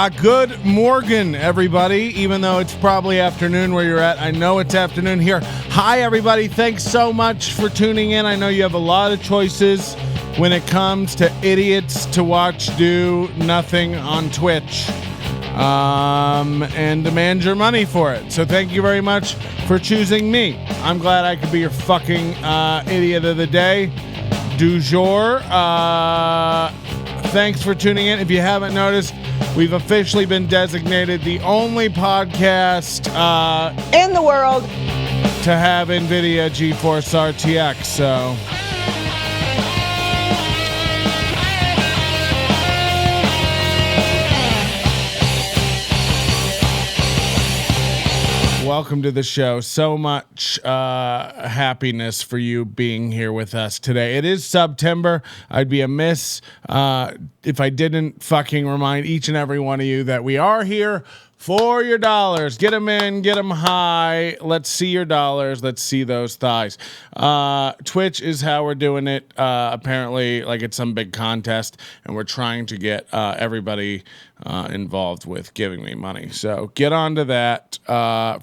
Good morning, everybody, even though it's probably afternoon where you're at. I know it's afternoon here. Hi, everybody. Thanks so much for tuning in. I know you have a lot of choices when it comes to idiots to watch do nothing on Twitch and demand your money for it. So thank you very much for choosing me. I'm glad I could be your fucking idiot of the day. Du jour. Thanks for tuning in. If you haven't noticed, we've officially been designated the only podcast in the world to have NVIDIA GeForce RTX. So welcome to the show. So much happiness for you being here with us today. It is September. I'd be amiss if I didn't fucking remind each and every one of you that we are here for your dollars. Get them in, get them high. Let's see your dollars. Let's see those thighs. Twitch is how we're doing it. Apparently, like it's some big contest, and we're trying to get everybody involved with giving me money. So get on to that.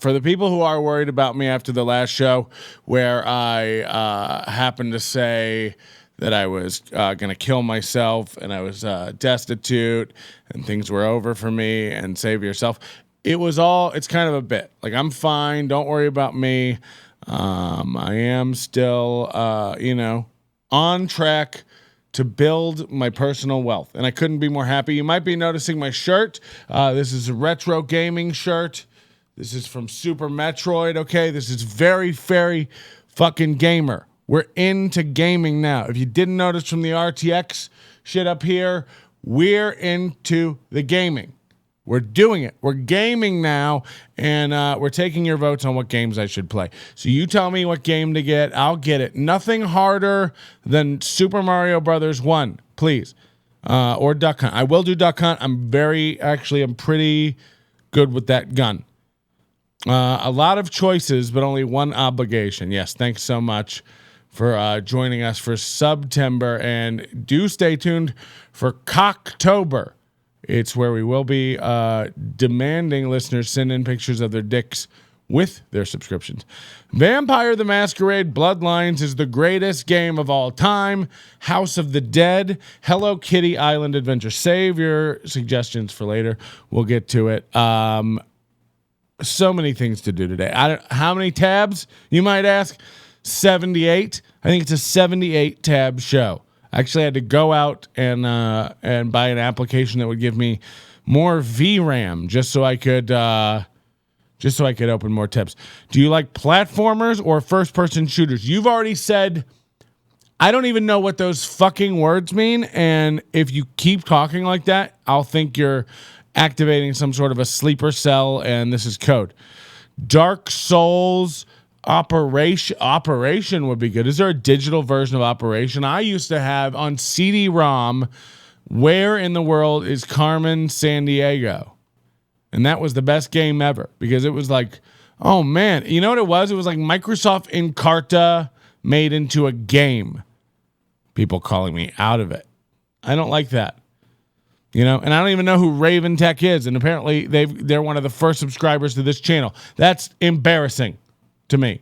For the people who are worried about me after the last show, where I happened to say that I was going to kill myself and I was destitute and things were over for me and save yourself. It's kind of a bit. Like, I'm fine. Don't worry about me. I am still, on track to build my personal wealth. And I couldn't be more happy. You might be noticing my shirt. This is a retro gaming shirt. This is from Super Metroid, okay? This is very, very fucking gamer. We're into gaming now. If you didn't notice from the RTX shit up here, we're into the gaming. We're doing it. We're gaming now, and we're taking your votes on what games I should play. So you tell me what game to get. I'll get it. Nothing harder than Super Mario Brothers 1, please. Or Duck Hunt. I will do Duck Hunt. I'm pretty good with that gun. A lot of choices, but only one obligation. Yes, thanks so much for joining us for September, and do stay tuned for Cocktober. It's where we will be demanding listeners send in pictures of their dicks with their subscriptions. Vampire the Masquerade Bloodlines is the greatest game of all time. House of the Dead, Hello Kitty Island Adventure. Save your suggestions for later. We'll get to it. So many things to do today. How many tabs, you might ask? 78. I think it's a 78 tab show. I actually had to go out and buy an application that would give me more VRAM just so I could open more tabs. Do you like platformers or first-person shooters? You've already said I don't even know what those fucking words mean, and if you keep talking like that, I'll think you're activating some sort of a sleeper cell, and this is code. Dark Souls Operation would be good. Is there a digital version of Operation? I used to have on CD-ROM, Where in the World is Carmen Sandiego? And that was the best game ever, because it was like, oh man, you know what it was? It was like Microsoft Encarta made into a game. People calling me out of it. I don't like that. And I don't even know who Raven Tech is, and apparently they're one of the first subscribers to this channel. That's embarrassing to me.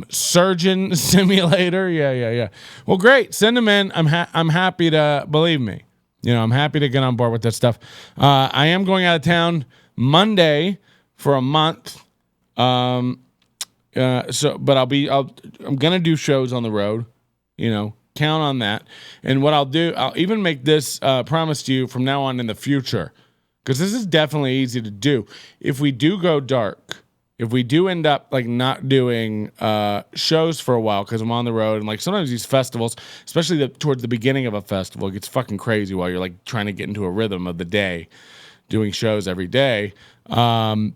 Surgeon Simulator, yeah. Well, great, send them in. I'm happy to, believe me. I'm happy to get on board with that stuff. I am going out of town Monday for a month. But I'm gonna do shows on the road. Count on that. And what I'll do, I'll even make this promise to you from now on in the future, because this is definitely easy to do. If we do go dark, if we do end up like not doing shows for a while because I'm on the road, and like sometimes these festivals, especially towards the beginning of a festival, it gets fucking crazy while you're like trying to get into a rhythm of the day, doing shows every day. I'll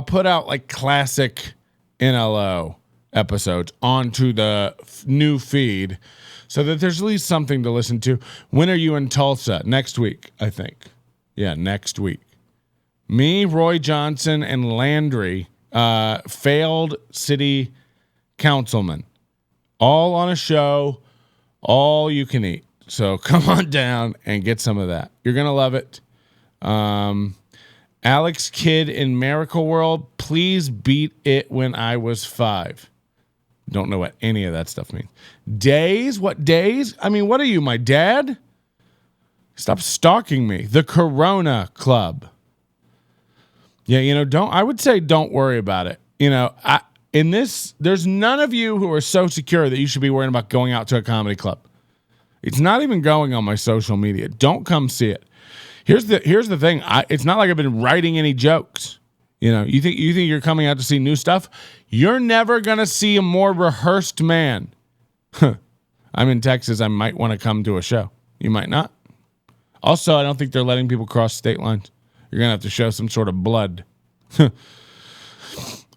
put out like classic NLO episodes onto the new feed so that there's at least something to listen to. When are you in Tulsa? Next week, I think. Yeah, next week. Me, Roy Johnson, and Landry, failed city councilman, all on a show, all you can eat. So come on down and get some of that. You're going to love it. Alex Kidd in Miracle World, please beat it when I was 5. Don't know what any of that stuff means. Days? What days? I mean, what are you, my dad? Stop stalking me. The Corona Club. Yeah, I would say don't worry about it. There's none of you who are so secure that you should be worrying about going out to a comedy club. It's not even going on my social media. Don't come see it. Here's the thing. It's not like I've been writing any jokes. You think you're coming out to see new stuff? You're never gonna see a more rehearsed man. I'm in Texas. I might want to come to a show. You might not. Also, I don't think they're letting people cross state lines. You're gonna have to show some sort of blood.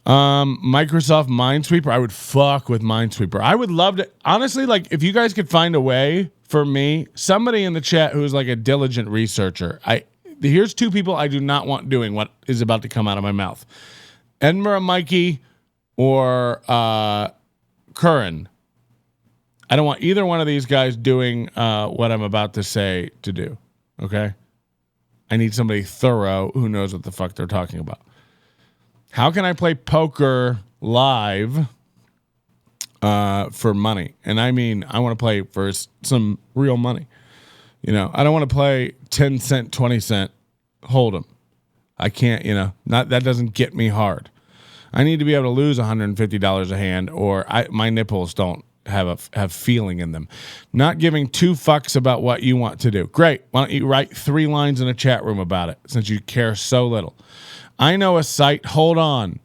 Microsoft Minesweeper. I would fuck with Minesweeper. I would love to. Honestly, like if you guys could find a way for me, somebody in the chat who's like a diligent researcher. Here's 2 people I do not want doing what is about to come out of my mouth. Edinburgh Mikey or Curran. I don't want either one of these guys doing what I'm about to say to do. Okay? I need somebody thorough who knows what the fuck they're talking about. How can I play poker live for money? And I mean, I want to play for some real money. I don't want to play 10 cent, 20 cent Hold'em. I can't, that doesn't get me hard. I need to be able to lose $150 a hand or my nipples don't have feeling in them. Not giving 2 fucks about what you want to do. Great. Why don't you write 3 lines in a chat room about it since you care so little? I know a site. Hold on.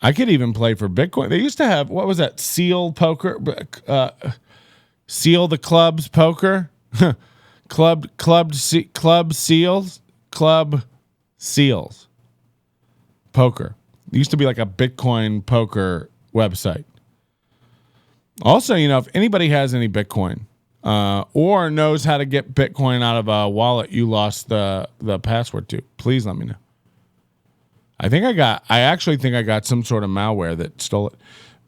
I could even play for Bitcoin. They used to have, what was that? Seal poker? Seal the Clubs poker? Club Seals? Club Seals poker. It used to be like a Bitcoin poker website. Also, if anybody has any Bitcoin or knows how to get Bitcoin out of a wallet you lost the password to, please let me know. I actually think I got some sort of malware that stole it.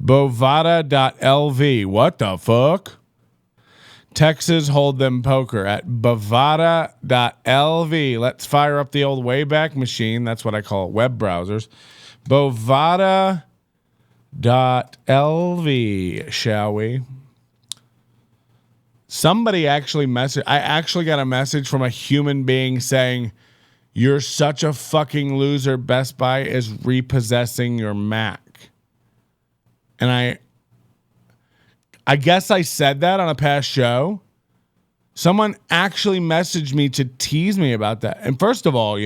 Bovada.lv. What the fuck? Texas Hold'em Poker at Bovada.lv. Let's fire up the old Wayback Machine. That's what I call it, web browsers. Bovada.lv, shall we? Somebody actually I actually got a message from a human being saying, "You're such a fucking loser. Best Buy is repossessing your Mac." And I guess I said that on a past show. Someone actually messaged me to tease me about that. And first of all,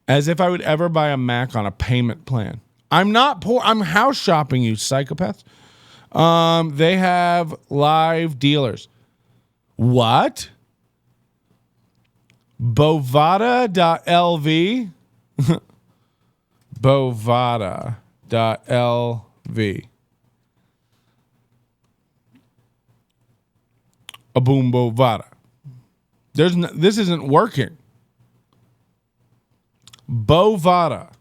as if I would ever buy a Mac on a payment plan. I'm not poor. I'm house shopping, you psychopaths. They have live dealers. What? Bovada.lv? Bovada.lv. A boom Bovada. This isn't working. Bovada.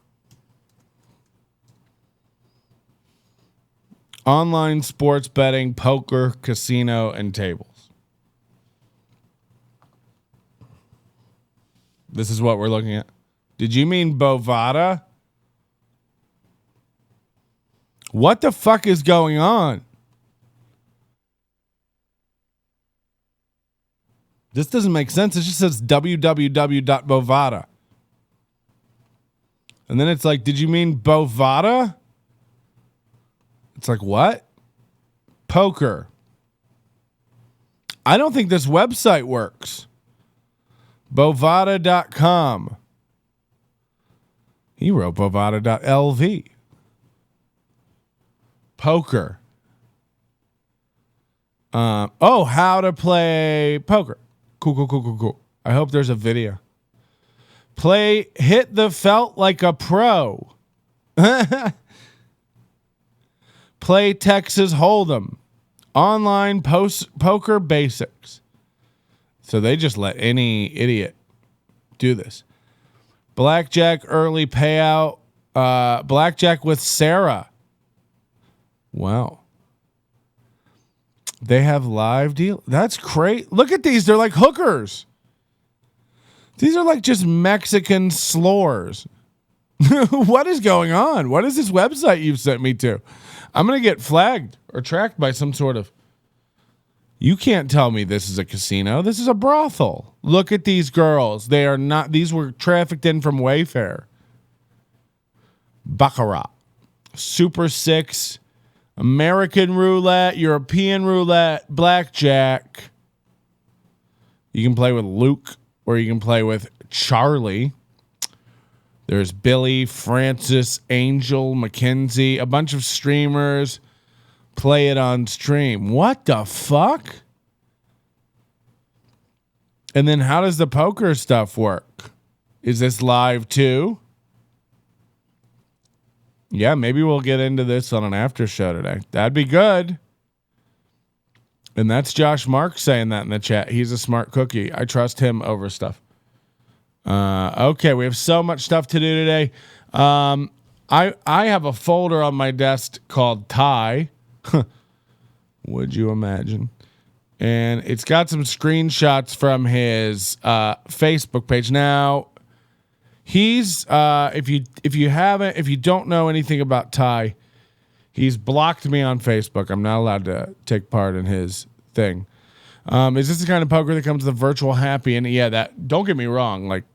Online sports betting, poker, casino, and tables. This is what we're looking at. Did you mean Bovada? What the fuck is going on? This doesn't make sense. It just says www.bovada. And then it's like, did you mean Bovada? It's like, what? Poker. I don't think this website works. Bovada.com. He wrote Bovada.lv. Poker. How to play poker. Cool. I hope there's a video. Hit the felt like a pro. Play Texas Hold'em. Online poker basics. So they just let any idiot do this. Blackjack early payout. Blackjack with Sarah. Wow. They have live deal. That's great. Look at these. They're like hookers. These are like just Mexican slores. What is going on? What is this website you've sent me to? I'm going to get flagged or tracked by some sort of... You can't tell me this is a casino. This is a brothel. Look at these girls. They are not... These were trafficked in from Wayfair. Baccarat. Super Six. American roulette. European roulette. Blackjack. You can play with Luke or you can play with Charlie. There's Billy, Francis, Angel, Mackenzie, a bunch of streamers play it on stream. What the fuck? And then how does the poker stuff work? Is this live too? Yeah, maybe we'll get into this on an after show today. That'd be good. And that's Josh Mark saying that in the chat. He's a smart cookie. I trust him over stuff. Okay, we have so much stuff to do today. I have a folder on my desk called Ty. Would you imagine? And it's got some screenshots from his Facebook page. Now, he's if you don't know anything about Ty, he's blocked me on Facebook. I'm not allowed to take part in his thing. Is this the kind of poker that comes with a virtual happy? And yeah, that, don't get me wrong. Like,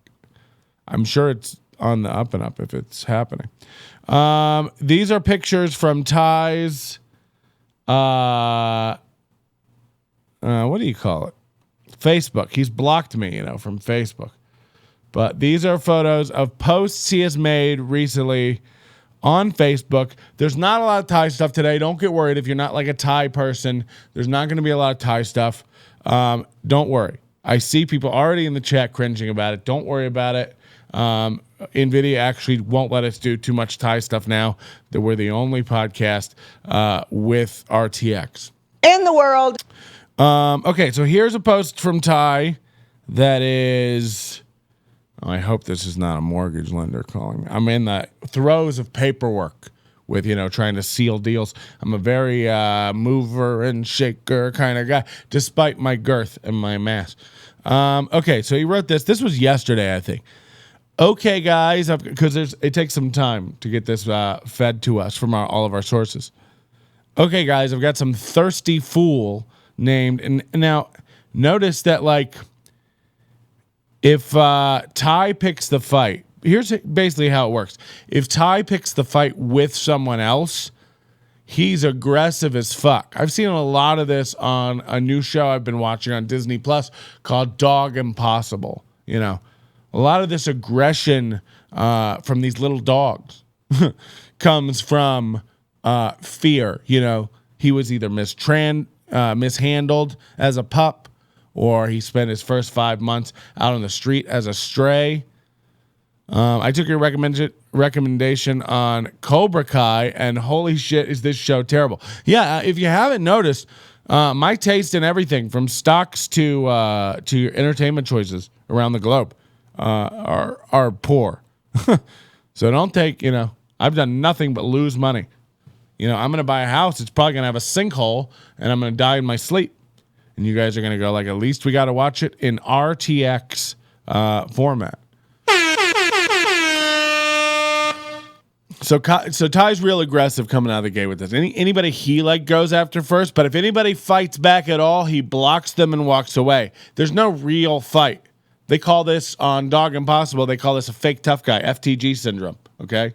I'm sure it's on the up and up if it's happening. These are pictures from Ty's, what do you call it? Facebook. He's blocked me, from Facebook. But these are photos of posts he has made recently on Facebook. There's not a lot of Thai stuff today. Don't get worried if you're not like a Thai person. There's not going to be a lot of Thai stuff. Don't worry. I see people already in the chat cringing about it. Don't worry about it. NVIDIA actually won't let us do too much Thai stuff now. That we're the only podcast with RTX in the world. Okay, so here's a post from Ty that is... I hope this is not a mortgage lender calling me. I'm in the throes of paperwork with, trying to seal deals. I'm a very mover and shaker kind of guy, despite my girth and my mass. Okay, so he wrote this. This was yesterday, I think. Okay, guys, because it takes some time to get this fed to us from all of our sources. Okay, guys, I've got some thirsty fool named, and now notice that, like, if Ty picks the fight, here's basically how it works. If Ty picks the fight with someone else, he's aggressive as fuck. I've seen a lot of this on a new show I've been watching on Disney Plus called Dog Impossible. A lot of this aggression from these little dogs comes from fear. He was either mishandled as a pup, or he spent his first 5 months out on the street as a stray. I took your recommendation on Cobra Kai, and holy shit, is this show terrible. Yeah, if you haven't noticed, my taste in everything from stocks to your entertainment choices around the globe are poor. So don't take, I've done nothing but lose money. I'm going to buy a house. It's probably going to have a sinkhole, and I'm going to die in my sleep. And you guys are going to go, like, at least we got to watch it in RTX format. So Ty's real aggressive coming out of the gate with this. Anybody he goes after first, but if anybody fights back at all, he blocks them and walks away. There's no real fight. They call this on Dog Impossible. They call this a fake tough guy, FTG syndrome. Okay,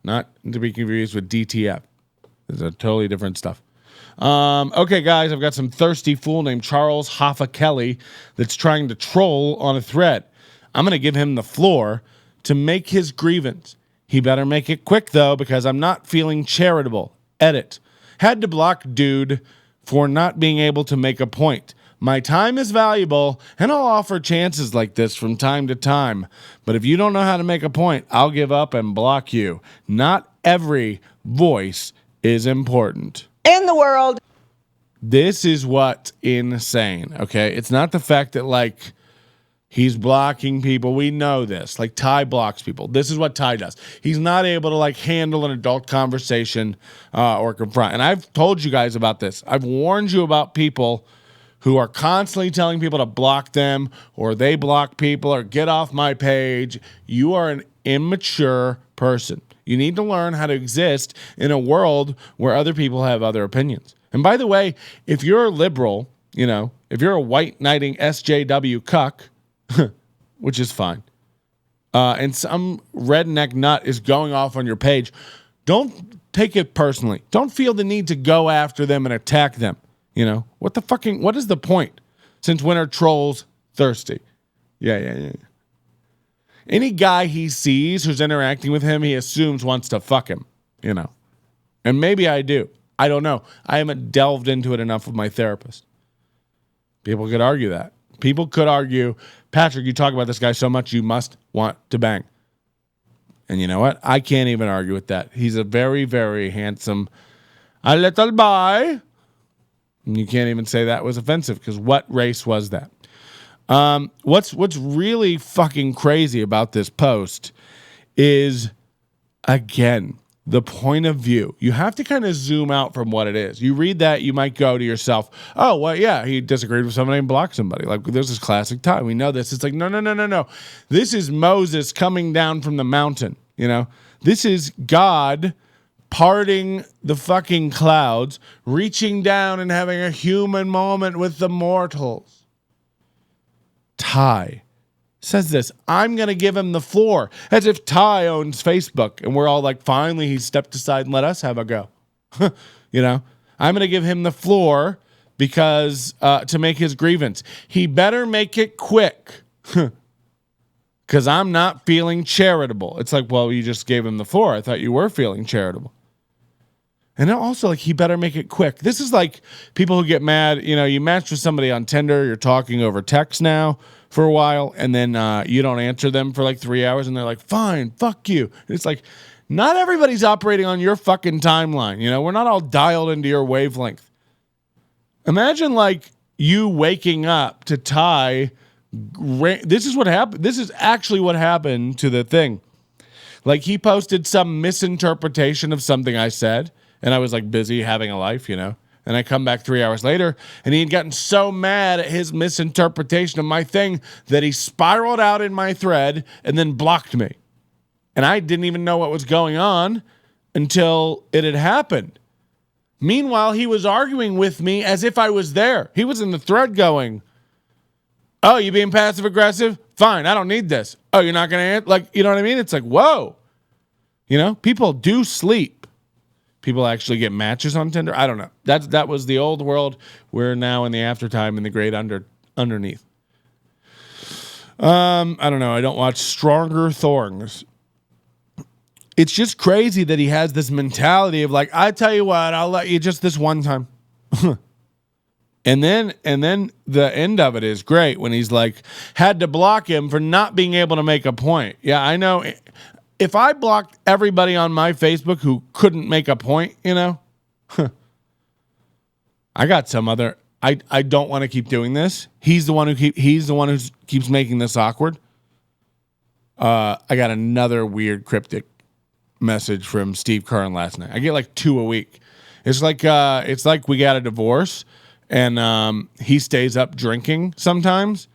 not to be confused with DTF. It's a totally different stuff. Okay, guys, I've got some thirsty fool named Charles Hoffa Kelly that's trying to troll on a thread. I'm gonna give him the floor to make his grievance. He better make it quick, though, because I'm not feeling charitable. Edit. Had to block dude for not being able to make a point. My time is valuable, and I'll offer chances like this from time to time. But if you don't know how to make a point, I'll give up and block you. Not every voice is important. In the world. This is what's insane, okay? It's not the fact that, He's blocking people. We know this. Like Ty blocks people. This is what Ty does. He's not able to like handle an adult conversation or confront. And I've told you guys about this. I've warned you about people who are constantly telling people to block them, or they block people, or get off my page. You are an immature person. You need to learn how to exist in a world where other people have other opinions. And by the way, if you're a liberal, you know, if you're a white knighting SJW cuck, which is fine, and some redneck nut is going off on your page, don't take it personally. Don't feel the need to go after them and attack them. You know, what is the point? Since when are trolls thirsty? Yeah. Any guy he sees who's interacting with him, he assumes wants to fuck him, you know. And maybe I do. I don't know. I haven't delved into it enough with my therapist. People could argue that. People could argue, Patrick, you talk about this guy so much, you must want to bang. And you know what? I can't even argue with that. He's a very, very handsome, a little boy. And you can't even say that was offensive, because what race was that? What's really fucking crazy about this post is, again, the point of view. You have to kind of zoom out from what it is. You read that, you might go to yourself, oh, well, yeah, he disagreed with somebody and blocked somebody. Like, this is classic time. We know this. It's like, no. This is Moses coming down from the mountain, you know? This is God parting the fucking clouds, reaching down and having a human moment with the mortals. Ty says this, I'm going to give him the floor, as if Ty owns Facebook, and we're all like, finally, he stepped aside and let us have a go. You know, I'm going to give him the floor because to make his grievance. He better make it quick, because I'm not feeling charitable. It's like, well, you just gave him the floor. I thought you were feeling charitable. And also, like, he better make it quick. This is like people who get mad. You know, you match with somebody on Tinder. You're talking over text now for a while, and then you don't answer them for like 3 hours, and they're like, fine, fuck you. And it's like, not everybody's operating on your fucking timeline. You know, we're not all dialed into your wavelength. Imagine, like, you waking up to Ty. This is what happened. This is actually what happened to the thing. Like, he posted some misinterpretation of something I said, and I was like busy having a life, you know. And I come back 3 hours later, and he had gotten so mad at his misinterpretation of my thing that he spiraled out in my thread and then blocked me. And I didn't even know what was going on until it had happened. Meanwhile, he was arguing with me as if I was there. He was in the thread going, oh, you being passive aggressive? Fine, I don't need this. Oh, you're not going to answer? Like, you know what I mean? It's like, whoa. You know, people do sleep. People actually get matches on Tinder. I don't know. That was the old world. We're now in the aftertime in the great underneath. I don't know. I don't watch Stronger Thorns. It's just crazy that he has this mentality of like, I tell you what, I'll let you just this one time. And then the end of it is great when he's like, had to block him for not being able to make a point. Yeah, I know. If I blocked everybody on my Facebook who couldn't make a point, you know, I got some other. I don't want to keep doing this. He's the one who keeps making this awkward. I got another weird cryptic message from Steve Curran last night. I get like 2 a week. It's like we got a divorce, and he stays up drinking sometimes,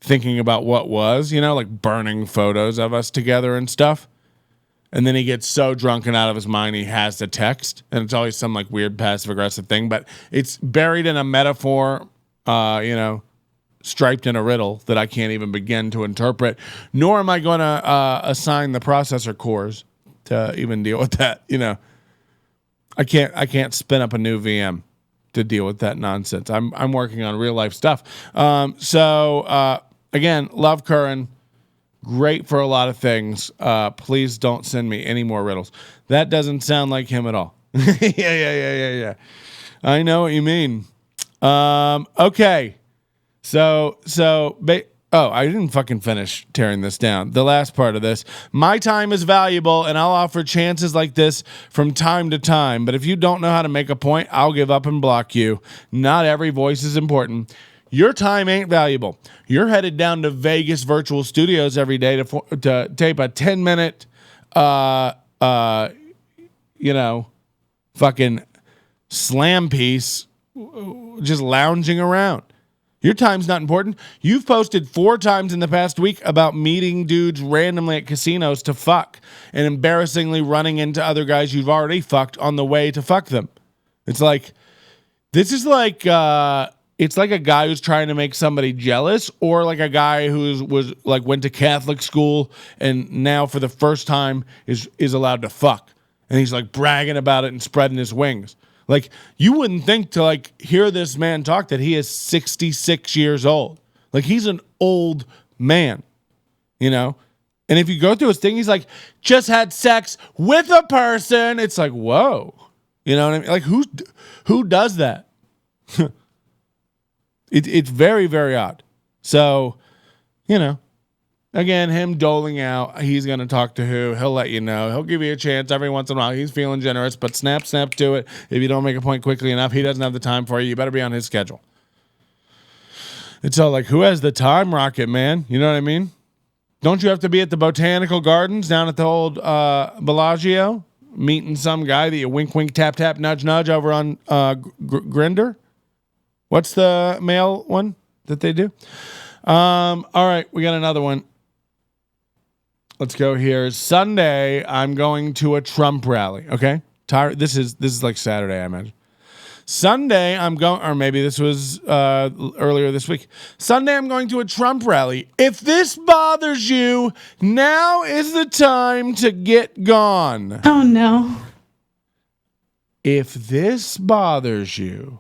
thinking about what was, you know, like burning photos of us together and stuff. And then he gets so drunk and out of his mind, he has to text. And it's always some like weird passive aggressive thing, but it's buried in a metaphor, you know, striped in a riddle that I can't even begin to interpret, nor am I going to assign the processor cores to even deal with that. You know, I can't spin up a new VM to deal with that nonsense. I'm working on real life stuff. So again, love Curran. Great for a lot of things. Please don't send me any more riddles. That doesn't sound like him at all. Yeah. I know what you mean. Okay. I didn't fucking finish tearing this down. The last part of this. My time is valuable, and I'll offer chances like this from time to time. But if you don't know how to make a point, I'll give up and block you. Not every voice is important. Your time ain't valuable. You're headed down to Vegas Virtual Studios every day to tape a 10-minute, fucking slam piece, just lounging around. Your time's not important. You've posted 4 times in the past week about meeting dudes randomly at casinos to fuck and embarrassingly running into other guys you've already fucked on the way to fuck them. It's like, this is like, it's like a guy who's trying to make somebody jealous, or like a guy who went to Catholic school and now for the first time is allowed to fuck. And he's like bragging about it and spreading his wings. Like, you wouldn't think to like hear this man talk that he is 66 years old. Like, he's an old man, you know? And if you go through his thing, he's like, just had sex with a person. It's like, whoa. You know what I mean? Like, who does that? It's very, very odd. So, you know, again, him doling out, he's going to talk to who, he'll let you know. He'll give you a chance every once in a while. He's feeling generous, but snap to it. If you don't make a point quickly enough, he doesn't have the time for you. You better be on his schedule. It's all like, who has the time, Rocket Man? You know what I mean? Don't you have to be at the Botanical Gardens down at the old Bellagio, meeting some guy that you wink, wink, tap, tap, nudge, nudge over on Grindr? What's the male one that they do? All right, we got another one. Let's go here. Sunday, I'm going to a Trump rally. Okay, this is like Saturday, I imagine. Sunday, I'm going, or maybe this was earlier this week. Sunday, I'm going to a Trump rally. If this bothers you, now is the time to get gone. Oh no. If this bothers you,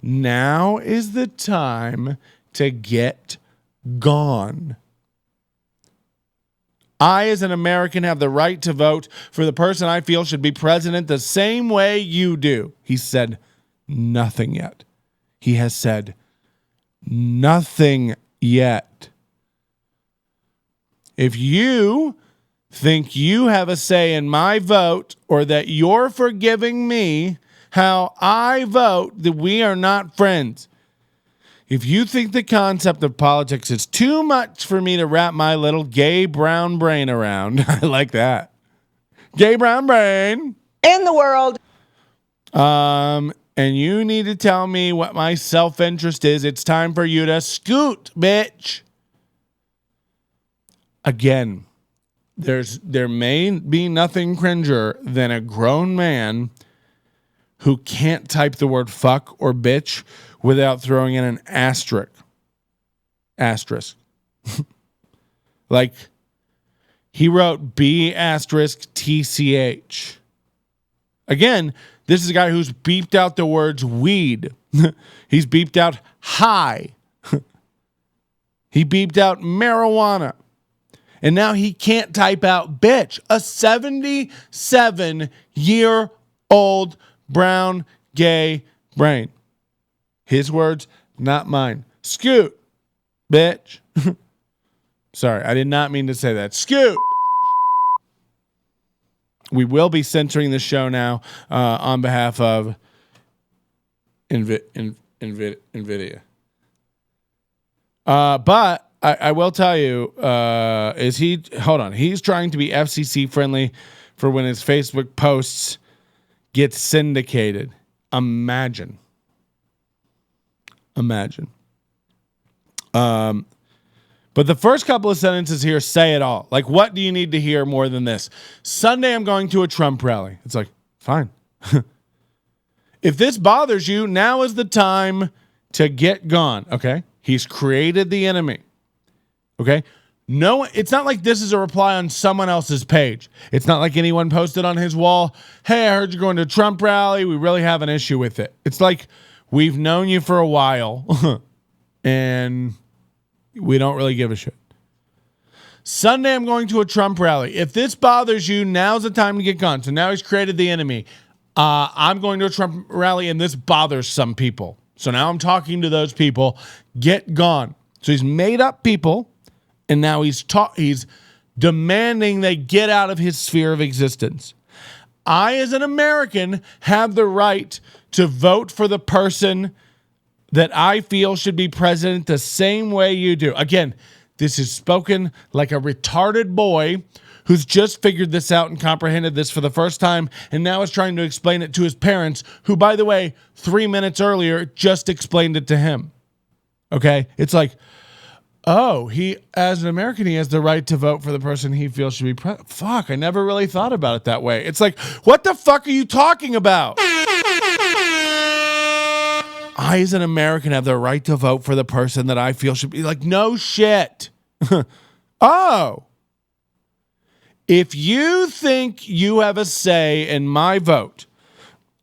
now is the time to get gone. I, as an American, have the right to vote for the person I feel should be president the same way you do. He said nothing yet. He has said nothing yet. If you think you have a say in my vote, or that you're forgiving me how I vote, that we are not friends. If you think the concept of politics is too much for me to wrap my little gay brown brain around, I like that. Gay brown brain. In the world. And you need to tell me what my self-interest is, it's time for you to scoot, bitch. Again, there may be nothing cringer than a grown man who can't type the word fuck or bitch without throwing in an asterisk. Like, he wrote B asterisk TCH. Again, this is a guy who's beeped out the words weed. He's beeped out high. He beeped out marijuana. And now he can't type out bitch. A 77-year-old brown gay brain. His words, not mine. Scoot, bitch. Sorry, I did not mean to say that. Scoot. We will be censoring the show now on behalf of NVIDIA. But I will tell you, he's trying to be FCC friendly for when his Facebook posts get syndicated. Imagine. But the first couple of sentences here say it all. Like, what do you need to hear more than this? Sunday, I'm going to a Trump rally. It's like, fine. If this bothers you, now is the time to get gone. Okay. He's created the enemy. Okay. No, it's not like this is a reply on someone else's page. It's not like anyone posted on his wall, hey, I heard you're going to a Trump rally. We really have an issue with it. It's like, we've known you for a while and we don't really give a shit. Sunday, I'm going to a Trump rally. If this bothers you, now's the time to get gone. So now he's created the enemy. I'm going to a Trump rally and this bothers some people. So now I'm talking to those people. Get gone. So he's made up people and now he's demanding they get out of his sphere of existence. I, as an American, have the right to vote for the person that I feel should be president the same way you do. Again, this is spoken like a retarded boy who's just figured this out and comprehended this for the first time and now is trying to explain it to his parents, who, by the way, 3 minutes earlier just explained it to him. Okay? It's like, oh, he, as an American, he has the right to vote for the person he feels should be president. Fuck, I never really thought about it that way. It's like, what the fuck are you talking about? I, as an American, have the right to vote for the person that I feel should be. Like, no shit. Oh. If you think you have a say in my vote,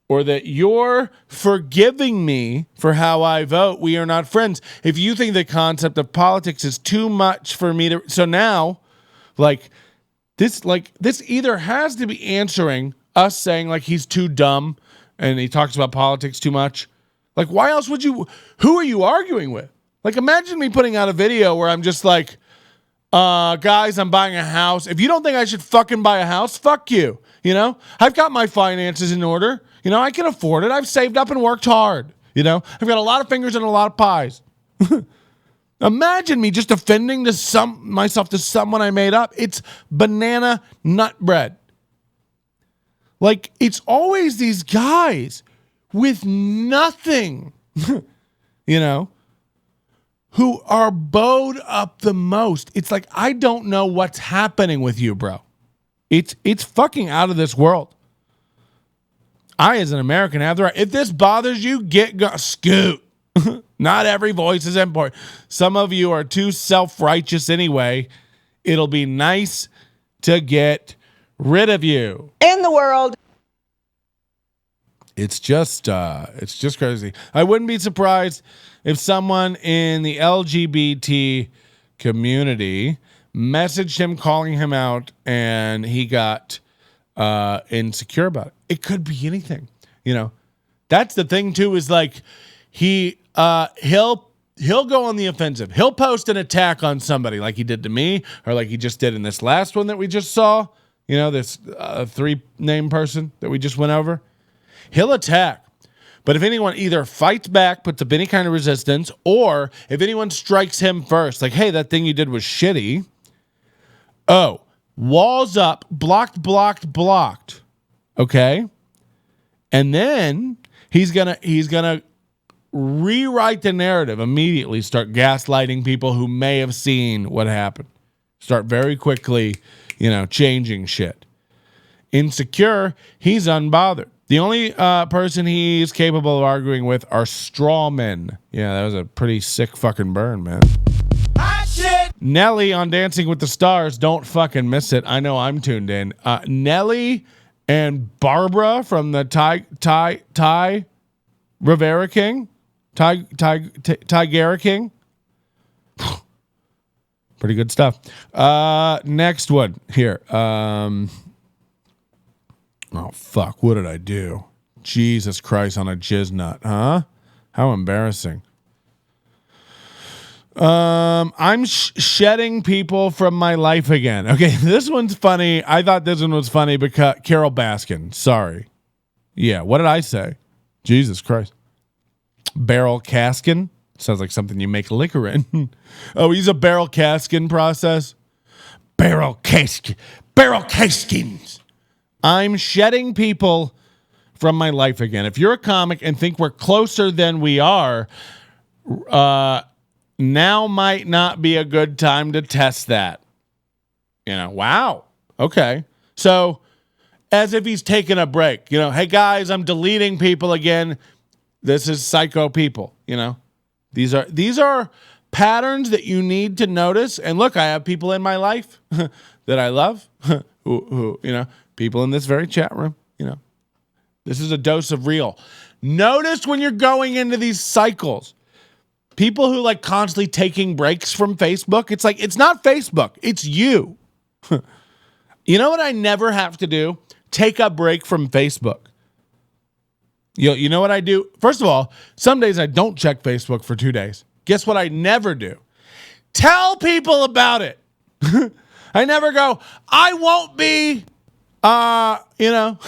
or that you're forgiving me for how I vote, we are not friends. If you think the concept of politics is too much for me to... So now, this either has to be answering us saying, like, he's too dumb and he talks about politics too much. Like, why else would you... Who are you arguing with? Like, imagine me putting out a video where I'm just like, guys, I'm buying a house. If you don't think I should fucking buy a house, fuck you. You know? I've got my finances in order. You know, I can afford it. I've saved up and worked hard. You know? I've got a lot of fingers and a lot of pies. Imagine me just offending myself to someone I made up. It's banana nut bread. Like, it's always these guys with nothing, you know, who are bowed up the most. It's like, I don't know what's happening with you, bro. It's fucking out of this world. I, as an American, have the right. If this bothers you, scoot. Not every voice is important. Some of you are too self-righteous anyway. It'll be nice to get rid of you. In the world. It's just crazy. I wouldn't be surprised if someone in the LGBT community messaged him, calling him out, and he got insecure about it. It could be anything, you know. That's the thing too. Is like he'll go on the offensive. He'll post an attack on somebody like he did to me, or like he just did in this last one that we just saw. You know, this 3-name person that we just went over. He'll attack. But if anyone either fights back, puts up any kind of resistance, or if anyone strikes him first, like, hey, that thing you did was shitty. Oh, walls up, blocked. Okay? And then he's gonna rewrite the narrative immediately, start gaslighting people who may have seen what happened. Start very quickly, you know, changing shit. Insecure, he's unbothered. The only person he's capable of arguing with are straw men. Yeah, that was a pretty sick fucking burn, man. Shit. Nelly on Dancing with the Stars. Don't fucking miss it. I know I'm tuned in. Nelly and Barbara from the Ty Rivera King. Tigera King. Pretty good stuff. Next one here. Oh, fuck. What did I do? Jesus Christ on a jizz nut, huh? How embarrassing. I'm shedding people from my life again. Okay, this one's funny. I thought this one was funny because Carol Baskin. Sorry. Yeah, what did I say? Jesus Christ. Barrel Caskin? Sounds like something you make liquor in. Oh, he's a barrel caskin process? Barrel caskins. I'm shedding people from my life again. If you're a comic and think we're closer than we are, now might not be a good time to test that. You know, wow. Okay. So, as if he's taking a break. You know, hey guys, I'm deleting people again. This is psycho people, you know. These are patterns that you need to notice. And look, I have people in my life that I love who, you know, people in this very chat room, you know, this is a dose of real. Notice when you're going into these cycles, people who like constantly taking breaks from Facebook. It's like, it's not Facebook, it's you. You know what I never have to do? Take a break from Facebook. You know what I do? First of all, some days I don't check Facebook for 2 days. Guess what I never do? Tell people about it. I never go, I won't be, you know,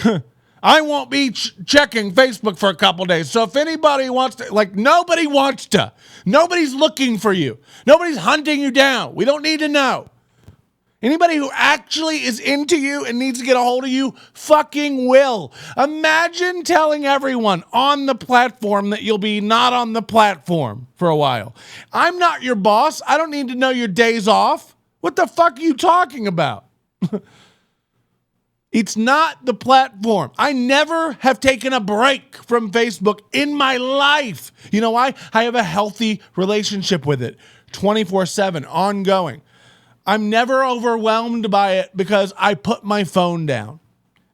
I won't be checking Facebook for a couple days. So if anybody wants to, like, nobody wants to. Nobody's looking for you. Nobody's hunting you down. We don't need to know. Anybody who actually is into you and needs to get a hold of you fucking will. Imagine telling everyone on the platform that you'll be not on the platform for a while. I'm not your boss. I don't need to know your days off. What the fuck are you talking about? It's not the platform. I never have taken a break from Facebook in my life. You know why? I have a healthy relationship with it, 24/7, ongoing. I'm never overwhelmed by it because I put my phone down.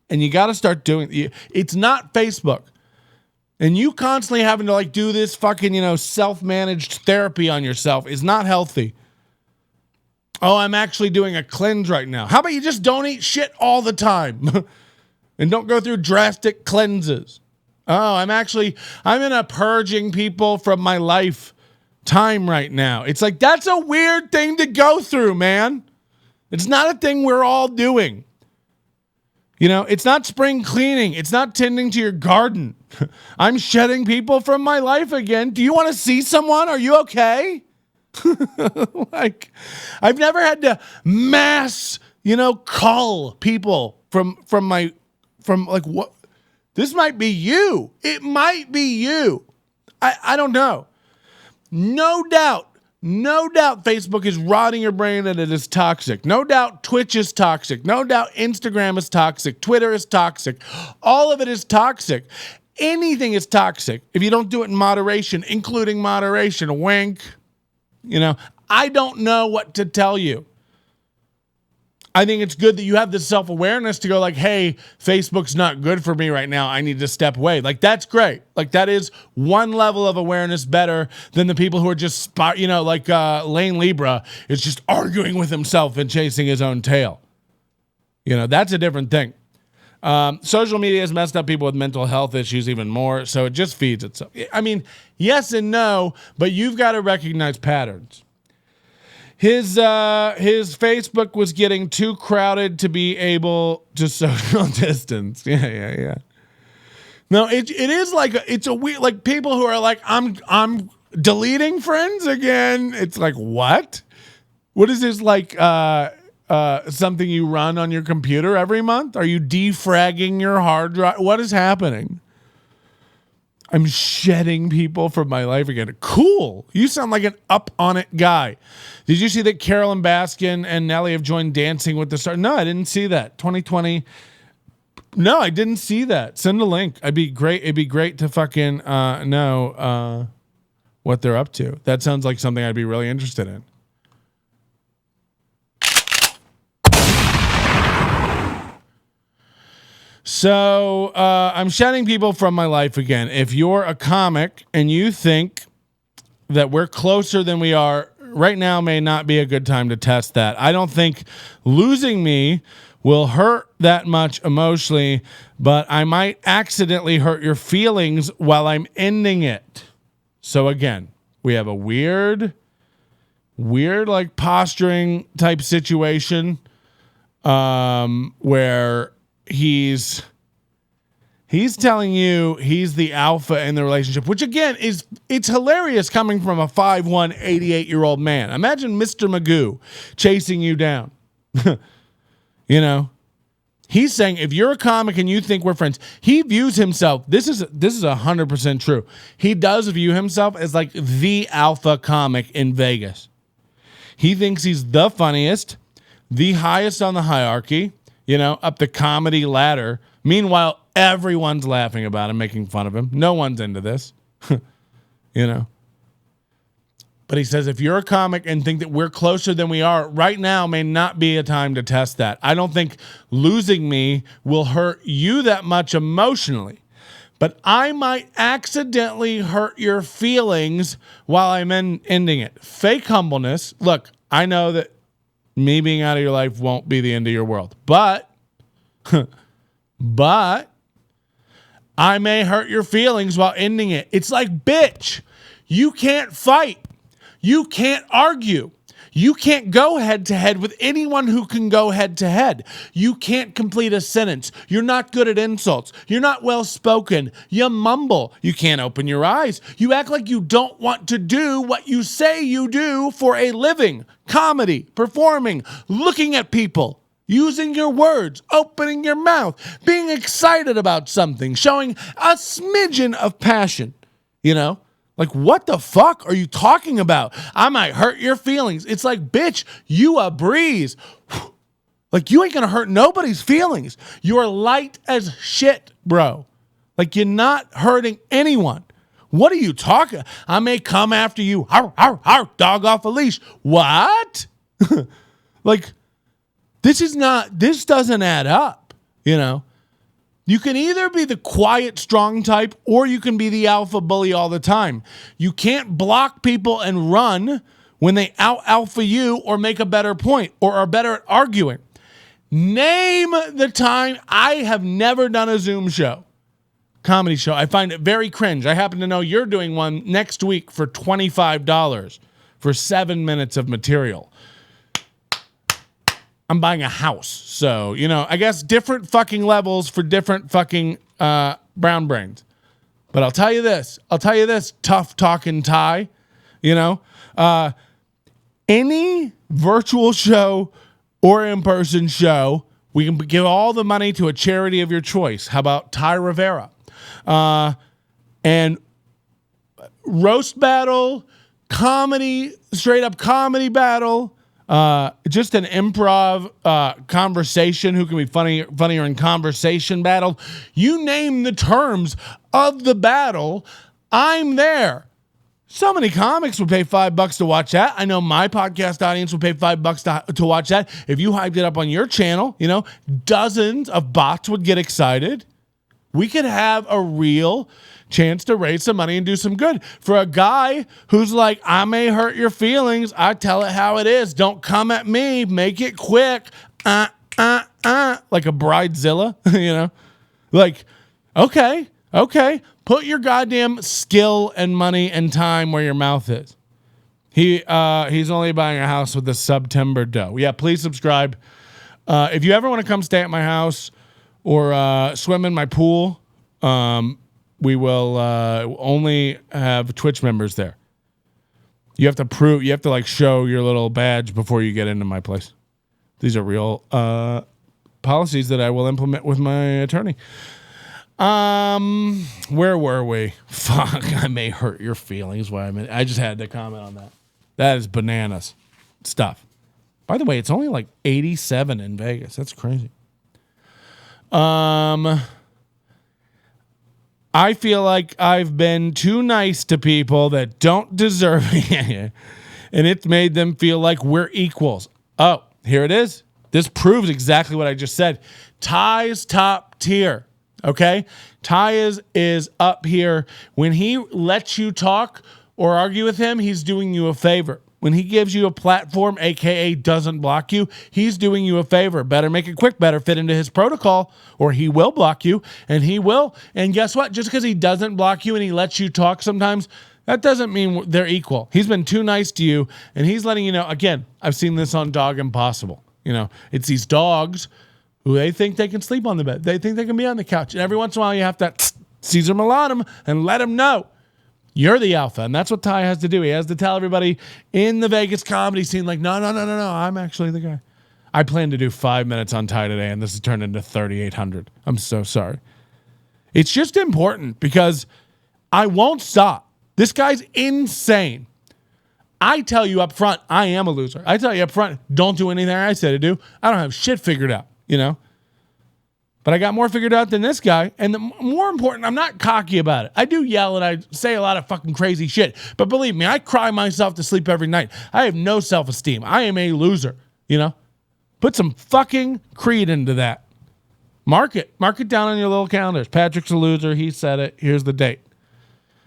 And you got to start doing it. It's not Facebook. And you constantly having to like do this fucking, self-managed therapy on yourself is not healthy. Oh, I'm actually doing a cleanse right now. How about you just don't eat shit all the time and don't go through drastic cleanses? Oh, I'm in a purging people from my life time right now. It's like, that's a weird thing to go through, man. It's not a thing we're all doing. It's not spring cleaning. It's not tending to your garden. I'm shedding people from my life again. Do you want to see someone? Are you okay? Like, I've never had to mass, cull people from like what? This might be you. It might be you. I don't know. No doubt Facebook is rotting your brain and it is toxic. No doubt Twitch is toxic. No doubt Instagram is toxic. Twitter is toxic. All of it is toxic. Anything is toxic if you don't do it in moderation, including moderation. Wink. I don't know what to tell you. I think it's good that you have this self-awareness to go like, hey, Facebook's not good for me right now. I need to step away. Like, that's great. Like, that is one level of awareness better than the people who are just, like Lane Libra is just arguing with himself and chasing his own tail. That's a different thing. Social media has messed up people with mental health issues even more, so it just feeds itself. I mean, yes and no, but you've got to recognize patterns. His Facebook was getting too crowded to be able to social distance. Yeah. No, it is like it's a weird, like, people who are like, I'm deleting friends again. It's like, what? What is this, like something you run on your computer every month? Are you defragging your hard drive? What is happening? I'm shedding people from my life again. Cool. You sound like an up on it guy. Did you see that Carolyn Baskin and Nelly have joined Dancing with the Stars? No, I didn't see that. 2020. No, I didn't see that. Send a link. It'd be great to fucking know what they're up to. That sounds like something I'd be really interested in. So I'm shedding people from my life again. If you're a comic and you think that we're closer than we are, right now may not be a good time to test that. I don't think losing me will hurt that much emotionally, but I might accidentally hurt your feelings while I'm ending it. So again, we have a weird like posturing type situation where he's telling you he's the alpha in the relationship, which again it's hilarious coming from a 5'1", 88-year-old man. Imagine Mr. Magoo chasing you down. He's saying if you're a comic and you think we're friends, he views himself. This is 100% true. He does view himself as like the alpha comic in Vegas. He thinks he's the funniest, the highest on the hierarchy, up the comedy ladder. Meanwhile, everyone's laughing about him, making fun of him. No one's into this, But he says, if you're a comic and think that we're closer than we are, right now may not be a time to test that. I don't think losing me will hurt you that much emotionally, but I might accidentally hurt your feelings while I'm ending it. Fake humbleness. Look, I know that me being out of your life won't be the end of your world, but I may hurt your feelings while ending it. It's like, bitch, you can't fight. You can't argue. You can't go head to head with anyone who can go head to head. You can't complete a sentence. You're not good at insults. You're not well spoken. You mumble. You can't open your eyes. You act like you don't want to do what you say you do for a living. Comedy, performing, looking at people, using your words, opening your mouth, being excited about something, showing a smidgen of passion, you know? Like, what the fuck are you talking about? I might hurt your feelings. It's like, bitch, you a breeze. Like, you ain't gonna hurt nobody's feelings. You're light as shit, bro. Like, you're not hurting anyone. What are you talking? I may come after you. Arr, arr, arr, dog off a leash. What? Like, this doesn't add up, you know? You can either be the quiet, strong type, or you can be the alpha bully all the time. You can't block people and run when they out-alpha you or make a better point or are better at arguing. Name the time. I have never done a Zoom show, comedy show. I find it very cringe. I happen to know you're doing one next week for $25 for 7 minutes of material. I'm buying a house. So, you know, I guess different fucking levels for different fucking brown brains. But I'll tell you this, tough talking Ty, you know, any virtual show or in-person show, we can give all the money to a charity of your choice. How about Ty Rivera? And roast battle, comedy, straight up comedy battle, just an improv conversation. Who can be funnier in conversation battle? You name the terms of the battle, I'm there. So many comics would pay $5 to watch that. I know my podcast audience would pay $5 to watch that. If you hyped it up on your channel, you know, dozens of bots would get excited. We could have a real chance to raise some money and do some good. For a guy who's like, I may hurt your feelings, I tell it how it is. Don't come at me. Make it quick. Like a bridezilla, you know? Like, okay. Put your goddamn skill and money and time where your mouth is. He's only buying a house with the September dough. Yeah, please subscribe. If you ever want to come stay at my house or swim in my pool, we will only have Twitch members there. You have to like show your little badge before you get into my place. These are real policies that I will implement with my attorney. Where were we? Fuck, I may hurt your feelings. I just had to comment on that. That is bananas stuff. By the way, it's only like 87 in Vegas. That's crazy. I feel like I've been too nice to people that don't deserve it, and it's made them feel like we're equals. Oh, here it is. This proves exactly what I just said. Ty's top tier, okay? Ty is up here. When he lets you talk or argue with him, he's doing you a favor. When he gives you a platform, a.k.a. doesn't block you, he's doing you a favor. Better make it quick, better fit into his protocol, or he will block you, and he will. And guess what? Just because he doesn't block you and he lets you talk sometimes, that doesn't mean they're equal. He's been too nice to you, and he's letting you know. Again, I've seen this on Dog Impossible. You know, it's these dogs who they think they can sleep on the bed. They think they can be on the couch. And every once in a while, you have to Caesar Milan them and let them know. You're the alpha, and that's what Ty has to do. He has to tell everybody in the Vegas comedy scene, like, no, I'm actually the guy. I plan to do 5 minutes on Ty today, and this has turned into 3,800. I'm so sorry. It's just important because I won't stop. This guy's insane. I tell you up front, I am a loser. I tell you up front, don't do anything I say to do. I don't have shit figured out, you know? But I got more figured out than this guy. And the more important, I'm not cocky about it. I do yell and I say a lot of fucking crazy shit. But believe me, I cry myself to sleep every night. I have no self-esteem. I am a loser, you know? Put some fucking creed into that. Mark it. Mark it down on your little calendars. Patrick's a loser. He said it. Here's the date.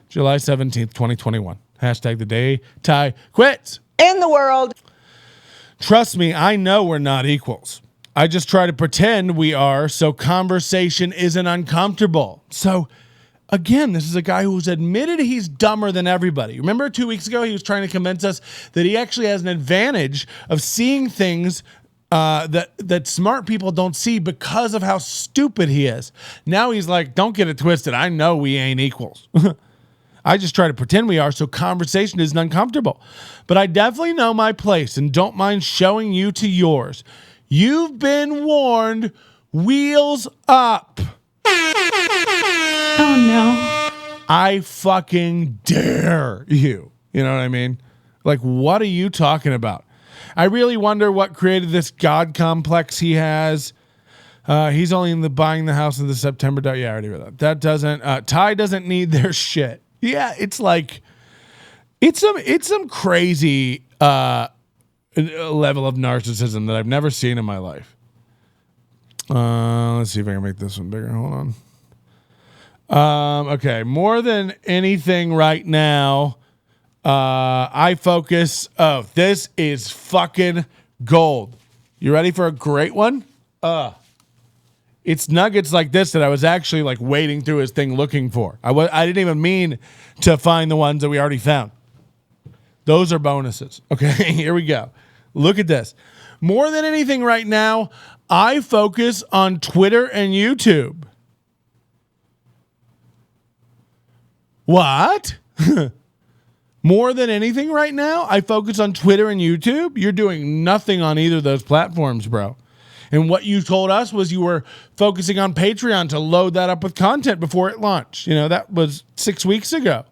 July 17th, 2021. Hashtag the day Ty quits. In the world. Trust me, I know we're not equals. I just try to pretend we are so conversation isn't uncomfortable. So Again, this is a guy who's admitted he's dumber than everybody. Remember 2 weeks ago, he was trying to convince us that he actually has an advantage of seeing things that smart people don't see because of how stupid he is. Now he's like, don't get it twisted. I know we ain't equals. I just try to pretend we are so conversation isn't uncomfortable. But I definitely know my place and don't mind showing you to yours. You've been warned. Wheels up. Oh, no. I fucking dare you. You know what I mean? Like, what are you talking about? I really wonder what created this God complex he has. He's only in the buying the house in the September. Yeah, I already read that. That doesn't. Ty doesn't need their shit. Yeah, it's like it's some crazy level of narcissism that I've never seen in my life. Let's see if I can make this one bigger. Hold on. Okay, more than anything right now, I focus. Oh, this is fucking gold. You ready for a great one? It's nuggets like this that I was actually like wading through his thing looking for. I didn't even mean to find the ones that we already found. Those are bonuses. Okay, here we go. Look at this. More than anything right now, I focus on Twitter and YouTube. What? More than anything right now, I focus on Twitter and YouTube. You're doing nothing on either of those platforms, bro. And what you told us was you were focusing on Patreon to load that up with content before it launched. You know, that was 6 weeks ago.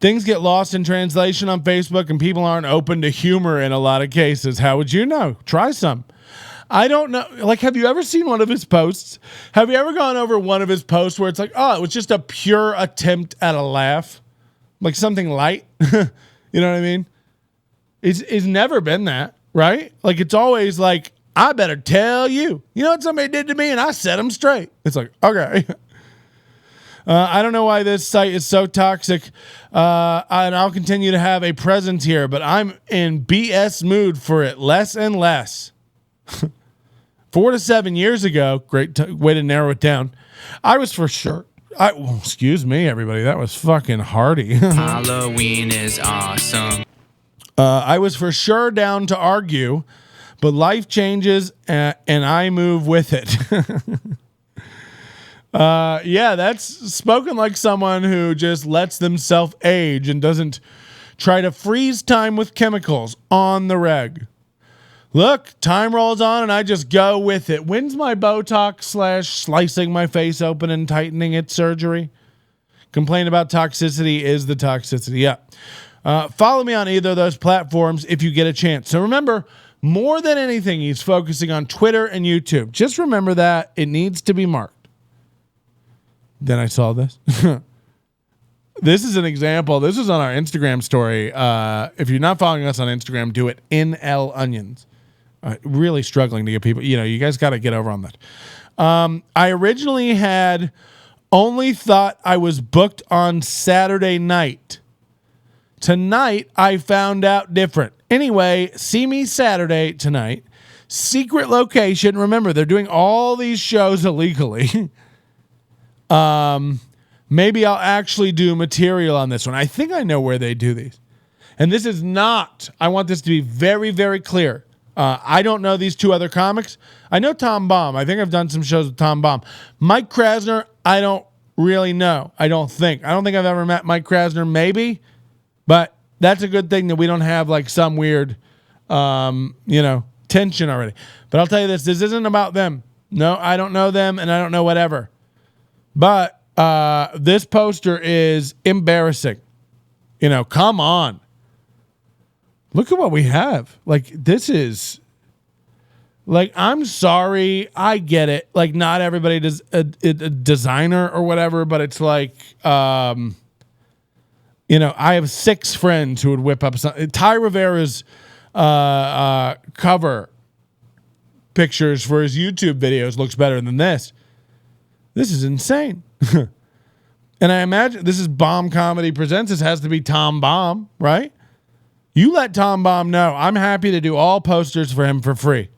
Things get lost in translation on Facebook and people aren't open to humor in a lot of cases. How would you know? Try some. I don't know. Like, have you ever seen one of his posts? Have you ever gone over one of his posts where it's like, oh, it was just a pure attempt at a laugh? Like something light? You know what I mean? It's never been that, right? Like, it's always like, I better tell you. You know what somebody did to me? And I set them straight. It's like, okay. I don't know why this site is so toxic, and I'll continue to have a presence here, but I'm in BS mood for it less and less. 4 to 7 years ago, great way to narrow it down, I was for sure. Excuse me, everybody. That was fucking hearty. Halloween is awesome. I was for sure down to argue, but life changes, and I move with it. Yeah, that's spoken like someone who just lets themselves age and doesn't try to freeze time with chemicals on the reg. Look, time rolls on and I just go with it. When's my Botox / slicing my face open and tightening it surgery? Complain about toxicity is the toxicity. Yeah. Follow me on either of those platforms if you get a chance. So remember, more than anything, he's focusing on Twitter and YouTube. Just remember that it needs to be marked. Then I saw this. This is an example. This is on our Instagram story. If you're not following us on Instagram, do it. NL Onions. Really struggling to get people. You know, you guys got to get over on that. I originally had only thought I was booked on Saturday night. Tonight, I found out different. Anyway, see me Saturday tonight. Secret location. Remember, they're doing all these shows illegally. Maybe I'll actually do material on this one. I think I know where they do these. And this is not, I want this to be very, very clear. I don't know these two other comics. I know Tom Baum. I think I've done some shows with Tom Baum. Mike Krasner, I don't really know. I don't think I've ever met Mike Krasner, maybe. But that's a good thing that we don't have like some weird, tension already. But I'll tell you this isn't about them. No, I don't know them and I don't know whatever. But this poster is embarrassing. You know, come on. Look at what we have. Like, this is... Like, I'm sorry. I get it. Like, not everybody does a designer or whatever, but it's like... I have 6 friends who would whip up... Ty Rivera's cover pictures for his YouTube videos looks better than this. This is insane. And I imagine this is Bomb Comedy Presents. This has to be Tom Baum, right? You let Tom Baum know. I'm happy to do all posters for him for free.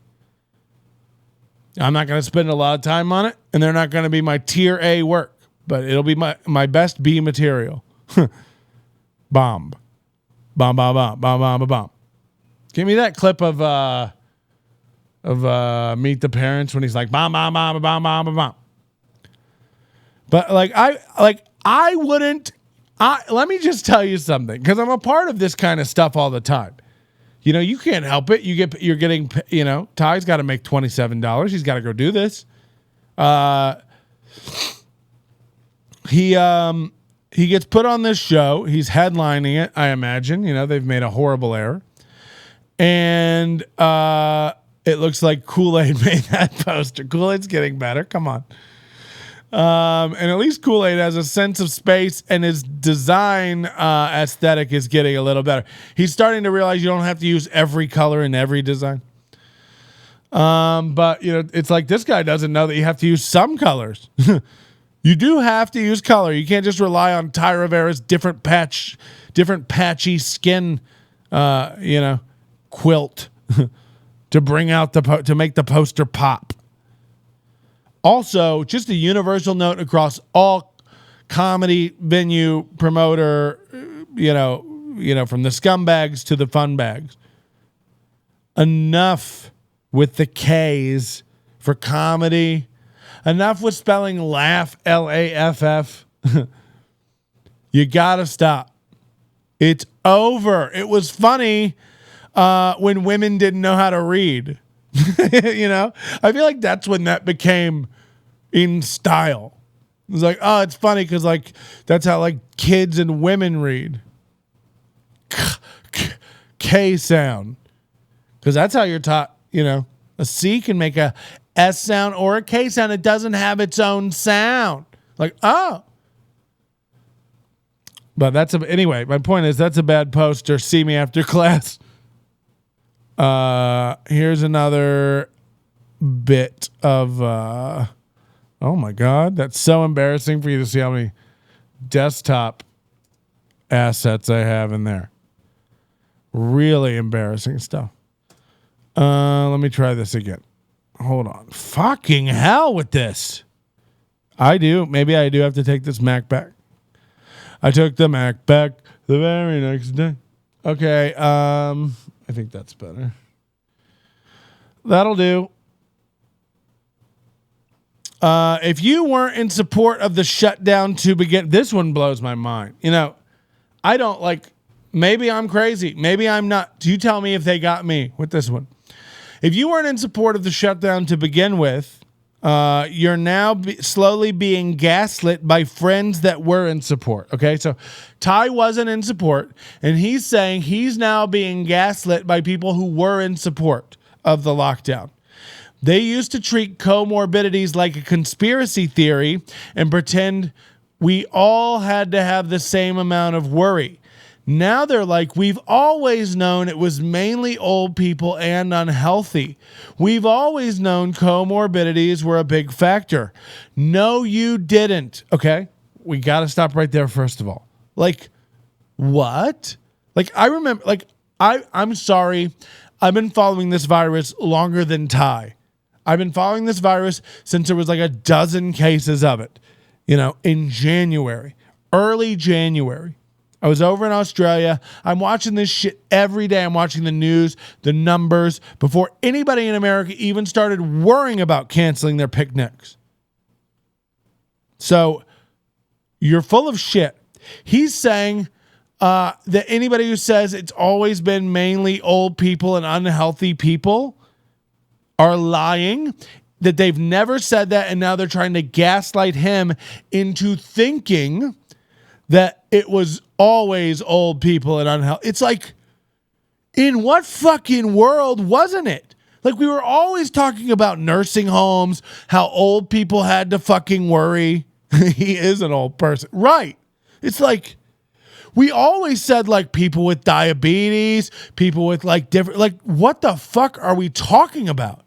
I'm not going to spend a lot of time on it, and they're not going to be my tier A work, but it'll be my best B material. Bomb. Bomb, bomb, bomb, bomb, bomb, bomb. Give me that clip of Meet the Parents when he's like, bomb, bomb, bomb, bomb, bomb, bomb, bomb. But I wouldn't, let me just tell you something, because I'm a part of this kind of stuff all the time. You know, you can't help it. You're getting, you know, Ty's got to make $27. He's got to go do this. He gets put on this show. He's headlining it, I imagine. You know, they've made a horrible error. And it looks like Kool-Aid made that poster. Kool-Aid's getting better. Come on. And at least Kool-Aid has a sense of space, and his design aesthetic is getting a little better. He's starting to realize you don't have to use every color in every design. But, you know, it's like this guy doesn't know that you have to use some colors. You do have to use color. You can't just rely on Ty Rivera's different patchy skin, quilt to bring out to make the poster pop. Also, just a universal note across all comedy venue promoter, you know, from the scumbags to the fun bags. Enough with the K's for comedy. Enough with spelling laugh, L-A-F-F. You gotta stop. It's over. It was funny when women didn't know how to read. You know, I feel like that's when that became in style. It was like, oh, it's funny because like that's how like kids and women read. K sound, because that's how you're taught. You know, a C can make a S sound or a K sound. It doesn't have its own sound. Like, oh. But anyway, my point is that's a bad poster. See me after class. Here's another bit of, oh my God, that's so embarrassing for you to see how many desktop assets I have in there. Really embarrassing stuff. Let me try this again. Hold on. Fucking hell with this. Maybe I do have to take this Mac back. I took the Mac back the very next day. Okay. I think that's better. That'll do. If you weren't in support of the shutdown to begin, this one blows my mind. You know, I don't like, maybe I'm crazy. Maybe I'm not. You tell me if they got me with this one. If you weren't in support of the shutdown to begin with, you're now slowly being gaslit by friends that were in support. Okay, so Ty wasn't in support, and he's saying he's now being gaslit by people who were in support of the lockdown. They used to treat comorbidities like a conspiracy theory and pretend we all had to have the same amount of worry. Now they're like, we've always known it was mainly old people and unhealthy. We've always known comorbidities were a big factor. No, you didn't. Okay, we got to stop right there first of all. Like, what? Like, I remember, like, I'm sorry. I've been following this virus longer than Ty. I've been following this virus since there was like a dozen cases of it, you know, in January, early January. I was over in Australia. I'm watching this shit every day. I'm watching the news, the numbers, before anybody in America even started worrying about canceling their picnics. So you're full of shit. He's saying that anybody who says it's always been mainly old people and unhealthy people are lying, that they've never said that, and now they're trying to gaslight him into thinking that it was always old people and unhealthy. It's like, in what fucking world wasn't it? Like, we were always talking about nursing homes, how old people had to fucking worry. He is an old person. Right. It's like, we always said like people with diabetes, people with like different, like, what the fuck are we talking about?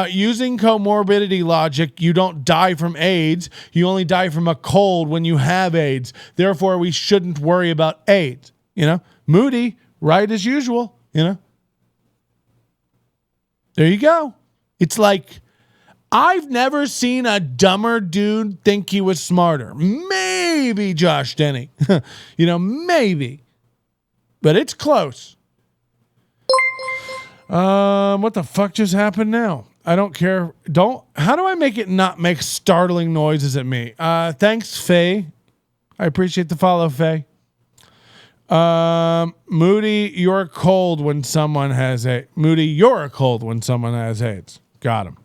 Using comorbidity logic, you don't die from AIDS. You only die from a cold when you have AIDS. Therefore, we shouldn't worry about AIDS. You know, Moody, right as usual. You know, there you go. It's like, I've never seen a dumber dude think he was smarter. Maybe Josh Denny. Maybe. But it's close. What the fuck just happened now? I don't care. How do I make it not make startling noises at me? Thanks, Faye. I appreciate the follow, Faye. Moody, you're cold when someone has AIDS. Moody, you're cold when someone has AIDS. Got him.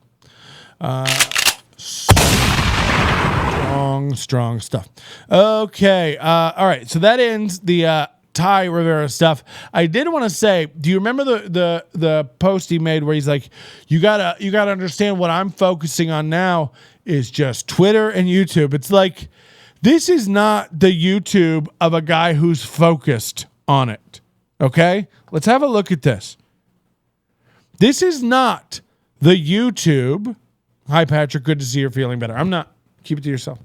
Strong stuff. Okay. All right. So that ends the Ty Rivera stuff. I did want to say, do you remember the post he made where he's like, you gotta understand what I'm focusing on now is just Twitter and YouTube. It's like, this is not the YouTube of a guy who's focused on it. Okay? Let's have a look at this. This is not the YouTube. Hi, Patrick. Good to see you're feeling better. I'm not. Keep it to yourself.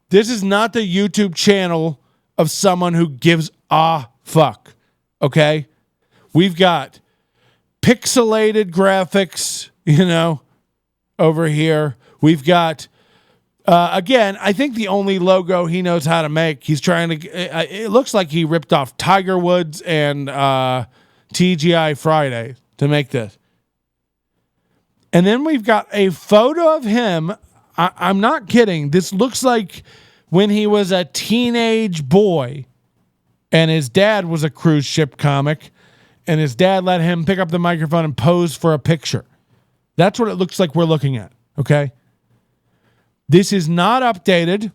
This is not the YouTube channel of someone who gives a fuck. Okay? We've got pixelated graphics, over here. We've got, again, I think the only logo he knows how to make, he's trying to, it looks like he ripped off Tiger Woods and TGI Friday to make this. And then we've got a photo of him. I'm not kidding. This looks like when he was a teenage boy and his dad was a cruise ship comic and his dad let him pick up the microphone and pose for a picture. That's what it looks like we're looking at. Okay. This is not updated.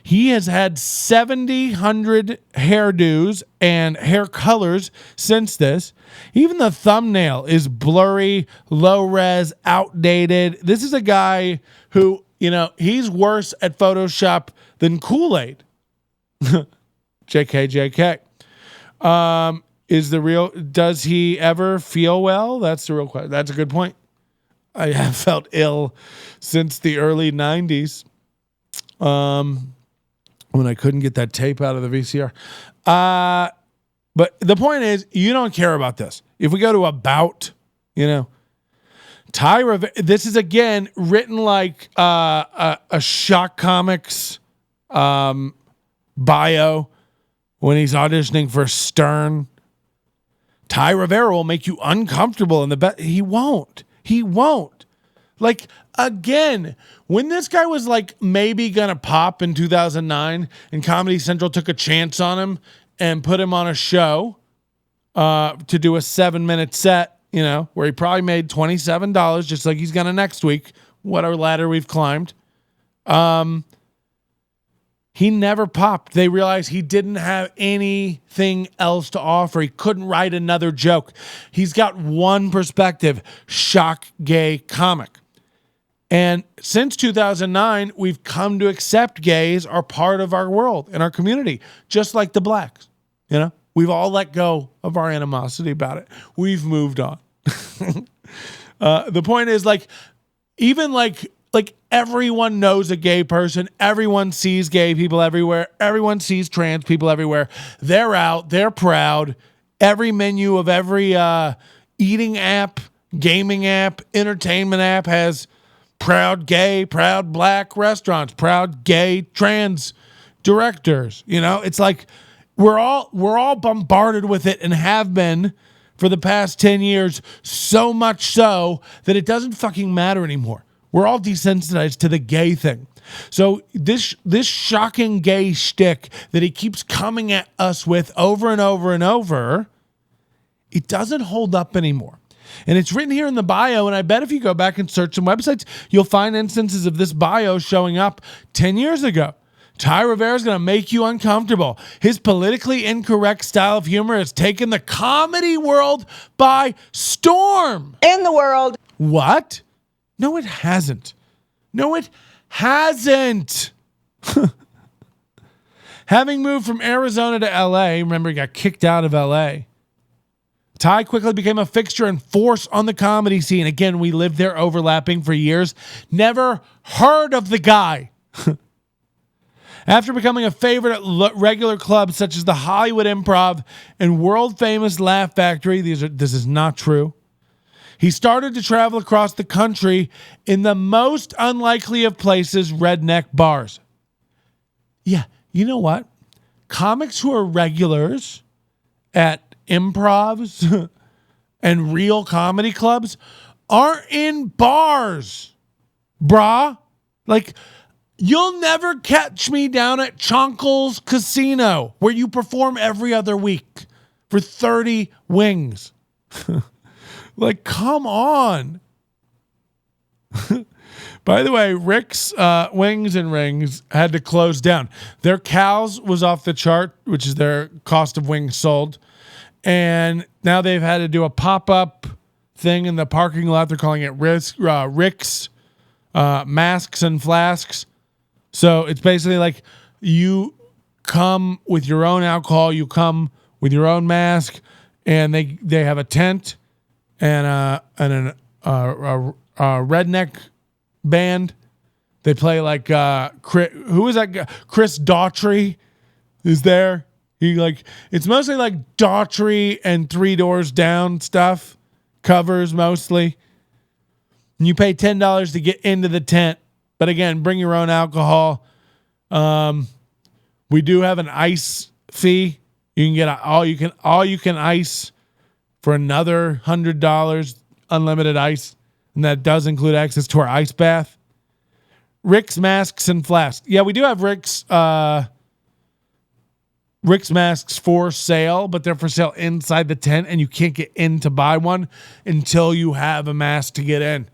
He has had 100 hairdos and hair colors since this. Even the thumbnail is blurry, low res, outdated. This is a guy who, he's worse at Photoshop than Kool-Aid. JK. Does he ever feel well? That's the real question. That's a good point. I have felt ill since the early 90s. When I couldn't get that tape out of the VCR. But the point is, you don't care about this. If we go to about, Ty Rivera, this is again written like a Shock Comics bio when he's auditioning for Stern. Ty Rivera will make you uncomfortable in the best. He won't. Like, again, when this guy was like maybe gonna pop in 2009 and Comedy Central took a chance on him and put him on a show to do a 7-minute set, where he probably made $27, just like he's gonna next week. What a ladder we've climbed. He never popped. They realized he didn't have anything else to offer. He couldn't write another joke. He's got one perspective, shock gay comic. And since 2009, we've come to accept gays are part of our world and our community, just like the blacks. We've all let go of our animosity about it. We've moved on. The point is, even everyone knows a gay person. Everyone sees gay people everywhere. Everyone sees trans people everywhere. They're out. They're proud. Every menu of every eating app, gaming app, entertainment app has proud gay, proud black restaurants, proud gay trans directors. It's like we're all bombarded with it and have been for the past 10 years, so much so that it doesn't fucking matter anymore. We're all desensitized to the gay thing. So this shocking gay shtick that he keeps coming at us with over and over and over, it doesn't hold up anymore. And it's written here in the bio, and I bet if you go back and search some websites, you'll find instances of this bio showing up 10 years ago. Ty Rivera is going to make you uncomfortable. His politically incorrect style of humor has taken the comedy world by storm. In the world. What? No, it hasn't. Having moved from Arizona to LA, remember he got kicked out of LA. Ty quickly became a fixture and force on the comedy scene. Again, we lived there overlapping for years. Never heard of the guy. After becoming a favorite at regular clubs such as the Hollywood Improv and world famous Laugh Factory, this is not true. He started to travel across the country in the most unlikely of places, redneck bars. Yeah, you know what? Comics who are regulars at improvs and real comedy clubs aren't in bars, brah. Like, you'll never catch me down at Chonkle's Casino where you perform every other week for 30 wings. Like, come on. By the way, Rick's Wings and Rings had to close down. Their cows was off the chart, which is their cost of wings sold. And now they've had to do a pop-up thing in the parking lot. They're calling it Rick's Masks and Flasks. So it's basically like you come with your own alcohol, you come with your own mask, and they have a tent and a redneck band. They play like who is that guy? Chris Daughtry is there. It's mostly like Daughtry and Three Doors Down stuff, covers mostly. And you pay $10 to get into the tent, but again, bring your own alcohol. We do have an ice fee. You can get all you can ice for another $100, unlimited ice, and that does include access to our ice bath. Rick's Masks and Flasks. Yeah, we do have Rick's masks for sale, but they're for sale inside the tent, and you can't get in to buy one until you have a mask to get in.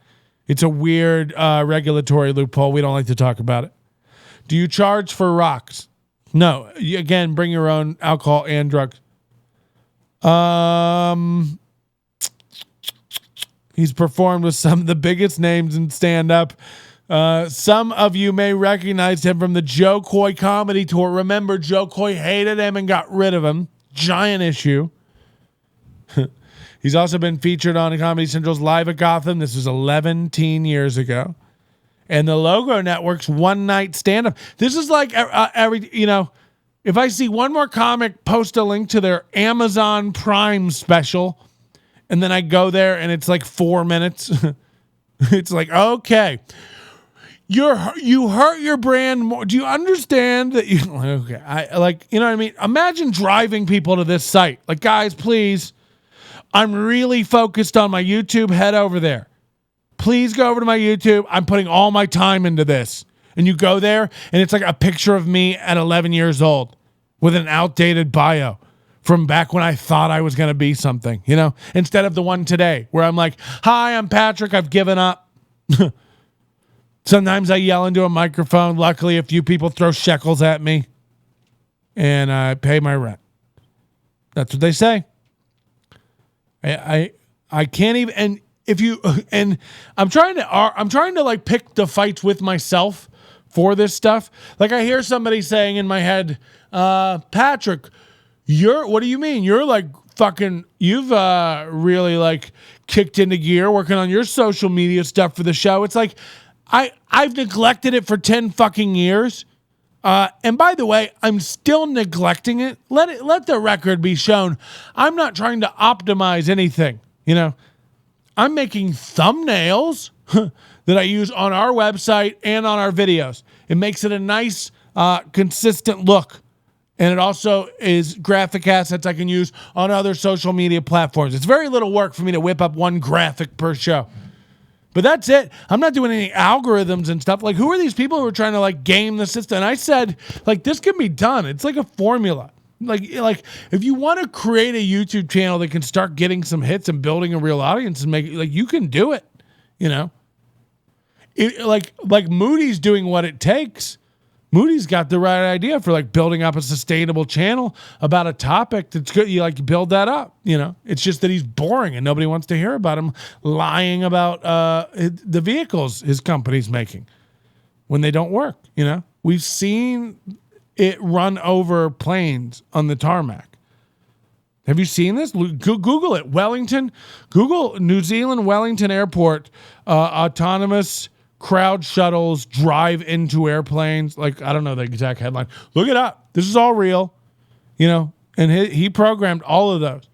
It's a weird regulatory loophole. We don't like to talk about it. Do you charge for rocks? No. Again, bring your own alcohol and drugs. He's performed with some of the biggest names in stand-up. Some of you may recognize him from the Joe Coy comedy tour. Remember, Joe Coy hated him and got rid of him. Giant issue. He's also been featured on Comedy Central's Live at Gotham. This was 11 years ago. And the Logo Network's One Night Stand-Up. This is like if I see one more comic post a link to their Amazon Prime special, and then I go there and it's like 4 minutes, it's like, okay, you hurt your brand more. Do you understand that you? Okay, you know what I mean? Imagine driving people to this site. Like, guys, please, I'm really focused on my YouTube. Head over there. Please go over to my YouTube. I'm putting all my time into this. And you go there, and it's like a picture of me at 11 years old with an outdated bio from back when I thought I was going to be something, instead of the one today where I'm like, hi, I'm Patrick. I've given up. Sometimes I yell into a microphone. Luckily, a few people throw shekels at me, and I pay my rent. That's what they say. I can't even, and if you, and I'm trying to like pick the fights with myself for this stuff. Like, I hear somebody saying in my head, Patrick, what do you mean? You're like fucking, you've really like kicked into gear working on your social media stuff for the show. It's like, I've neglected it for 10 fucking years. And by the way, I'm still neglecting it. Let the record be shown. I'm not trying to optimize anything, I'm making thumbnails that I use on our website and on our videos. It makes it a nice, consistent look. And it also is graphic assets I can use on other social media platforms. It's very little work for me to whip up one graphic per show. But that's it. I'm not doing any algorithms and stuff. Like, who are these people who are trying to like game the system? And I said, like, this can be done. It's like a formula. Like if you want to create a YouTube channel that can start getting some hits and building a real audience and make it, like, you can do it, like Moody's doing what it takes. Moody's got the right idea for like building up a sustainable channel about a topic that's good. You like build that up, it's just that he's boring and nobody wants to hear about him lying about the vehicles his company's making when they don't work. We've seen it run over planes on the tarmac. Have you seen this? Google it. Google New Zealand Wellington Airport, autonomous crowd shuttles drive into airplanes. Like, I don't know the exact headline. Look it up. This is all real, and he programmed all of those.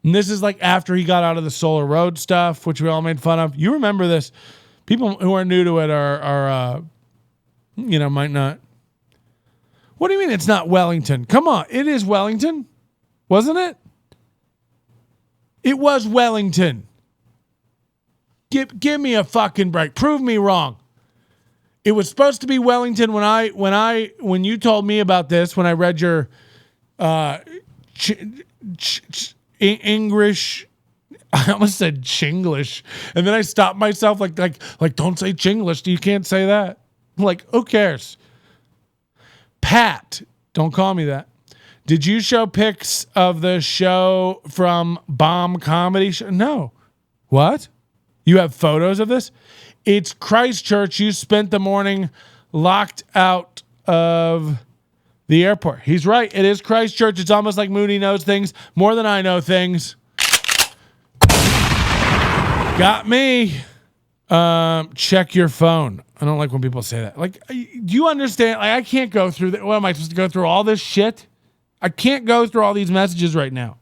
And this is like after he got out of the Solar Road stuff, which we all made fun of. You remember this. People who are new to it are might not. What do you mean it's not Wellington? Come on. It is Wellington. Wasn't it? It was Wellington. Give me a fucking break. Prove me wrong. It was supposed to be Wellington when you told me about this, when I read your English. I almost said Chinglish, and then I stopped myself like don't say Chinglish. You can't say that. I'm like, who cares? Pat, don't call me that. Did you show pics of the show from Bomb Comedy Show? No. What? You have photos of this? It's Christchurch. You spent the morning locked out of the airport. He's right. It is Christchurch. It's almost like Moody knows things more than I know things. Got me. Check your phone. I don't like when people say that. Like, do you understand? Like, I can't go through that. What am I supposed to go through all this shit? I can't go through all these messages right now.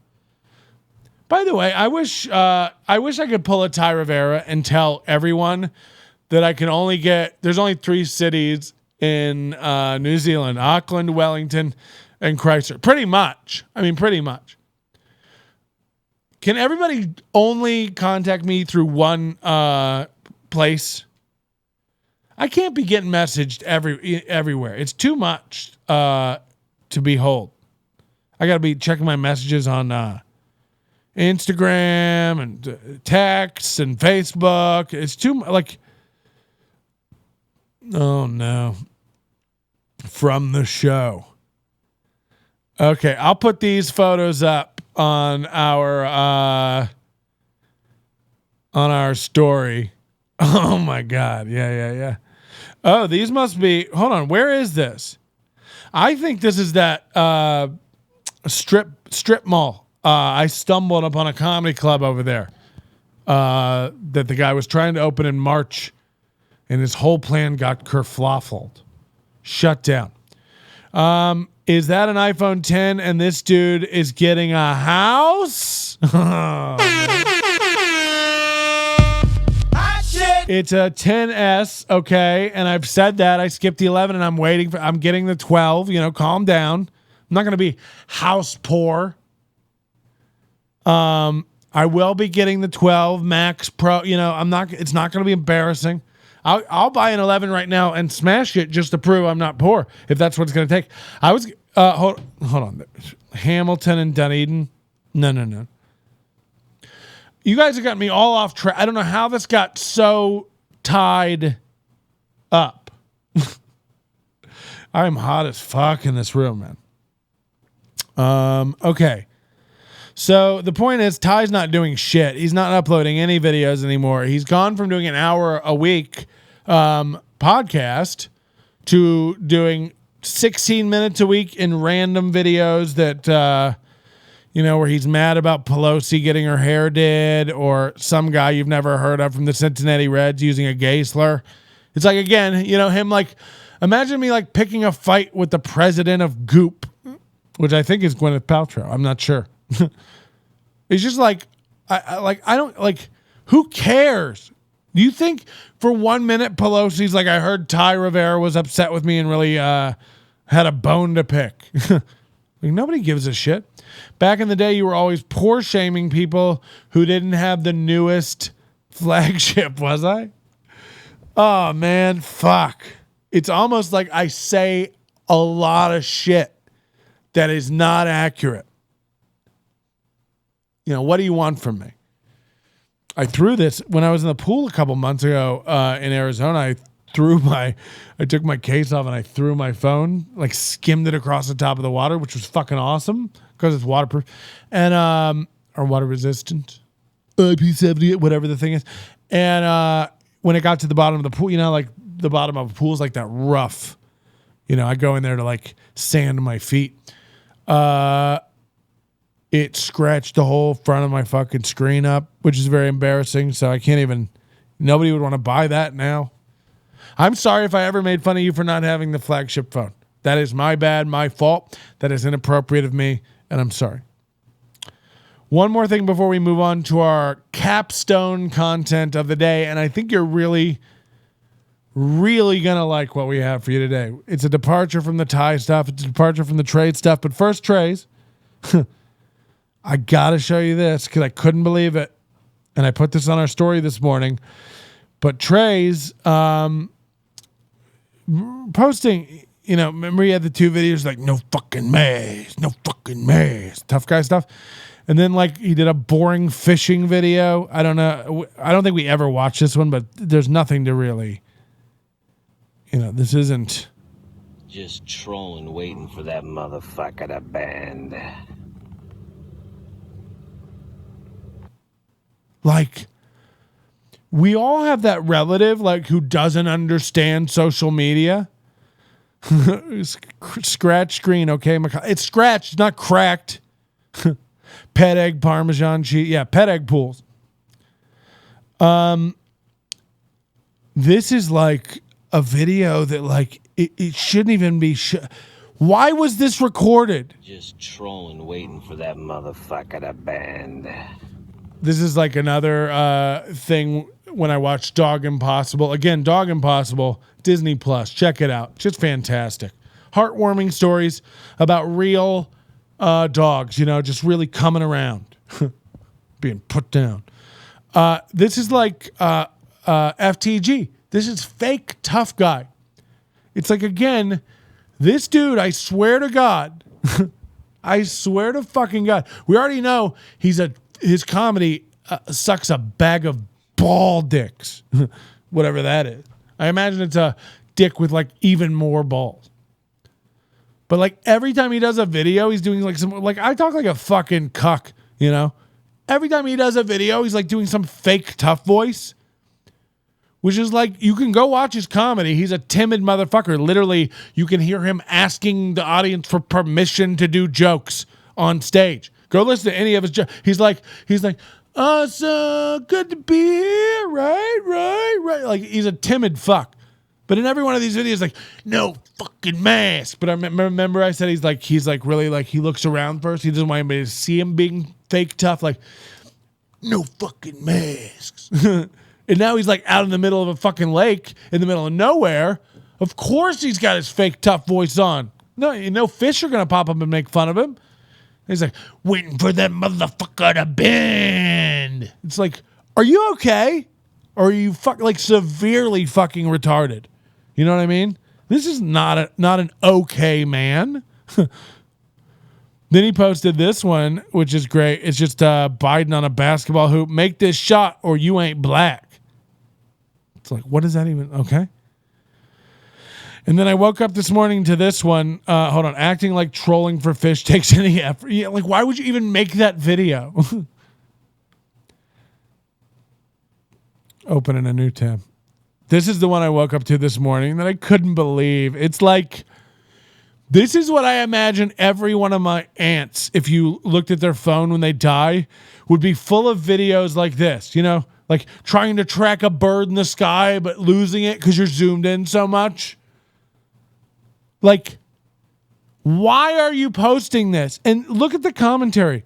By the way, I wish I could pull a Ty Rivera and tell everyone that I can only get. There's only 3 cities in New Zealand: Auckland, Wellington, and Christchurch. Pretty much. I mean, pretty much. Can everybody only contact me through one place? I can't be getting messaged everywhere. It's too much to behold. I got to be checking my messages on Instagram and texts and Facebook. It's too like. Oh no. From the show. Okay, I'll put these photos up on our story. Oh my God. Yeah. Oh, these must be, hold on. Where is this? I think this is that strip mall. I stumbled upon a comedy club over there that the guy was trying to open in March, and his whole plan got kerfluffled. Shut down. Is that an iPhone 10 and this dude is getting a house? It's a 10S, okay, and I've said that. I skipped the 11 and I'm getting the 12, calm down. I'm not going to be house poor. I will be getting the 12 Max Pro, it's not going to be embarrassing. I'll buy an 11 right now and smash it just to prove I'm not poor, if that's what it's going to take. I was hold on. Hamilton and Dunedin. No. You guys have gotten me all off track. I don't know how this got so tied up. I'm hot as fuck in this room, man. Okay. So the point is, Ty's not doing shit. He's not uploading any videos anymore. He's gone from doing an hour a week podcast to doing 16 minutes a week in random videos that, where he's mad about Pelosi getting her hair did, or some guy you've never heard of from the Cincinnati Reds using a gay slur. It's like, again, him like, imagine me like picking a fight with the president of Goop, which I think is Gwyneth Paltrow. I'm not sure. It's just like, I don't like, who cares? Do you think for 1 minute Pelosi's like, I heard Ty Rivera was upset with me and really had a bone to pick? Like, nobody gives a shit. Back in the day, you were always poor shaming people who didn't have the newest flagship, was I? Oh man, fuck. It's almost like I say a lot of shit that is not accurate. What do you want from me? I threw this when I was in the pool a couple months ago in Arizona. I took my case off and I threw my phone, like skimmed it across the top of the water, which was fucking awesome because it's waterproof and or water resistant, IP70, whatever the thing is. And when it got to the bottom of the pool, like the bottom of a pool is like that rough. I go in there to like sand my feet. It scratched the whole front of my fucking screen up, which is very embarrassing. So I can't even, nobody would want to buy that now. I'm sorry if I ever made fun of you for not having the flagship phone. That is my bad, my fault. That is inappropriate of me, and I'm sorry. One more thing before we move on to our capstone content of the day, and I think you're really gonna like what we have for you today. It's a departure from the Thai stuff. It's a departure from the trade stuff. But first, trays. I gotta show you this because I couldn't believe it, and I put this on our story this morning. But Trey's posting. You know, remember he had the two videos like no fucking mask, tough guy stuff. And then like he did a boring fishing video. I don't know. I don't think we ever watched this one, but there's nothing to really, this isn't. Just trolling, waiting for that motherfucker to bend. Like, we all have that relative like who doesn't understand social media. Scratch screen, okay? It's scratched, not cracked. Pet egg Parmesan cheese. Yeah, pet egg pools. This is like a video that like it shouldn't even be. Why was this recorded? Just trolling, waiting for that motherfucker to bend. This is like another thing when I watch Dog Impossible. Again, Dog Impossible, Disney Plus. Check it out. Just fantastic. Heartwarming stories about real dogs, just really coming around, being put down. This is like FTG. This is fake tough guy. It's like, again, this dude, I swear to God, I swear to fucking God, we already know his comedy sucks a bag of ball dicks, whatever that is. I imagine it's a dick with like even more balls. But like every time he does a video, he's doing like I talk like a fucking cuck, Every time he does a video, he's like doing some fake tough voice, which is like, you can go watch his comedy. He's a timid motherfucker. Literally, you can hear him asking the audience for permission to do jokes on stage. Go listen to any of his jokes. He's like, oh, so good to be here, right. Like he's a timid fuck. But in every one of these videos, like, no fucking mask. But I remember I said he's like really like, he looks around first. He doesn't want anybody to see him being fake tough. Like, no fucking masks. And now he's like out in the middle of a fucking lake in the middle of nowhere. Of course he's got his fake tough voice on. No fish are going to pop up and make fun of him. He's like, waiting for that motherfucker to bend. It's like, are you okay? Or are you severely fucking retarded? You know what I mean? This is not an okay man. Then he posted this one, which is great. It's just Biden on a basketball hoop. Make this shot or you ain't black. It's like, what is that even? Okay. And then I woke up this morning to this one. Hold on. Acting like trolling for fish takes any effort. Yeah, like, why would you even make that video? Open in a new tab. This is the one I woke up to this morning that I couldn't believe. It's like, this is what I imagine every one of my aunts, if you looked at their phone when they die, would be full of videos like this, like trying to track a bird in the sky, but losing it because you're zoomed in so much. Like, why are you posting this? And look at the commentary.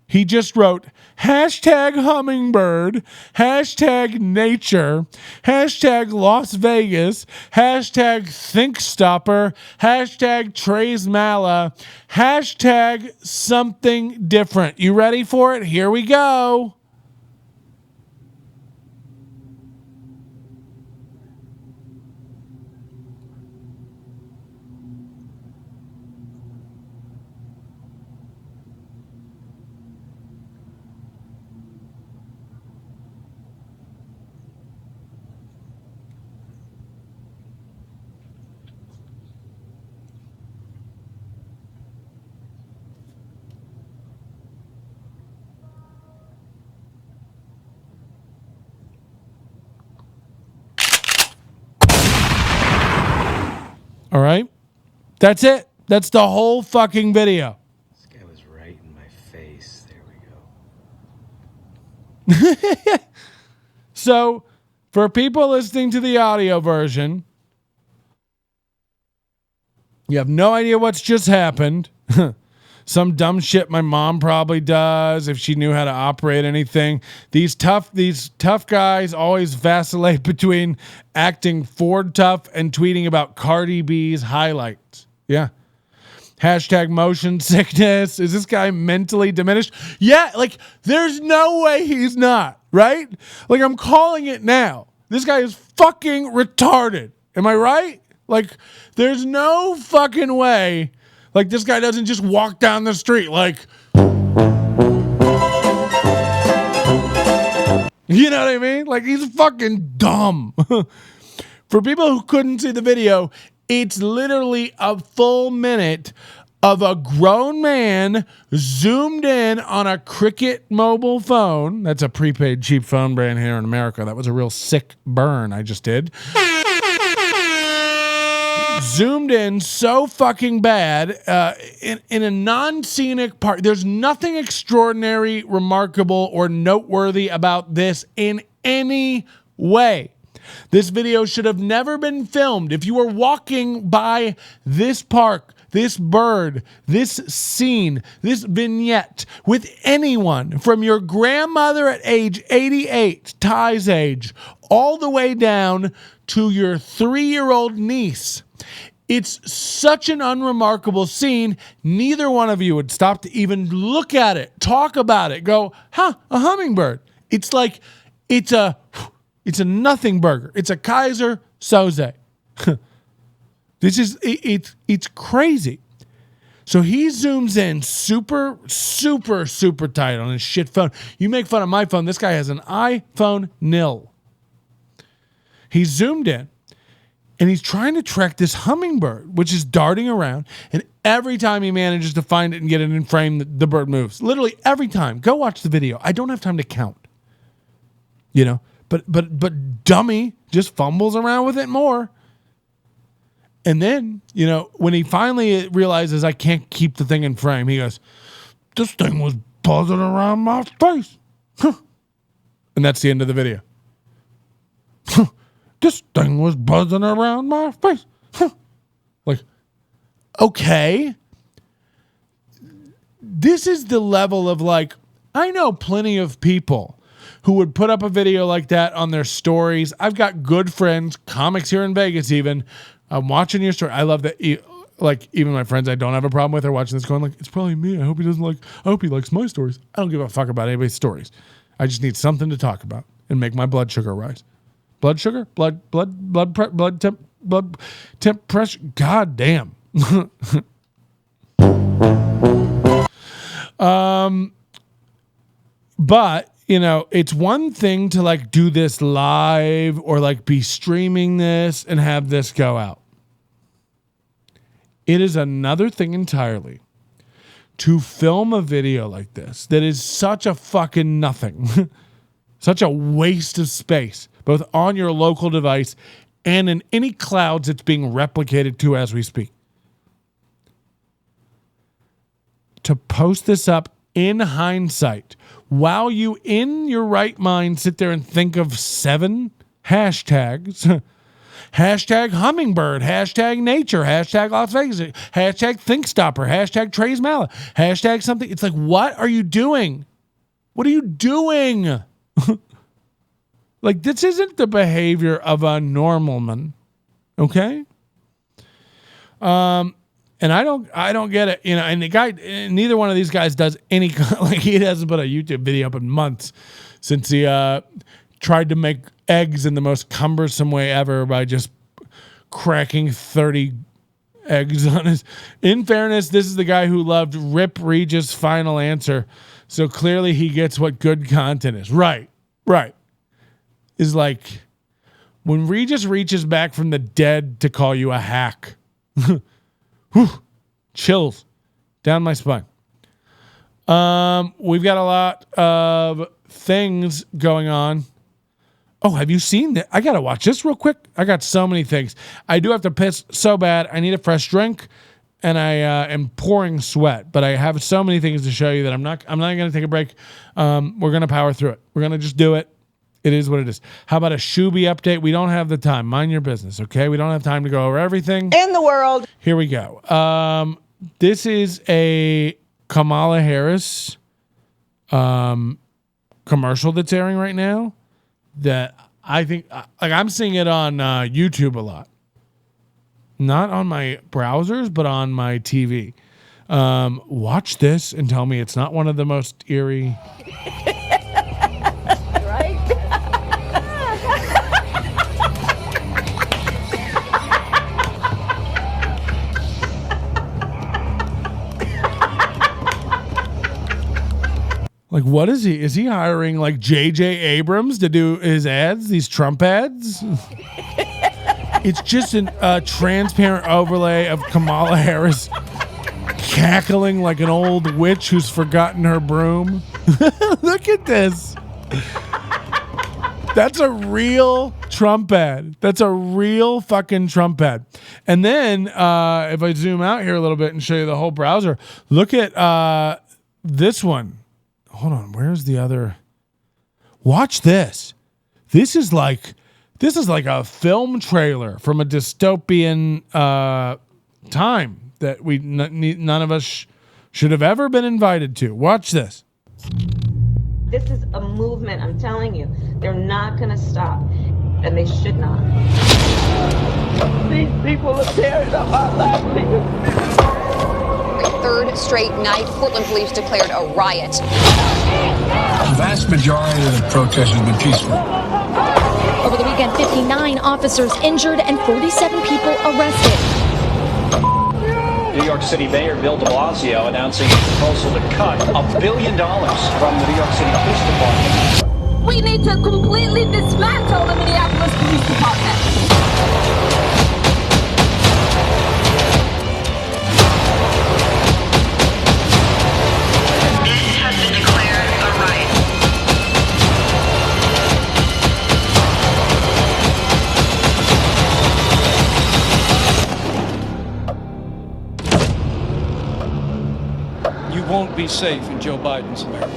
He just wrote, #hummingbird, #nature, #Las Vegas, #thinkstopper, #Trey's Mala, #something different. You ready for it? Here we go. All right. That's it. That's the whole fucking video. This guy was right in my face. There we go. So, for people listening to the audio version, you have no idea what's just happened. some dumb shit my mom probably does if she knew how to operate anything. These tough guys always vacillate between acting Ford tough and tweeting about Cardi B's highlights. Yeah. Hashtag motion sickness. Is this guy mentally diminished? Yeah, like there's no way he's not, right? Like I'm calling it now. This guy is fucking retarded. Am I right? Like there's no fucking way. Like this guy doesn't just walk down the street like, you know what I mean? Like he's fucking dumb. For people who couldn't see the video, it's literally a full minute of a grown man zoomed in on a Cricket mobile phone. That's a prepaid cheap phone brand here in America. That was a real sick burn I just did. Zoomed in so fucking bad in a non-scenic part. There's nothing extraordinary, remarkable, or noteworthy about this in any way. This video should have never been filmed. If you were walking by this park, this bird, this scene, this vignette with anyone from your grandmother at age 88, Ty's age, all the way down to your 3-year-old niece, it's such an unremarkable scene, neither one of you would stop to even look at it, talk about it, go, huh, a hummingbird. It's like, it's a nothing burger. It's a Kaiser Soze. This is, it's crazy. So he zooms in super, super, super tight on his shit phone. You make fun of my phone. This guy has an iPhone nil. He zoomed in and he's trying to track this hummingbird, which is darting around. And every time he manages to find it and get it in frame, the bird moves. Literally every time. Go watch the video. I don't have time to count. You know, but dummy just fumbles around with it more. And then, you know, when he finally realizes I can't keep the thing in frame, he goes, this thing was buzzing around my face. And that's the end of the video. This thing was buzzing around my face. Like, okay. This is the level of like, I know plenty of people who would put up a video like that on their stories. I've got good friends, comics here in Vegas even. I'm watching your story. I love that. Like even my friends I don't have a problem with are watching this going like, it's probably me. I hope he likes my stories. I don't give a fuck about anybody's stories. I just need something to talk about and make my blood sugar rise. Blood sugar? Blood temp pressure? God damn. But you know, it's one thing to like do this live or like be streaming this and have this go out. It is another thing entirely to film a video like this that is such a fucking nothing, such a waste of space, both on your local device and in any clouds it's being replicated to as we speak. To post this up in hindsight, while you in your right mind sit there and think of 7 hashtags, hashtag hummingbird, hashtag nature, hashtag Las Vegas, hashtag thinkstopper, hashtag Trey's Mallet, hashtag something. It's like, what are you doing? What are you doing? Like, this isn't the behavior of a normal man. Okay? And I don't get it, you know. And the guy, neither one of these guys does any like he hasn't put a YouTube video up in months since he tried to make eggs in the most cumbersome way ever by just cracking 30 eggs on his. In fairness, this is the guy who loved Rip Regis' Final Answer, so clearly he gets what good content is. Right. Is like when Regis reaches back from the dead to call you a hack. Whew, chills down my spine. We've got a lot of things going on. Oh, have you seen that? I got to watch this real quick. I got so many things. I do have to piss so bad. I need a fresh drink and I am pouring sweat, but I have so many things to show you that I'm not going to take a break. We're going to power through it. We're going to just do it. It is what it is. How about a Shuby update? We don't have the time. Mind your business, okay? We don't have time to go over everything In the world. Here we go. This is a Kamala Harris commercial that's airing right now that I think, like, I'm seeing it on YouTube a lot. Not on my browsers, but on my TV. Watch this and tell me it's not one of the most eerie. Right? Like, what is he? Is he hiring like J.J. Abrams to do his ads? These Trump ads? It's just a transparent overlay of Kamala Harris cackling like an old witch who's forgotten her broom. Look at this. That's a real Trump ad. That's a real fucking Trump ad. And then if I zoom out here a little bit and show you the whole browser, look at this one. Hold on, where's the other? Watch this. This is like a film trailer from a dystopian time that none of us should have ever been invited to. Watch this. This is a movement, I'm telling you. They're not going to stop, and they should not. These people are tearing up our lives. A third straight night, Portland police declared a riot. The vast majority of the protest has been peaceful. Over the weekend, 59 officers injured and 47 people arrested. New York City Mayor Bill de Blasio announcing a proposal to cut $1 billion from the New York City Police Department. We need to completely dismantle the Minneapolis Police Department. This has been declared a riot. You won't be safe in Joe Biden's America.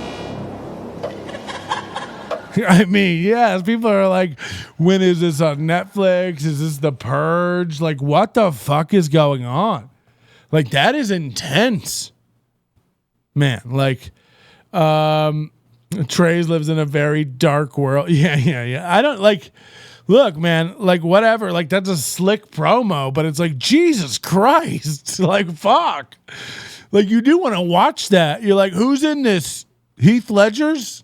I mean, yes, people are like, when is this on Netflix? Is this The Purge? Like, what the fuck is going on? Like, that is intense. Man, like, Trey's lives in a very dark world. Yeah. I don't like, look, man, like, whatever. Like, that's a slick promo, but it's like, Jesus Christ. Like, fuck. Like, you do want to watch that. You're like, who's in this? Heath Ledger's?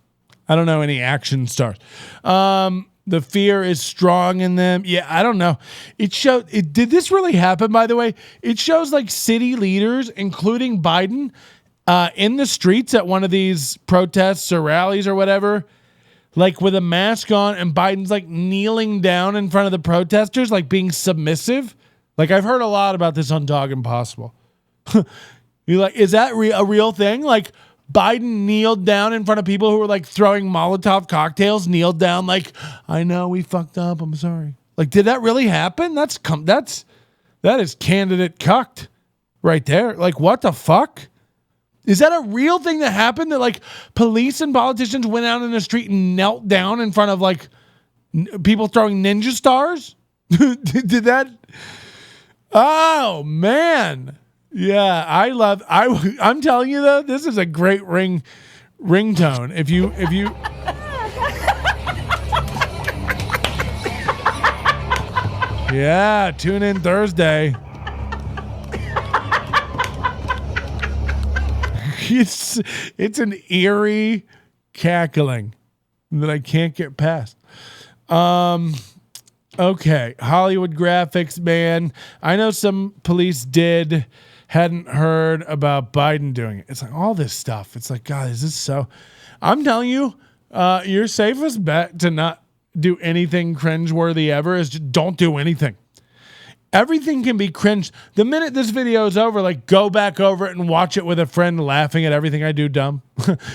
I don't know any action stars. The fear is strong in them. Yeah, I don't know. Did this really happen, by the way? It shows like city leaders, including Biden, in the streets at one of these protests or rallies or whatever, like with a mask on, and Biden's like kneeling down in front of the protesters, like being submissive. Like, I've heard a lot about this on Dog Impossible. You're like, is that a real thing? Like, Biden kneeled down in front of people who were like throwing Molotov cocktails, kneeled down like, I know we fucked up, I'm sorry. Like, did that really happen? That is candidate cucked right there. Like, what the fuck? Is that a real thing that happened, that like police and politicians went out in the street and knelt down in front of like people throwing ninja stars? Did that? Oh man. Yeah, I'm telling you though, this is a great ringtone. If you yeah, tune in Thursday. It's an eerie cackling that I can't get past. Okay, Hollywood graphics, man. I know some police hadn't heard about Biden doing it. It's like all this stuff. It's like, God, is this so? I'm telling you, your safest bet to not do anything cringeworthy ever is just don't do anything. Everything can be cringe. The minute this video is over, like, go back over it and watch it with a friend laughing at everything I do dumb.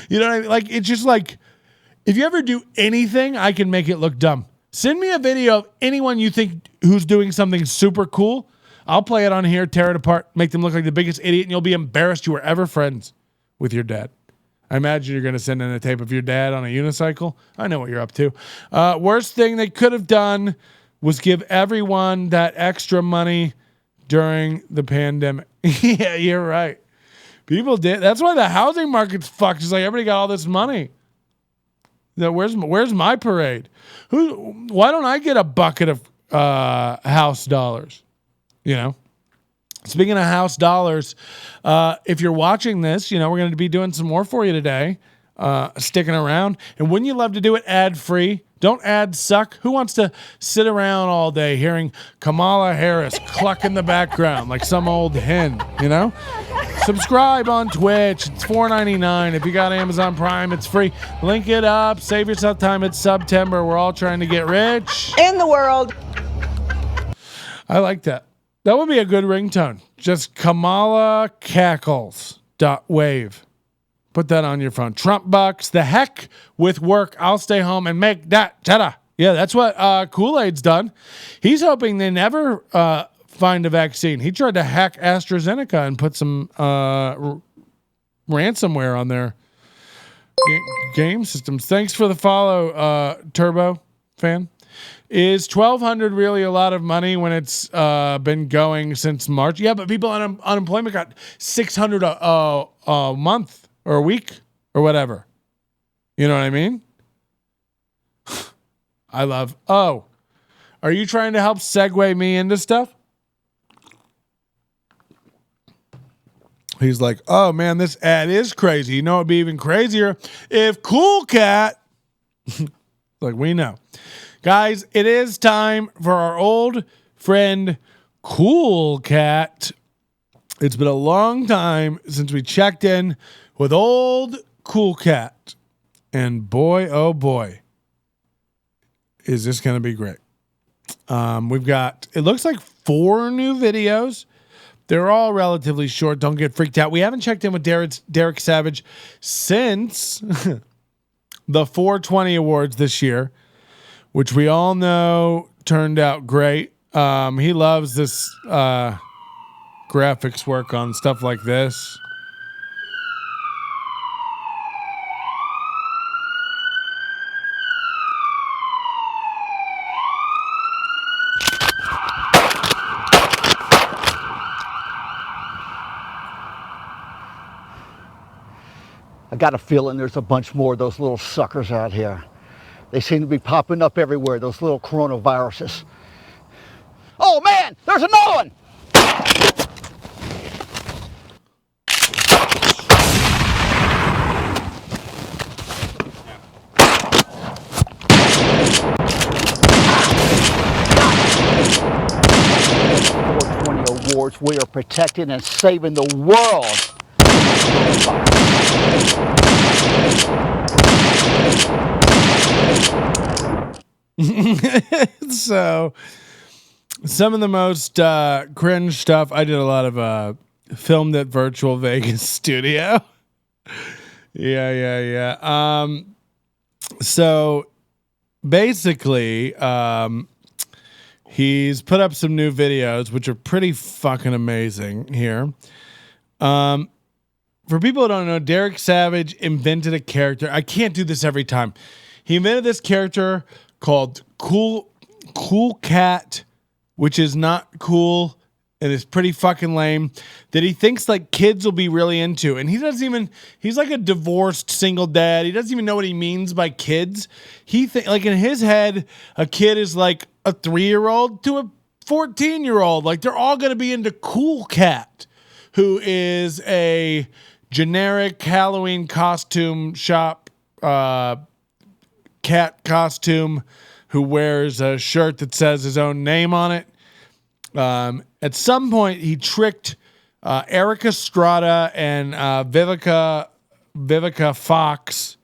You know what I mean? Like, it's just like, if you ever do anything, I can make it look dumb. Send me a video of anyone you think who's doing something super cool. I'll play it on here, tear it apart, make them look like the biggest idiot, and you'll be embarrassed you were ever friends with your dad. I imagine you're going to send in a tape of your dad on a unicycle. I know what you're up to. Worst thing they could have done was give everyone that extra money during the pandemic. Yeah, you're right. People did. That's why the housing market's fucked. It's like everybody got all this money. Where's my parade? Why don't I get a bucket of house dollars? You know. Speaking of house dollars, if you're watching this, you know we're going to be doing some more for you today. Sticking around, and wouldn't you love to do it ad free? Don't ads suck? Who wants to sit around all day hearing Kamala Harris cluck in the background like some old hen? You know. Subscribe on Twitch. It's $4.99. If you got Amazon Prime, it's free. Link it up. Save yourself time. It's September. We're all trying to get rich. In the world. I like that. That would be a good ringtone. Just Kamala cackles. .wave. Put that on your phone. Trump bucks. The heck with work. I'll stay home and make that cheddar. Yeah, that's what Kool-Aid's done. He's hoping they never find a vaccine. He tried to hack AstraZeneca and put some ransomware on their game systems. Thanks for the follow, Turbo fan. Is $1,200 really a lot of money when it's been going since March? Yeah, but people on unemployment got $600 a month or a week or whatever. You know what I mean? I love. Oh, are you trying to help segue me into stuff? He's like, oh man, this ad is crazy. You know, it'd be even crazier if Cool Cat. Like, we know. Guys, it is time for our old friend Cool Cat. It's been a long time since we checked in with old Cool Cat. And boy, oh boy, is this going to be great. We've got, it looks like 4 new videos. They're all relatively short. Don't get freaked out. We haven't checked in with Derek Savage since the 420 Awards this year, which we all know turned out great. He loves this graphics work on stuff like this. I got a feeling there's a bunch more of those little suckers out here. They seem to be popping up everywhere, those little coronaviruses. Oh man, there's another one! Awards, we are protecting and saving the world. So some of the most cringe stuff. I did a lot of filmed at Virtual Vegas Studio. Yeah. So basically, he's put up some new videos, which are pretty fucking amazing here. For people who don't know, Derek Savage invented a character. I can't do this every time. He invented this character called Cool Cat, which is not cool and is pretty fucking lame, that he thinks like kids will be really into. And he doesn't even, he's like a divorced single dad. He doesn't even know what he means by kids. He like in his head, a kid is like a 3-year-old to a 14-year-old. Like they're all going to be into Cool Cat, who is a generic Halloween costume shop, cat costume, who wears a shirt that says his own name on it. At some point, he tricked Eric Estrada and Vivica Fox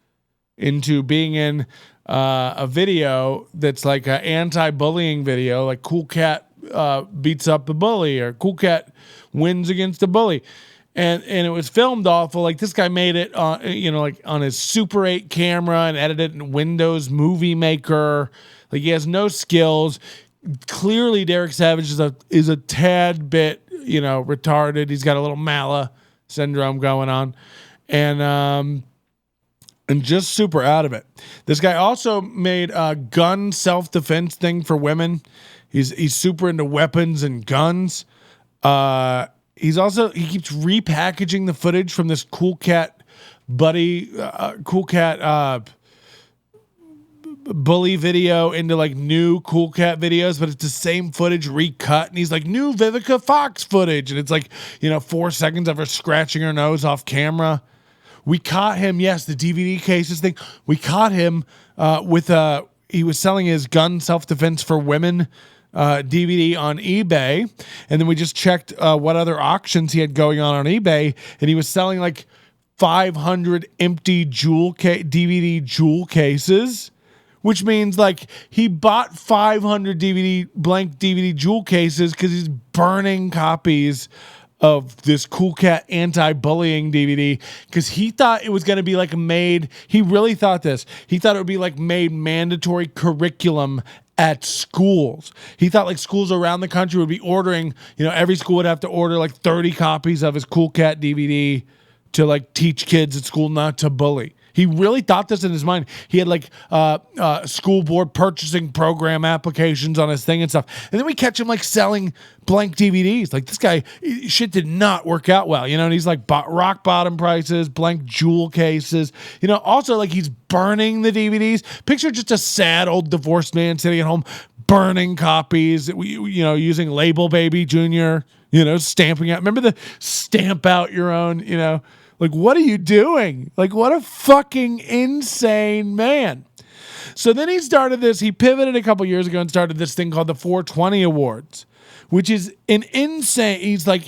into being in a video that's like an anti-bullying video, like Cool Cat beats up the bully or Cool Cat wins against the bully. And it was filmed awful. Like this guy made it on, like on his Super 8 camera and edited it in Windows Movie Maker. Like he has no skills. Clearly, Derek Savage is a tad bit, retarded. He's got a little Mala syndrome going on, and just super out of it. This guy also made a gun self-defense thing for women. He's super into weapons and guns. he keeps repackaging the footage from this Cool Cat bully video into like new Cool Cat videos, but it's the same footage recut, and he's like, new Vivica Fox footage, and it's like, 4 seconds of her scratching her nose off camera. We caught him, yes, the DVD cases thing. We caught him he was selling his gun self-defense for women DVD on eBay, and then we just checked what other auctions he had going on eBay, and he was selling like 500 empty DVD jewel cases, which means like he bought 500 blank DVD jewel cases because he's burning copies of this Cool Cat anti-bullying DVD because he thought it was going to be like he really thought this. He thought it would be like made mandatory curriculum at schools. He thought like schools around the country would be ordering, every school would have to order like 30 copies of his Cool Cat DVD to like teach kids at school not to bully. He really thought this in his mind. He had like school board purchasing program applications on his thing and stuff. And then we catch him like selling blank DVDs. Like this guy, shit did not work out well, and he's like rock bottom prices, blank jewel cases, also like he's burning the DVDs. Picture just a sad old divorced man sitting at home burning copies, using Label Baby Jr., stamping out. Remember the stamp out your own, Like, what are you doing? Like, what a fucking insane man. So then he pivoted a couple years ago and started this thing called the 420 Awards, which is an insane, he's like,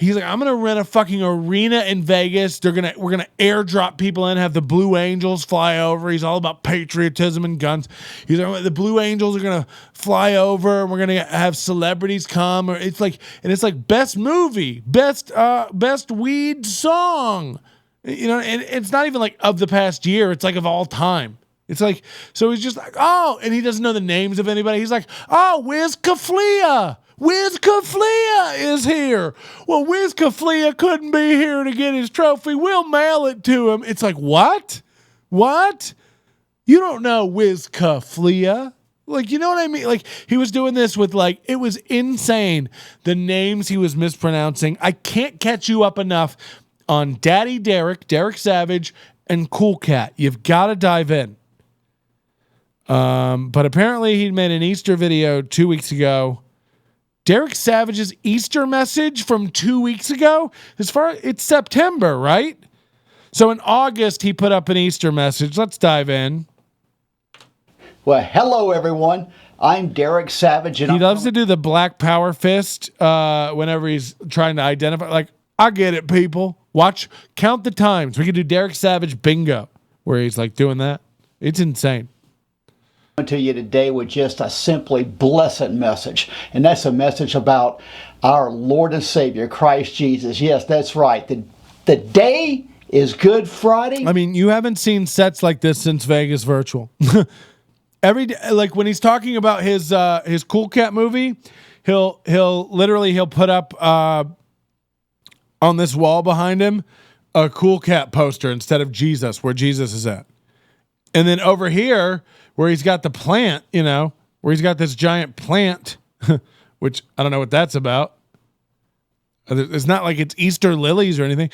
I'm gonna rent a fucking arena in Vegas. We're gonna airdrop people in, have the Blue Angels fly over. He's all about patriotism and guns. He's like, the Blue Angels are gonna fly over, and we're gonna have celebrities come. It's like best movie, best weed song. And it's not even like of the past year. It's like of all time. It's like, so he's just like, oh, and he doesn't know the names of anybody. He's like, oh, Wiz Khalifa. Wiz Khalifa is here. Well, Wiz Khalifa couldn't be here to get his trophy. We'll mail it to him. It's like, what? What? You don't know Wiz Khalifa? Like, you know what I mean? Like, he was doing this with like, it was insane. The names he was mispronouncing. I can't catch you up enough on Daddy Derek Savage, and Cool Cat. You've got to dive in. But apparently he made an Easter video 2 weeks ago. Derek Savage's Easter message from 2 weeks ago, it's September, right? So in August, he put up an Easter message. Let's dive in. Well, hello, everyone. I'm Derek Savage. And he loves to do the black power fist whenever he's trying to identify. Like, I get it, people. Count the times. We could do Derek Savage bingo, where he's like doing that. It's insane. To you today with just a simply blessed message, and that's a message about our Lord and Savior Christ Jesus. Yes, that's right. The day is Good Friday. I mean, you haven't seen sets like this since Vegas Virtual. Every day, like when he's talking about his Cool Cat movie, he'll put up on this wall behind him a Cool Cat poster instead of Jesus, where Jesus is at, and then over here, where he's got the plant, where he's got this giant plant, which I don't know what that's about. It's not like it's Easter lilies or anything.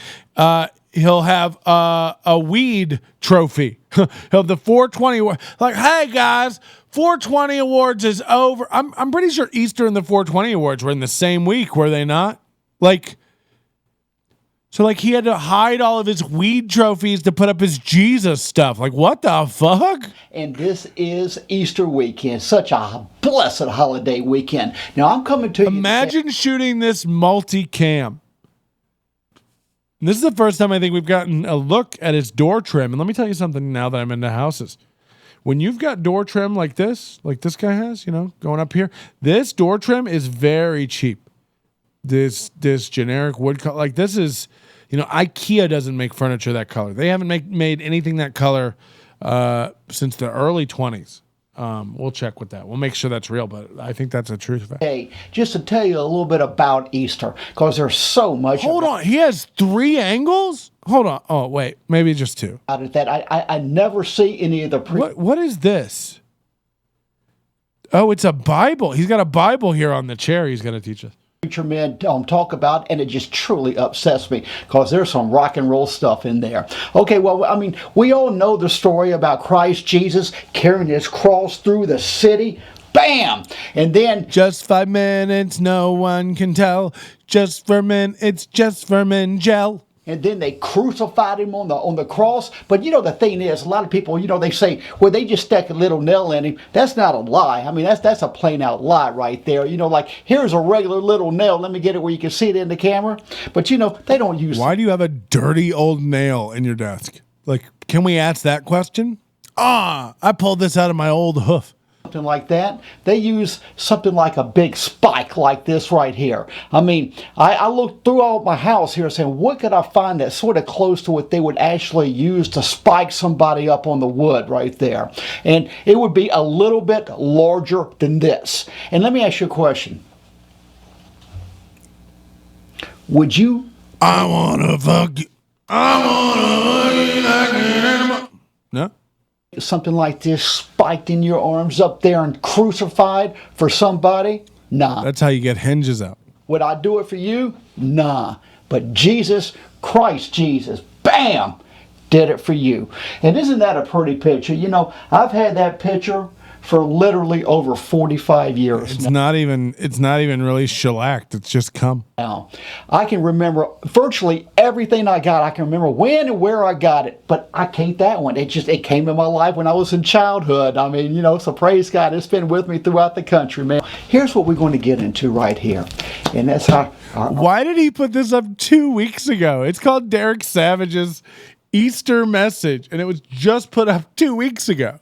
He'll have a weed trophy. He'll have the 420. Like, hey guys, 420 awards is over. I'm pretty sure Easter and the 420 awards were in the same week, were they not? So he had to hide all of his weed trophies to put up his Jesus stuff. Like, what the fuck? And this is Easter weekend, such a blessed holiday weekend. Now, I'm coming to you. Imagine shooting this multicam. This is the first time I think we've gotten a look at his door trim. And let me tell you something now that I'm into houses. When you've got door trim like this guy has, going up here, this door trim is very cheap. This generic wood color, like this is... IKEA doesn't make furniture that color. They haven't made anything that color since the early 20s. We'll check with that. We'll make sure that's real, but I think that's a true fact. Hey, just to tell you a little bit about Easter, because there's so much. Hold on. He has 3 angles? Hold on. Oh, wait. Maybe just 2. That I never see any of the... What is this? Oh, it's a Bible. He's got a Bible here on the chair he's going to teach us. preacher men talk about, and it just truly upsets me because there's some rock and roll stuff in there. Okay, well, I mean, we all know the story about Christ Jesus carrying his cross through the city. Bam! And then just 5 minutes, no one can tell. Just for men, it's just for men gel. And then they crucified him on the cross. But you know, the thing is, a lot of people, you know, they say, well, they just stuck a little nail in him. That's not a lie. I mean, that's a plain out lie right there. You know, like, here's a regular little nail. Let me get it where you can see it in the camera. But you know, they don't use. Why do you have a dirty old nail in your desk? Like, can we ask that question? I pulled this out of my old hoof. Something like that. They use something like a big spike like this right here. I mean, I looked through all my house here saying, what could I find that's sort of close to what they would actually use to spike somebody up on the wood right there? And it would be a little bit larger than this. And let me ask you a question. Would you? I wanna fuck you. I wanna fuck you like an animal. No? Something like this spiked in your arms up there and crucified for somebody? Nah. That's how you get hinges out. Would I do it for you? Nah. But Jesus, Christ Jesus, bam, did it for you. And isn't that a pretty picture? You know, I've had that picture for literally over 45 years. It's not even really shellacked. It's just cum. Now, I can remember virtually everything I got. I can remember when and where I got it, but I can't that one. It came in my life when I was in childhood. I mean, you know, so praise God, it's been with me throughout the country, man. Here's what we're going to get into right here, and that's how. Why did he put this up 2 weeks ago? It's called Derek Savage's Easter message, and it was just put up 2 weeks ago.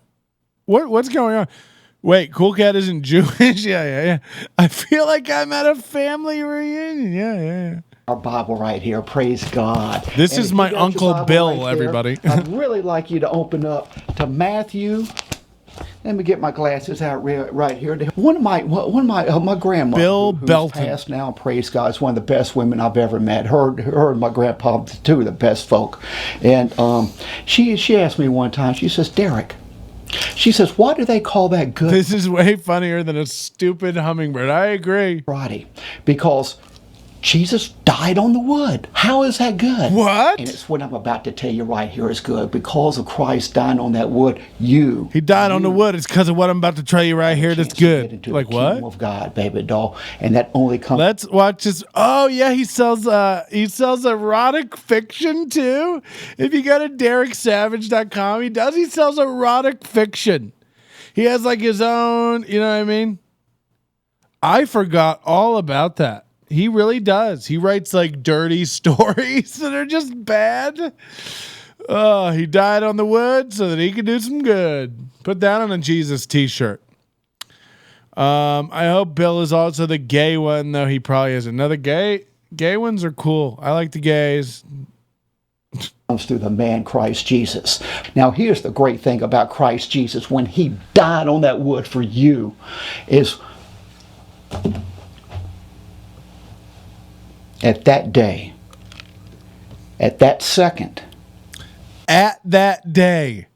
What's going on? Wait, Cool Cat isn't Jewish? Yeah. I feel like I'm at a family reunion. Yeah. Our Bible right here, praise God. This is my Uncle Bill, everybody. I'd really like you to open up to Matthew. Let me get my glasses out right here. One of my grandma, Bill who's Belton, passed now, praise God, is one of the best women I've ever met. Her and my grandpa, two of the best folk. And she asked me one time. She says, Derek. She says, why do they call that good? This is way funnier than a stupid hummingbird. I agree. Friday, because Jesus died on the wood. How is that good? What? And it's what I'm about to tell you right here is good. Because of Christ dying on that wood, He died on the wood. It's because of what I'm about to tell you right here that's good. Like what? Kingdom of God, baby doll. And that only comes. Let's watch this. Oh yeah, he sells erotic fiction too. If you go to DerekSavage.com, he sells erotic fiction. He has like his own, you know what I mean? I forgot all about that. He really does. He writes like dirty stories that are just bad. Oh, he died on the wood so that he could do some good. Put that on a Jesus t-shirt. I hope Bill is also the gay one, though he probably is. Another gay ones are cool. I like the gays. Comes through the man Christ Jesus. Now here's the great thing about Christ Jesus. When he died on that wood for you is at that day, at that second, at that day,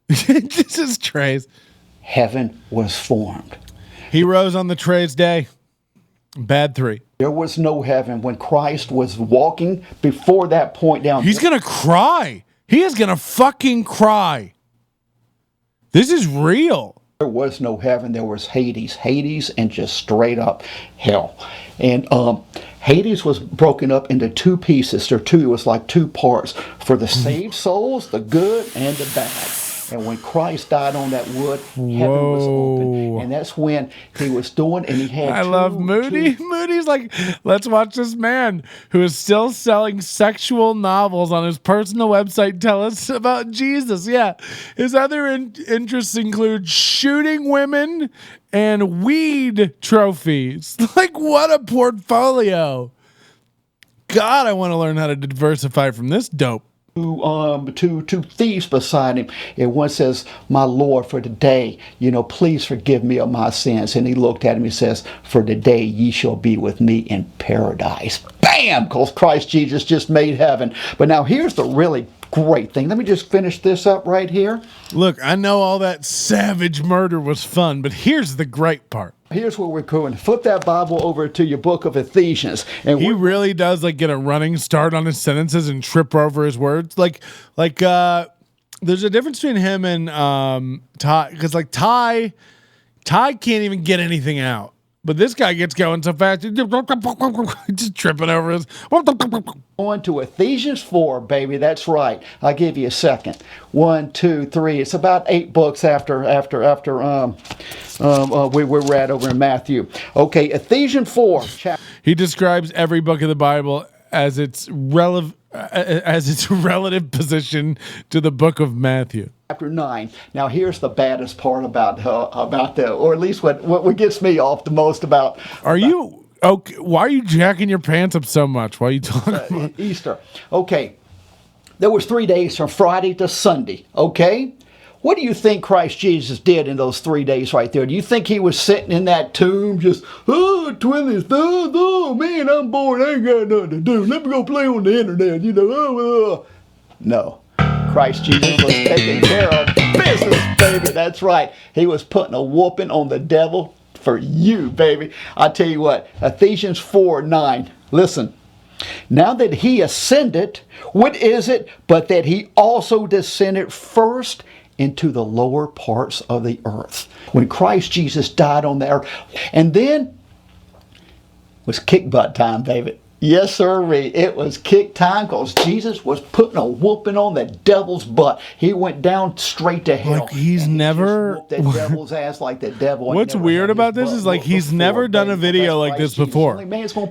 this is Trey's. Heaven was formed. He rose on the Trey's day. Bad 3. There was no heaven when Christ was walking before that point down. He's going to cry. He is going to fucking cry. This is real. There was no heaven. There was Hades and just straight up hell. And Hades was broken up into 2 pieces. It was like 2 parts for the saved souls, the good and the bad. And when Christ died on that wood, heaven was open. And that's when he was doing, and he had I love Moody. Moody's like, let's watch this man who is still selling sexual novels on his personal website tell us about Jesus. Yeah. His other interests include shooting women and weed trophies. Like, what a portfolio. God, I want to learn how to diversify from this dope. Two thieves beside him, and one says, my Lord, for today, please forgive me of my sins. And he looked at him, he says, for today ye shall be with me in paradise. Bam! Because Christ Jesus just made heaven. But now here's the really great thing. Let me just finish this up right here. Look, I know all that savage murder was fun, but here's the great part. Here's where we're going. Flip that Bible over to your book of Ephesians. And he really does like get a running start on his sentences and trip over his words. Like there's a difference between him and Ty, because like Ty can't even get anything out. But this guy gets going so fast, he's just tripping over his. Going to Ephesians 4, baby. That's right. I'll give you a second. 1, 2, 3. It's about 8 books after we're at over in Matthew. Okay, Ephesians 4. He describes every book of the Bible as its relative position to the book of Matthew. Chapter 9. Now here's the baddest part about the, or at least what gets me off the most about. You okay? Why are you jacking your pants up so much? Why are you talking about Easter? Okay, there was 3 days from Friday to Sunday. Okay, what do you think Christ Jesus did in those 3 days right there? Do you think he was sitting in that tomb just twiddling his thumbs? Oh man, I'm bored. I ain't got nothing to do. Let me go play on the internet. No. Christ Jesus was taking care of business, baby. That's right. He was putting a whooping on the devil for you, baby. I tell you what, Ephesians 4:9. Listen. Now that he ascended, what is it but that he also descended first into the lower parts of the earth? When Christ Jesus died on the earth. And then was kick butt time, baby. Yes, sir. It was kick time because Jesus was putting a whooping on the devil's butt. He went down straight to hell. Like he's never whooped the devil's ass like the devil. What's weird about this is like he's never done a video like this before.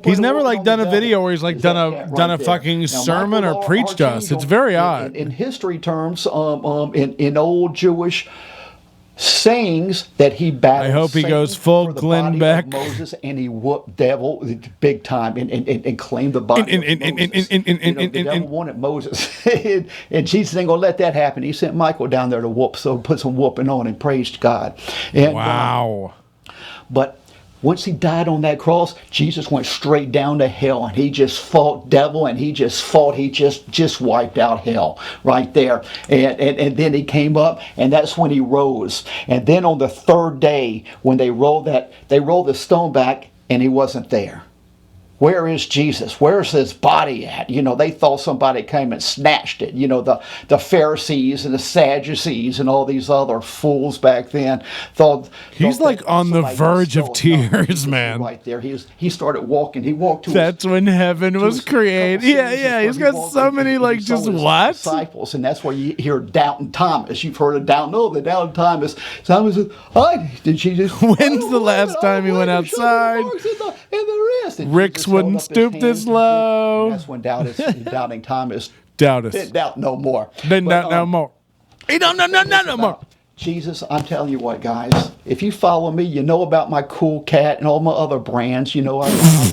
He's never like done a video where he's like done a fucking sermon or preached us. It's very odd. In history terms, in old Jewish sayings that he battled. I hope he goes full Glenn Beck. Moses, and he whooped devil big time and claimed the body of Moses. The devil wanted Moses. and Jesus ain't going to let that happen. He sent Michael down there to put some whooping on and praised God. And, wow. But once he died on that cross, Jesus went straight down to hell, and he just fought devil, and he just wiped out hell right there. And then he came up, and that's when he rose. And then on the third day, when they rolled the stone back, and he wasn't there. Where is Jesus? Where's his body at? They thought somebody came and snatched it. The Pharisees and the Sadducees and all these other fools back then thought he's like on the verge of tears, man. Right there, he started walking. He walked to. That's when heaven was created. Yeah. He's got so many like just what disciples, and that's where you hear Doubting Thomas. You've heard of Doubting. No, the Doubting Thomas. Thomas says, did she just? When's the last time he went outside? Ricks wouldn't stoop this low. And that's when Doubting Thomas didn't doubt no more. Didn't doubt no more. He don't know no more. Jesus, I'm telling you what, guys. If you follow me, you know about my Cool Cat and all my other brands. I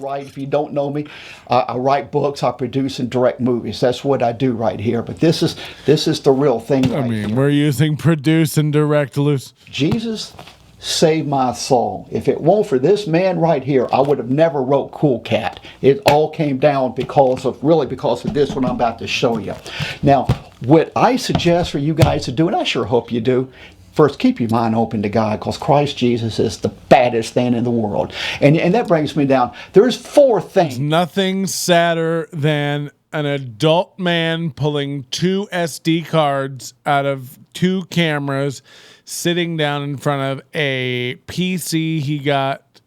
write. If you don't know me, I write books. I produce and direct movies. That's what I do right here. But this is the real thing. Here. We're using produce and direct loose. Jesus saved my soul. If it weren't for this man right here, I would have never wrote Cool Cat. It all came down because of this one I'm about to show you. Now, what I suggest for you guys to do, and I sure hope you do, first, keep your mind open to God, because Christ Jesus is the baddest thing in the world. And that brings me down. There's 4 things. There's nothing sadder than an adult man pulling 2 SD cards out of 2 cameras, sitting down in front of a PC he got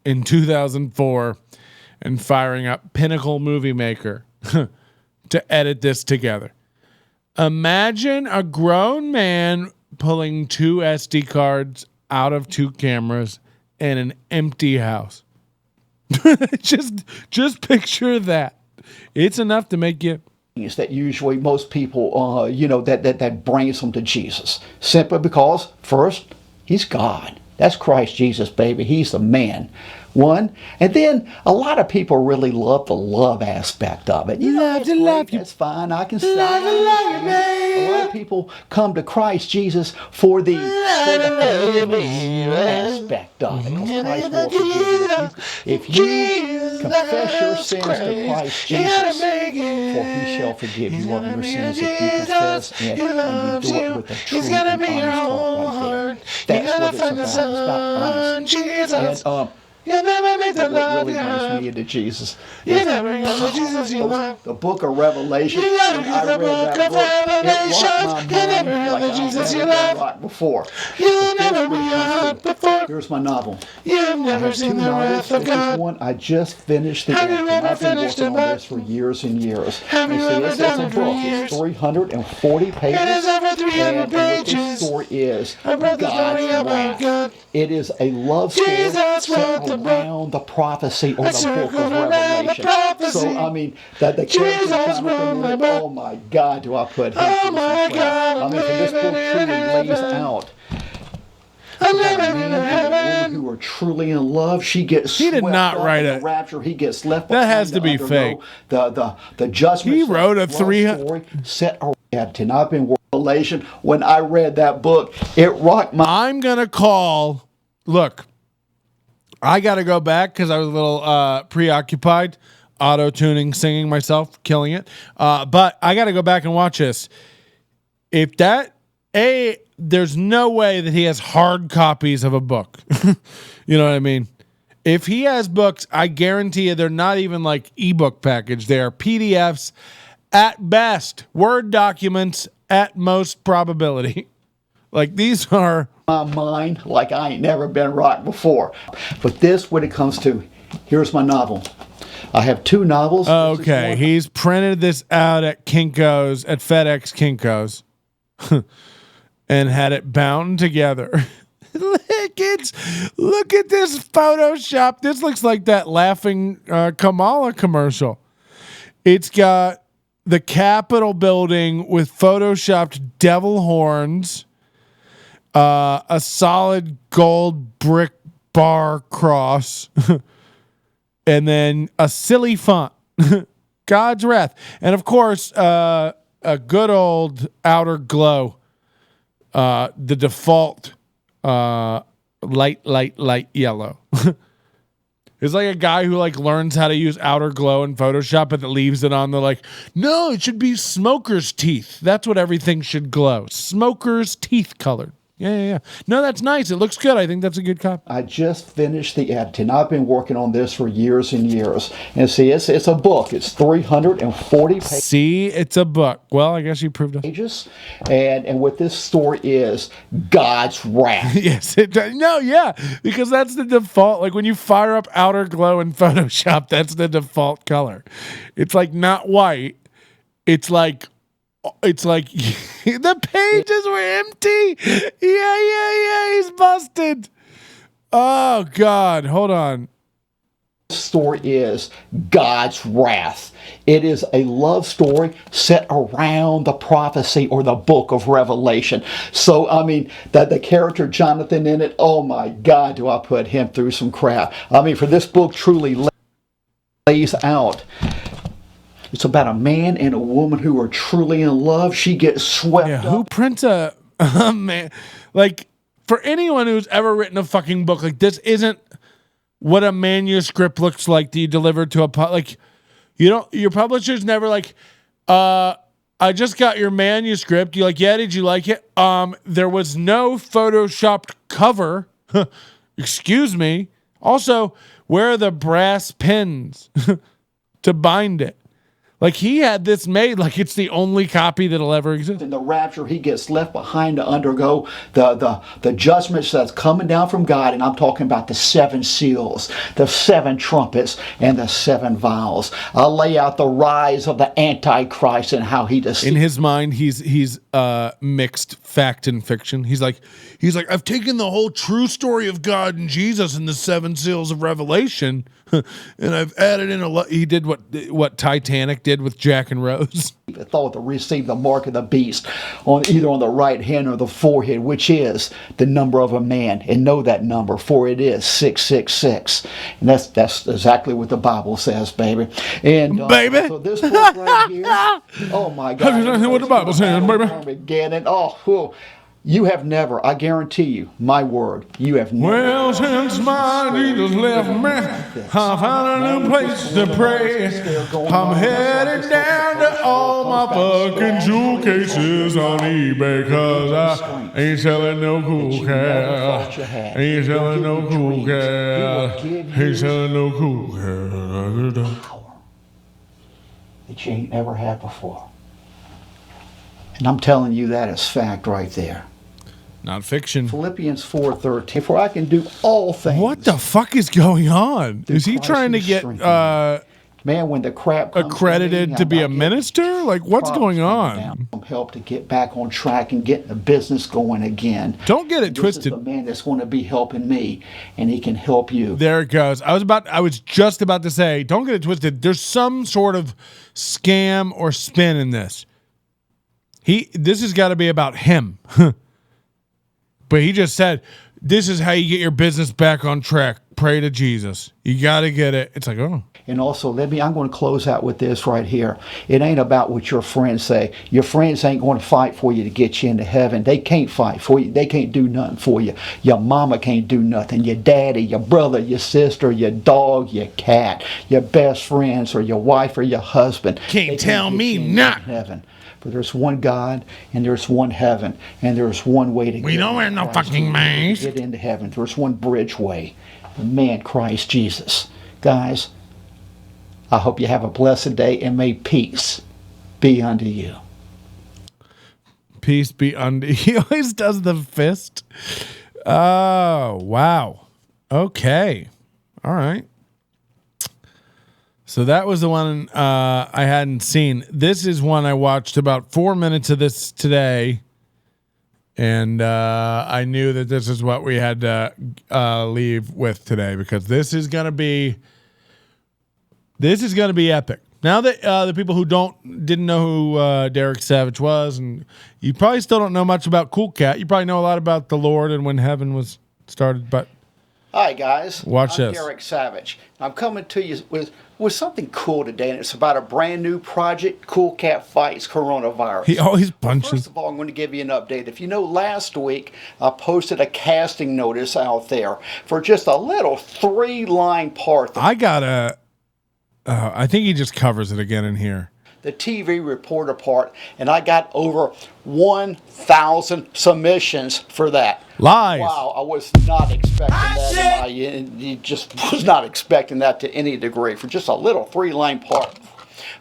in 2004 and firing up Pinnacle Movie Maker to edit this together. Imagine a grown man pulling 2 SD cards out of 2 cameras in an empty house. just picture that. It's enough to make you. That usually most people, that brings them to Jesus. Simply because, first, he's God. That's Christ Jesus, baby. He's the man. One. And then a lot of people really love the love aspect of it. Love you. That's fine. I can say a lot of people come to Christ Jesus for the aspect of it. Christ will forgive you. If you confess your sins to Christ Jesus, for he shall forgive you of your sins if you confess and you do it with a true and honest heart right there. That's what it's about. It's about honesty. And what really brings me into Jesus is the book of Revelation. When I read that book, it rocked my mind like I've never been rocked before. Here's my novel. I have two novels. This is one I just finished the end. I've been working on this for years and years. You see, it's a book. It's 340 pages. And what this story is, God's wrath. It is a love story set around the prophecy or the book of Revelation. So, I mean, the character Jonathan, oh my God, do I put him through some crap. I mean, for this book truly lays out a man and a woman who are truly in love. She gets He did swept not up write in it. the rapture. He gets left That has to behind be undergo fake. The judgment. He wrote a love 300 story set around. And I've been Revelation. When I read that book, it rocked my. I'm gonna call. Look, I got to go back because I was a little preoccupied, auto tuning, singing myself, killing it. But I got to go back and watch this. If that there's no way that he has hard copies of a book. You know what I mean? If he has books, I guarantee you they're not even like ebook package. They are PDFs at best, Word documents at most probability. Like these are my mind like I ain't never been rocked before. But this, when it comes to, here's my novel. I have two novels. Okay, he's printed this out at Kinko's, at FedEx Kinko's, and had it bound together. Look at this Photoshop. This looks like that laughing Kamala commercial. It's got the Capitol building with photoshopped devil horns, a solid gold brick bar cross, and then a silly font, God's wrath. And of course, a good old outer glow, the default light yellow. It's like a guy who like learns how to use outer glow in Photoshop and that leaves it on the like, no, it should be smoker's teeth. That's what everything should glow. Smoker's teeth colored. Yeah. No, that's nice. It looks good. I think that's a good copy. I just finished the editing. I've been working on this for years and years. And see, it's a book. It's 340 pages. See, it's a book. Well, I guess you proved it. And what this story is, God's wrath. Yes, it does. No, yeah, because that's the default. Like when you fire up outer glow in Photoshop, that's the default color. It's like not white. It's like the pages were empty. Yeah. He's busted. Oh God, hold on. This story is God's wrath. It is a love story set around the prophecy or the book of Revelation. So, I mean, the character Jonathan in it, oh my God, do I put him through some crap. I mean, for this book truly lays out. It's about a man and a woman who are truly in love. She gets swept up. Who prints a man? Like, for anyone who's ever written a fucking book, like this isn't what a manuscript looks like that you deliver to a like, you know, your publisher's never like, I just got your manuscript. You're like, yeah, did you like it? There was no photoshopped cover. Excuse me. Also, where are the brass pins to bind it? Like he had this made like it's the only copy that'll ever exist. In the rapture, he gets left behind to undergo the judgments that's coming down from God. And I'm talking about the 7 seals, the 7 trumpets, and the 7 vials. I'll lay out the rise of the Antichrist and how he deceives. In his mind, he's mixed fact and fiction. He's like, I've taken the whole true story of God and Jesus and the 7 seals of Revelation, and I've added in he did what Titanic did with Jack and Rose. Thought to receive the mark of the beast on either on the right hand or the forehead, which is the number of a man, and know that number, for it is 666, and that's exactly what the Bible says, baby. And baby, so this book right here, oh my God, what the Bible says, baby. Armageddon. Oh, You have never, I guarantee you, my word, you have never. Well, since my Jesus left me, I found a new place to pray. I'm headed down to all my fucking jewel cases on eBay, cause I ain't selling no cool cat. Ain't selling no cool cat. Ain't selling no cool cat. That you ain't never had before. And I'm telling you that is fact right there. Not fiction. Philippians 4:13. For I can do all things. What the fuck is going on? Is he trying to get man, when the crap comes accredited to be a minister? Like, what's going on? Help to get back on track and get the business going again. Don't get it twisted. This is the man that's going to be helping me, and he can help you. There it goes. I was just about to say, don't get it twisted. There's some sort of scam or spin in this. This has got to be about him. But he just said, this is how you get your business back on track. Pray to Jesus. You got to get it. It's like, oh. And also, I'm going to close out with this right here. It ain't about what your friends say. Your friends ain't going to fight for you to get you into heaven. They can't fight for you. They can't do nothing for you. Your mama can't do nothing. Your daddy, your brother, your sister, your dog, your cat, your best friends, or your wife or your husband. Can't tell me not. Heaven. For there's one God, and there's one heaven, and there's one way to we don't wear no fucking masks. Get into heaven. There's one bridge way. The man, Christ Jesus. Guys, I hope you have a blessed day, and may peace be unto you. Peace be unto you. He always does the fist. Oh, wow. Okay. All right. So that was the one I hadn't seen. This is one I watched about 4 minutes of this today, and I knew that this is what we had to leave with today, because this is gonna be epic. Now that the people who didn't know who Derek Savage was, and you probably still don't know much about Cool Cat. You probably know a lot about the Lord and when heaven was started, but. Hi guys, I'm Derek Savage. I'm coming to you with something cool today, and it's about a brand new project, Cool Cat Fights Coronavirus. He always punches. First of all, I'm going to give you an update. If you know, last week I posted a casting notice out there for just a little 3-line part. I think he just covers it again in here. The TV reporter part, and I got over 1,000 submissions for that. Lies. Wow, I was not expecting that. You just was not expecting that to any degree for just a little 3-line part.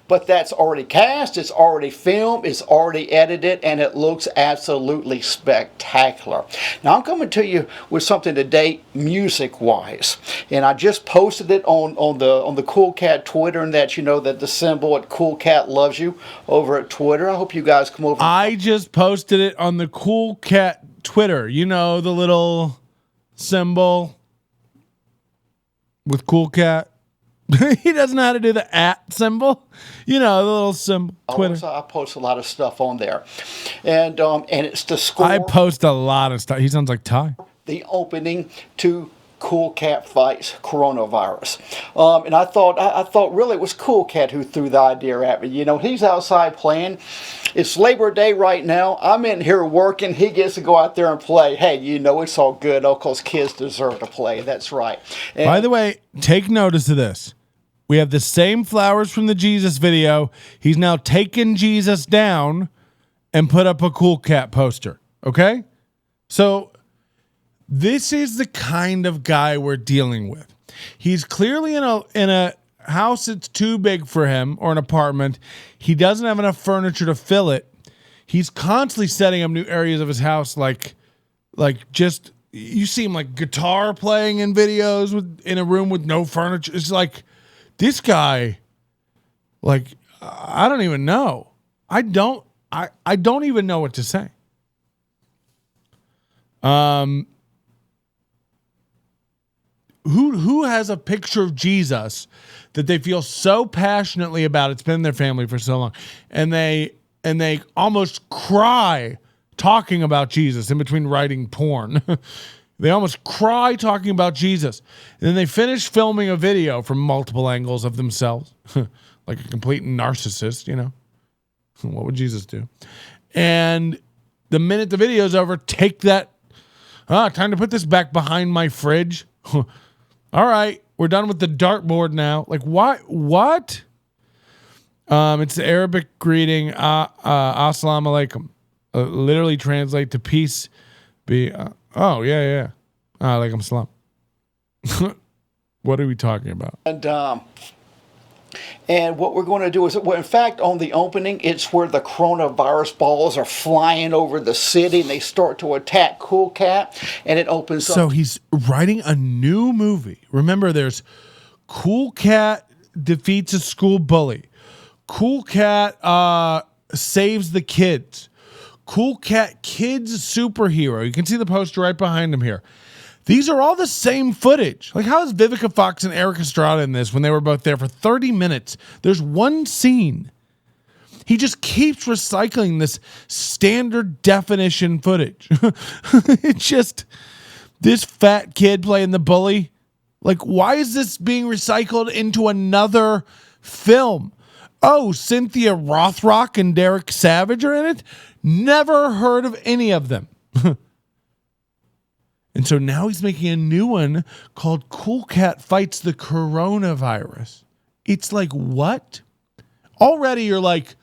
But that's already cast, it's already filmed, it's already edited, and it looks absolutely spectacular. Now I'm coming to you with something today music-wise, and I just posted it on the Cool Cat Twitter, and that you know that the symbol at Cool Cat loves you over at Twitter. I hope you guys come over. I just posted it on the Cool Cat Twitter. You know, the little symbol with Cool Cat. He doesn't know how to do the @ symbol. You know, the little symbol. Twitter. I post a lot of stuff on there. And it's the score. I post a lot of stuff. He sounds like Ty. The opening to Cool Cat Fights Coronavirus. And I thought really it was Cool Cat who threw the idea at me. You know, he's outside playing. It's Labor Day right now. I'm in here working. He gets to go out there and play. Hey, you know, it's all good. Oh, because kids deserve to play. That's right. And by the way, take notice of this. We have the same flowers from the Jesus video. He's now taken Jesus down and put up a Cool Cat poster. Okay? So this is the kind of guy we're dealing with. He's clearly in a house that's too big for him, or an apartment. He doesn't have enough furniture to fill it. He's constantly setting up new areas of his house, like just, you see him like guitar playing in videos in a room with no furniture. It's like, this guy, like, I don't even know. I don't even know what to say. Who has a picture of Jesus that they feel so passionately about? It's been in their family for so long, and they almost cry talking about Jesus in between writing porn. They almost cry talking about Jesus. And then they finish filming a video from multiple angles of themselves, like a complete narcissist, you know. What would Jesus do? And the minute the video's over, take that. Time to put this back behind my fridge. All right, we're done with the dartboard now. Like, why? What? It's the Arabic greeting, Assalamu alaikum. Literally translate to peace be. Yeah. Alaikum salam. What are we talking about? And what we're going to do is, well, in fact, on the opening, it's where the coronavirus balls are flying over the city and they start to attack Cool Cat, and it opens up. So he's writing a new movie. Remember, there's Cool Cat defeats a school bully. Cool Cat saves the kids. Cool Cat Kids Superhero. You can see the poster right behind him here. These are all the same footage. Like, how is Vivica Fox and Eric Estrada in this when they were both there for 30 minutes? There's one scene. He just keeps recycling this standard definition footage. It's just this fat kid playing the bully. Like, why is this being recycled into another film? Oh, Cynthia Rothrock and Derek Savage are in it? Never heard of any of them. And so now he's making a new one called Cool Cat Fights the Coronavirus. It's like, what? Already you're like,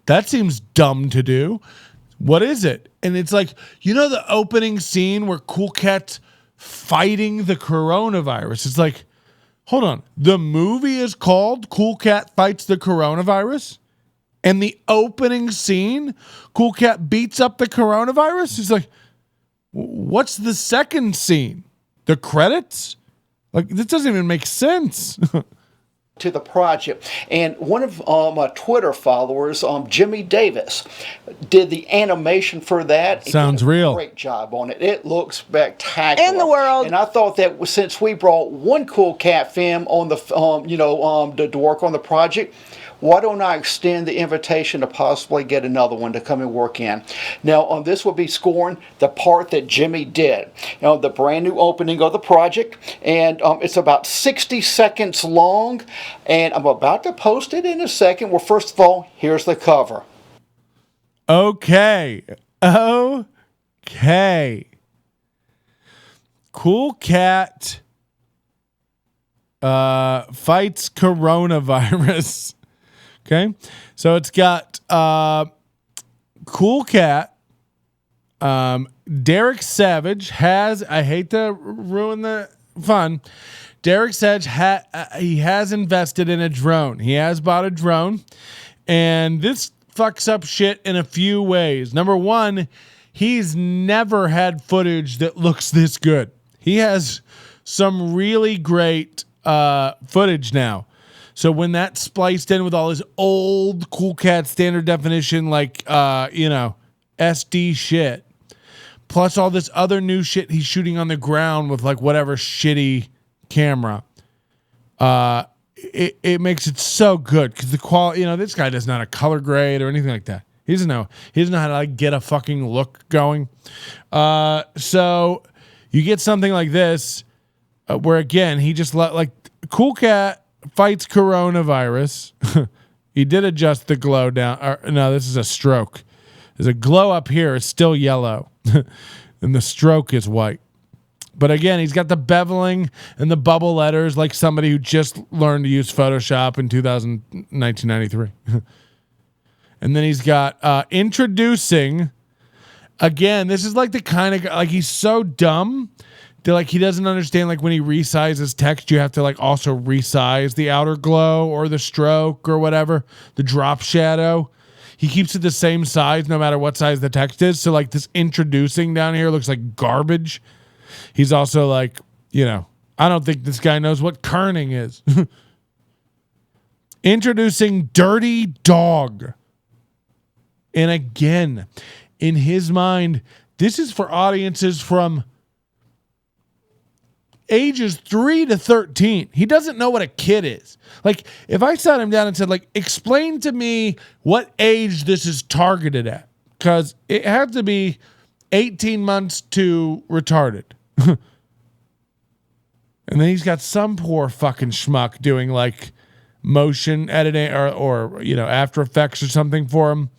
that seems dumb to do. What is it? And it's like, you know, the opening scene where Cool Cat's fighting the coronavirus. It's like, hold on. The movie is called Cool Cat Fights the Coronavirus? And the opening scene, Cool Cat beats up the coronavirus? It's like, what's the second scene? The credits? Like, this doesn't even make sense. To the project. And one of my Twitter followers, Jimmy Davis, did the animation for that. Sounds real. Great job on it. It looks spectacular. In the world. And I thought that since we brought one Cool Cat film on the, to work on the project, why don't I extend the invitation to possibly get another one to come and work in? Now, this will be scoring the part that Jimmy did. The brand new opening of the project, and it's about 60 seconds long, and I'm about to post it in a second. Well, first of all, here's the cover. Okay. Cool Cat fights coronavirus. Okay, so it's got Cool Cat. Derek Savage has, I hate to ruin the fun, Derek Savage he has invested in a drone. He has bought a drone, and this fucks up shit in a few ways. Number one, he's never had footage that looks this good. He has some really great footage now. So when that's spliced in with all his old Cool Cat standard definition, like, SD shit, plus all this other new shit he's shooting on the ground with like whatever shitty camera, it makes it so good because the quality, this guy doesn't know how to color grade or anything like that. He doesn't know how to like get a fucking look going. So you get something like this, where again, he just like Cool Cat fights coronavirus. He did adjust the glow down. No, this is a stroke. There's a glow up here. It's still yellow. And the stroke is white. But again, he's got the beveling and the bubble letters like somebody who just learned to use Photoshop in 1993. And then he's got introducing. Again, this is like the kind of, like, he's so dumb. Like, he doesn't understand, like, when he resizes text, you have to, like, also resize the outer glow or the stroke or whatever, the drop shadow. He keeps it the same size no matter what size the text is. So, like, this introducing down here looks like garbage. He's also like, I don't think this guy knows what kerning is. Introducing Dirty Dog. And again, in his mind, this is for audiences from ages 3 to 13. He doesn't know what a kid is. Like, if I sat him down and said, like, explain to me what age this is targeted at, because it had to be 18 months to retarded. And then he's got some poor fucking schmuck doing like motion editing or After Effects or something for him.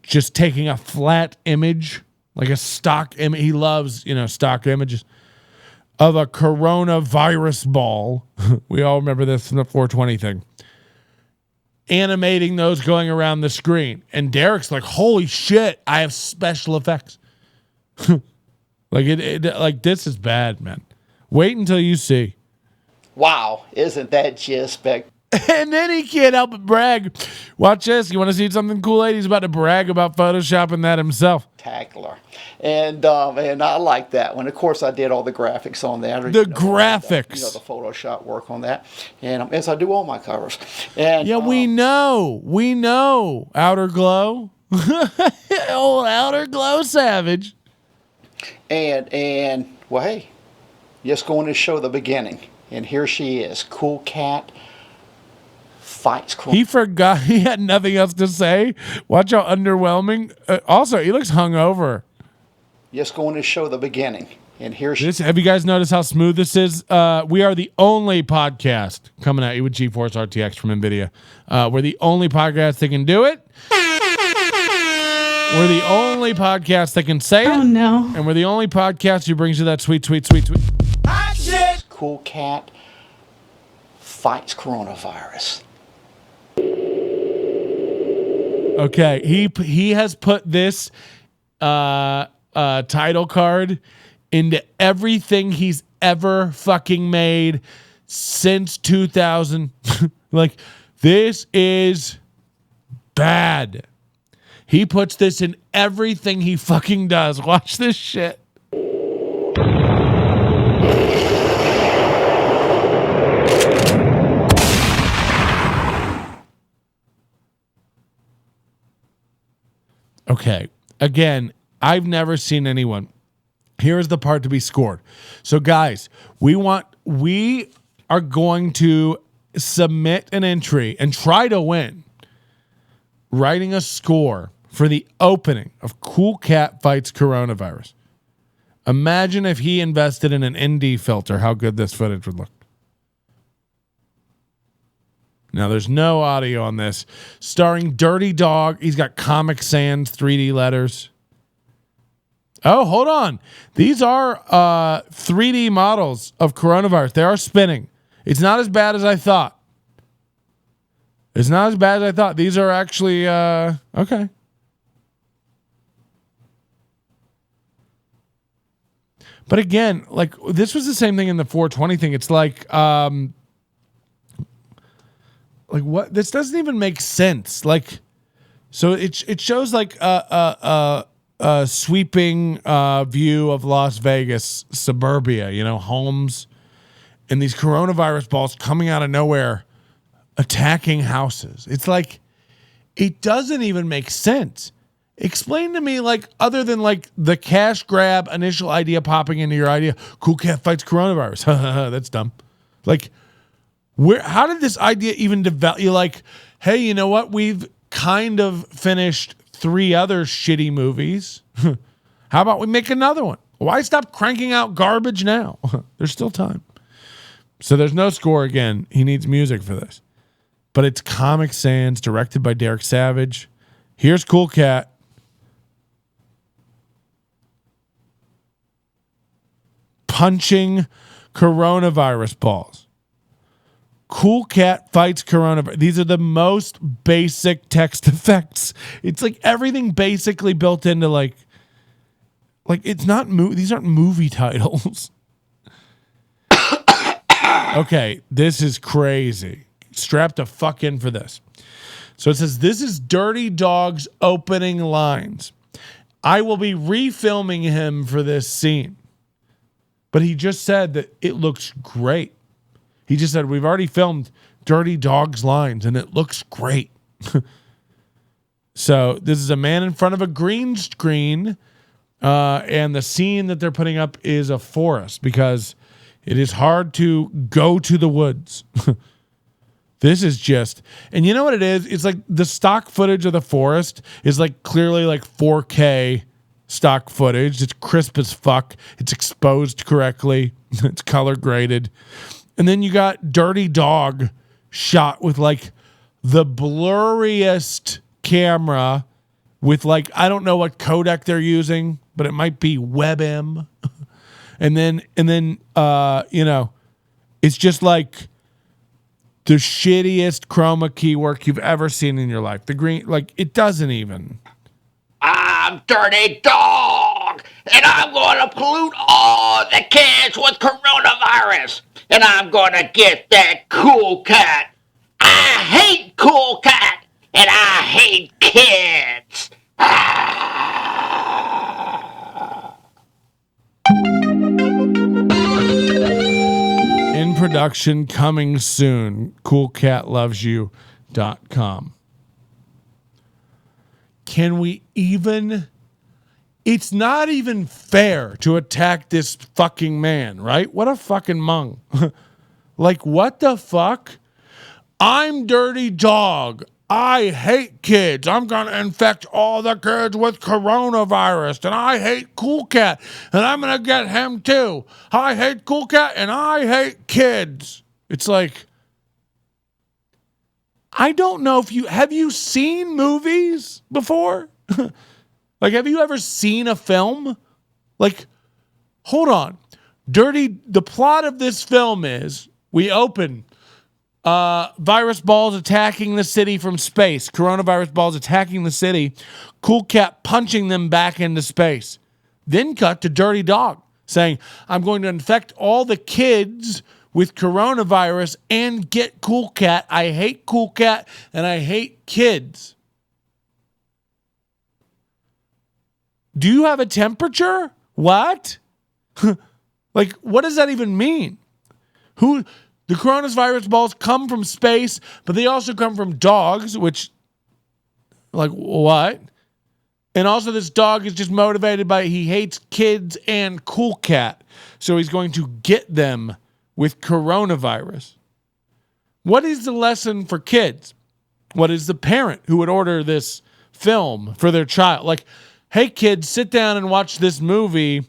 just taking a flat image, like a stock image. He loves, stock images of a coronavirus ball. We all remember this from the 420 thing. Animating those going around the screen. And Derek's like, holy shit, I have special effects. Like this is bad, man. Wait until you see. Wow, isn't that just spectacular? And then he can't help but brag. Watch this. You want to see something cool, lady? He's about to brag about photoshopping that himself. And I like that one. Of course, I did all the graphics on that. Graphics. The Photoshop work on that. And as I do all my covers. And yeah, we know. Outer Glow. Old Outer Glow Savage. And well, hey, just going to show the beginning. And here she is, Cool Cat fights. He forgot he had nothing else to say. Watch how underwhelming. Also, he looks hungover. Just going to show the beginning. And here she is. Have you guys noticed how smooth this is? We are the only podcast coming at you with GeForce RTX from NVIDIA. We're the only podcast that can do it. We're the only podcast that can say it. Oh, no. And we're the only podcast who brings you that sweet. Cool Cat fights coronavirus. Okay, he has put this title card into everything he's ever fucking made since 2000. Like, this is bad. He puts this in everything he fucking does. Watch this shit. Okay. Again, I've never seen anyone. Here's the part to be scored. So guys, we are going to submit an entry and try to win, writing a score for the opening of Cool Cat Fights Coronavirus. Imagine if he invested in an ND filter, how good this footage would look. Now, there's no audio on this. Starring Dirty Dog. He's got Comic Sans 3D letters. Oh, hold on. These are 3D models of coronavirus. They are spinning. It's not as bad as I thought. These are actually, okay. But again, like, this was the same thing in the 420 thing. It's like what? This doesn't even make sense. Like, so it shows like a sweeping view of Las Vegas suburbia, homes, and these coronavirus balls coming out of nowhere, attacking houses. It's like, it doesn't even make sense. Explain to me, like, other than like the cash grab initial idea popping into your idea, Cool Cat Fights Coronavirus. That's dumb. Like, how did this idea even develop? You're like, hey, you know what? We've kind of finished 3 other shitty movies. How about we make another one? Why stop cranking out garbage now? There's still time. So there's no score again. He needs music for this. But it's Comic Sans, directed by Derek Savage. Here's Cool Cat. Punching coronavirus balls. Cool Cat Fights Coronavirus. These are the most basic text effects. It's like everything basically built into like it's not these aren't movie titles. Okay, this is crazy. Strap the fuck in for this. So it says, this is Dirty Dog's opening lines. I will be refilming him for this scene. But he just said that it looks great. He just said, we've already filmed Dirty Dog's lines, and it looks great. So this is a man in front of a green screen, and the scene that they're putting up is a forest because it is hard to go to the woods. This is just, and you know what it is? It's like the stock footage of the forest is like clearly like 4K stock footage. It's crisp as fuck. It's exposed correctly. It's color graded. And then you got Dirty Dog shot with like the blurriest camera with like, I don't know what codec they're using, but it might be WebM. and then you know, it's just like the shittiest chroma key work you've ever seen in your life. The green, like, it doesn't even. I'm Dirty Dog, and I'm going to pollute all the kids with coronavirus. And I'm going to get that cool cat. I hate cool cat, and I hate kids. In production, coming soon. CoolCatLovesYou.com. Can we even... It's not even fair to attack this fucking man, right? What a fucking mung. Like, what the fuck? I'm Dirty Dog. I hate kids. I'm going to infect all the kids with coronavirus. And I hate Cool Cat. And I'm going to get him too. I hate Cool Cat and I hate kids. It's like, I don't know if have you seen movies before? Like, have you ever seen a film? Like, hold on. The plot of this film is we open virus balls attacking the city from space. Coronavirus balls attacking the city. Cool Cat punching them back into space. Then cut to Dirty Dog saying, I'm going to infect all the kids with coronavirus and get Cool Cat. I hate Cool Cat and I hate kids. Do you have a temperature? What? Like, what does that even mean? The coronavirus balls come from space, but they also come from dogs, which, like, what? And also this dog is just motivated by he hates kids and Cool Cat. So he's going to get them with coronavirus. What is the lesson for kids? What is the parent who would order this film for their child? Like, hey, kids, sit down and watch this movie.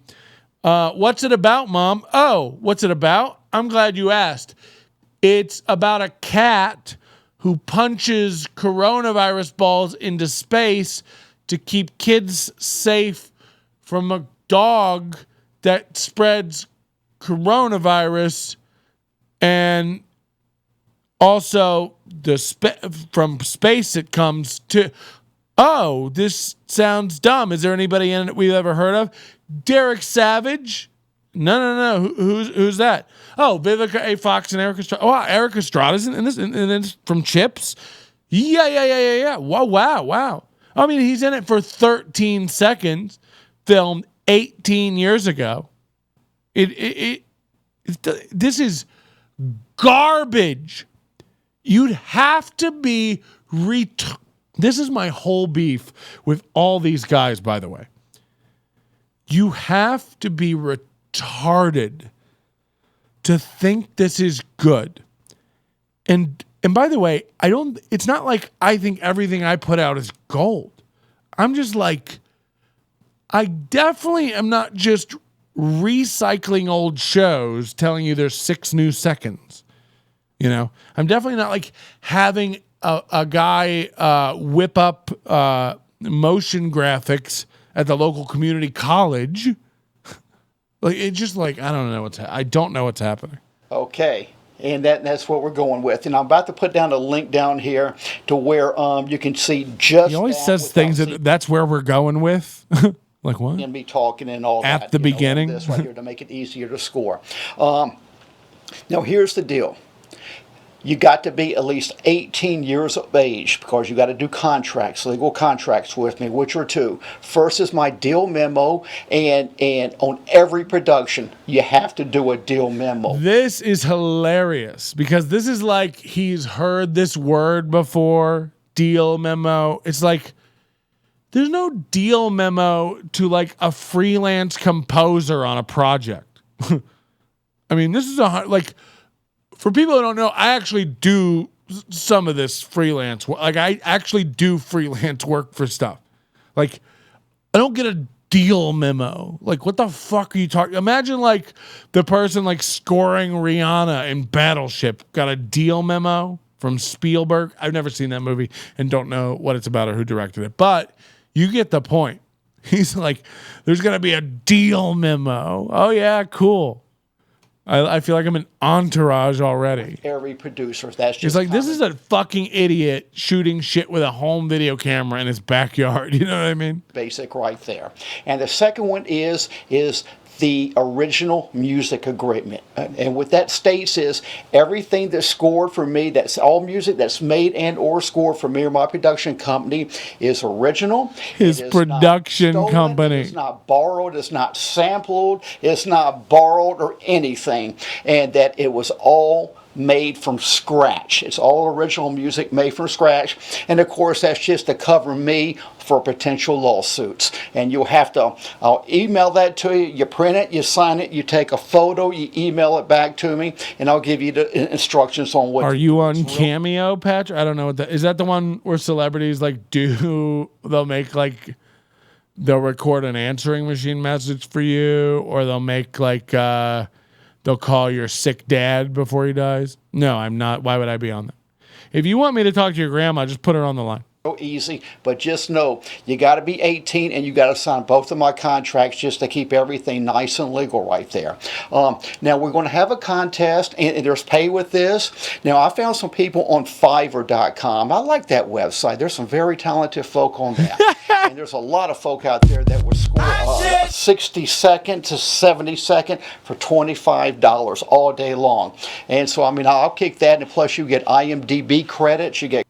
What's it about, Mom? Oh, what's it about? I'm glad you asked. It's about a cat who punches coronavirus balls into space to keep kids safe from a dog that spreads coronavirus, and also from space it comes to. Oh, this sounds dumb. Is there anybody in it we've ever heard of? Derek Savage? No. Who's that? Oh, Vivica A. Fox and Eric Estrada. Oh, Eric Estrada's in this, and it's from Chips. Yeah. Wow. I mean, he's in it for 13 seconds. Filmed 18 years ago. This is garbage. You'd have to be This is my whole beef with all these guys, by the way. You have to be retarded to think this is good. And by the way, it's not like I think everything I put out is gold. I'm just like, I definitely am not just recycling old shows telling you there's 6 new seconds. You know, I'm definitely not like having a guy whip up motion graphics at the local community college. Like, it's just like, I don't know what's happening. Okay. And that's what we're going with. And I'm about to put down a link down here to where you can see just. He always says things that's where we're going with. Like what? And be talking and all that. At the beginning. This right here to make it easier to score. Now here's the deal. You got to be at least 18 years of age because you got to do contracts, legal contracts with me, which are 2. First is my deal memo, and on every production, you have to do a deal memo. This is hilarious because this is like he's heard this word before, deal memo. It's like there's no deal memo to like a freelance composer on a project. I mean, this is for people who don't know, I actually do some of this freelance work. Like, I actually do freelance work for stuff. Like, I don't get a deal memo. Like, what the fuck are you talking? Imagine, like, the person, like, scoring Rihanna in Battleship got a deal memo from Spielberg. I've never seen that movie and don't know what it's about or who directed it. But You get the point. He's like, there's going to be a deal memo. Oh, yeah, cool. I feel like I'm an Entourage already. Every producer, that's just. He's like, this is a fucking idiot shooting shit with a home video camera in his backyard. You know what I mean? Basic right there. And the second one is the original music agreement. And what that states is everything that's scored for me, that's all music that's made and or scored for me or my production company is original. His production company. It's not borrowed, it's not sampled, it's not borrowed or anything. And that it was all made from scratch. It's all original music made from scratch. And of course, that's just to cover me for potential lawsuits. And you'll have to, I'll email that to you. You print it, you sign it, you take a photo, you email it back to me, and I'll give you the instructions on what. Are you on Cameo, Patrick? I don't know what that is. That the one where celebrities like they'll make like, they'll record an answering machine message for you, or they'll make like, they'll call your sick dad before he dies? No, I'm not. Why would I be on that? If you want me to talk to your grandma, just put her on the line. So easy, but just know you got to be 18 and you got to sign both of my contracts just to keep everything nice and legal right there. Now we're going to have a contest, and there's pay with this. Now I found some people on Fiverr.com. I like that website. There's some very talented folk on that, and there's a lot of folk out there that would score 60-second to 70-second for $25 all day long. And so I mean I'll kick that, and plus you get IMDb credits. You get.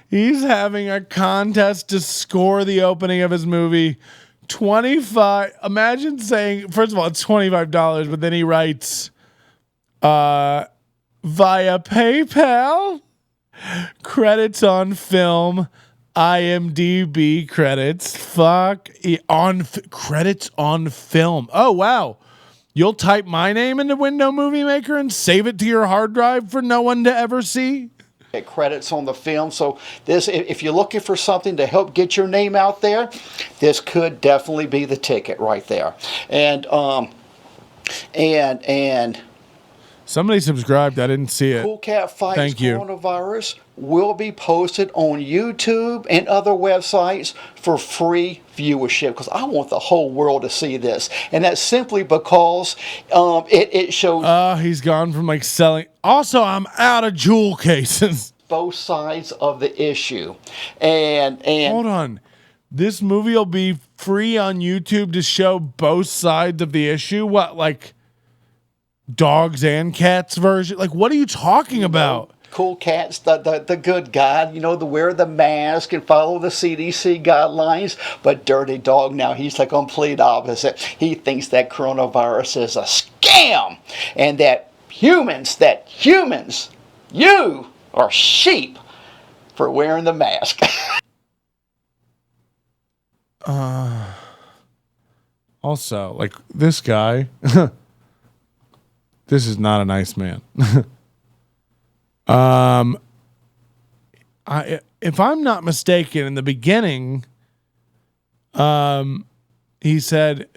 He's having a contest to score the opening of his movie. 25. Imagine saying, first of all, it's $25, but then he writes, via PayPal, credits on film, IMDb credits, credits on film. Oh, wow. You'll type my name into Window Movie Maker and save it to your hard drive for no one to ever see? Get credits on the film. So this, if you're looking for something to help get your name out there, this could definitely be the ticket right there. And somebody subscribed. I didn't see it. Cool Cat Fights Thank you. Coronavirus will be posted on YouTube and other websites for free viewership, because I want the whole world to see this. And that's simply because it shows. He's gone from like selling. Also, I'm out of jewel cases. Both sides of the issue. And hold on. This movie will be free on YouTube to show both sides of the issue? What, like dogs and cats version? Like, what are you talking about? Cool Cat's the good guy, you know, to wear the mask and follow the CDC guidelines. But Dirty Dog, now he's the complete opposite. He thinks that coronavirus is a scam, and that humans, you are sheep for wearing the mask. Also, like, this guy, this is not a nice man. If I'm not mistaken, in the beginning, he said,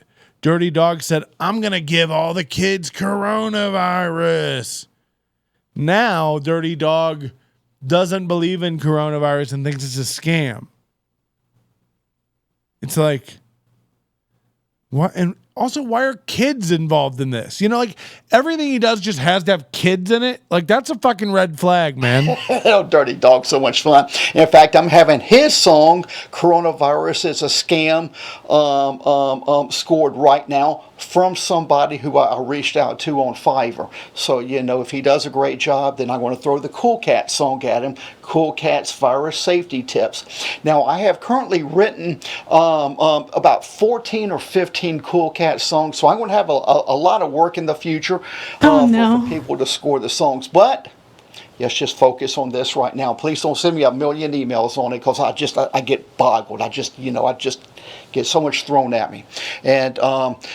Dirty Dog said, I'm going to give all the kids coronavirus. Now, Dirty Dog doesn't believe in coronavirus and thinks it's a scam. It's like, what? And also, why are kids involved in this? You know, like, everything he does just has to have kids in it. Like, that's a fucking red flag, man. Oh, Dirty Dog, so much fun. In fact, I'm having his song, Coronavirus is a Scam, scored right now from somebody who I reached out to on Fiverr. So, you know, if he does a great job, then I'm going to throw the Cool Cat song at him, Cool Cat's Virus Safety Tips. Now, I have currently written about 14 or 15 Cool Cat songs, so I'm going to have a lot of work in the future for people to score the songs. But let's just focus on this right now. Please don't send me a million emails on it, because I get boggled. get so much thrown at me. And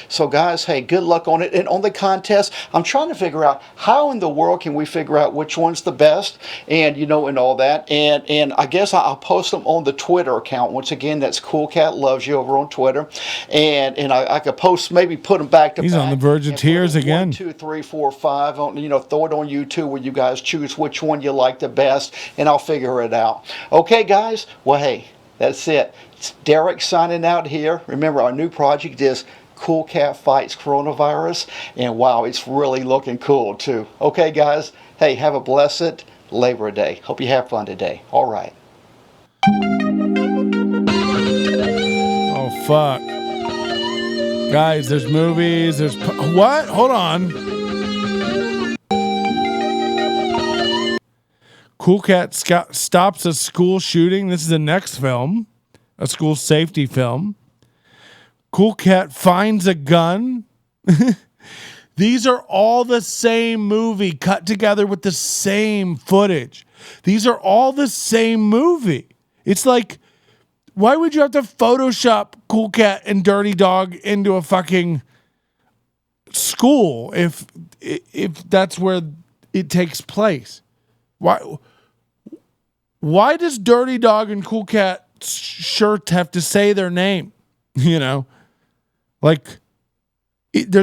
so guys, hey, good luck on it. And on the contest, I'm trying to figure out how in the world can we figure out which one's the best, and and all that. And I guess I'll post them on the Twitter account. Once again, that's Cool Cat Loves You over on Twitter. And I could post, maybe put them back to back. He's on the verge of tears again. 1, 2, 3, 4, 5. Throw it on YouTube where you guys choose which one you like the best, and I'll figure it out. Okay, guys? Well, hey, that's it. It's Derek signing out here. Remember, our new project is Cool Cat Fights Coronavirus, and wow, it's really looking cool too. Okay, guys? Hey, have a blessed Labor Day. Hope you have fun today. All right. Oh, fuck. Guys, there's movies, there's... What? Hold on. Cool Cat stops a school shooting. This is the next film. A school safety film. Cool Cat finds a gun. These are all the same movie cut together with the same footage. These are all the same movie. It's like, why would you have to Photoshop Cool Cat and Dirty Dog into a fucking school if that's where it takes place? Why does Dirty Dog and Cool Cat shirts have to say their name? There's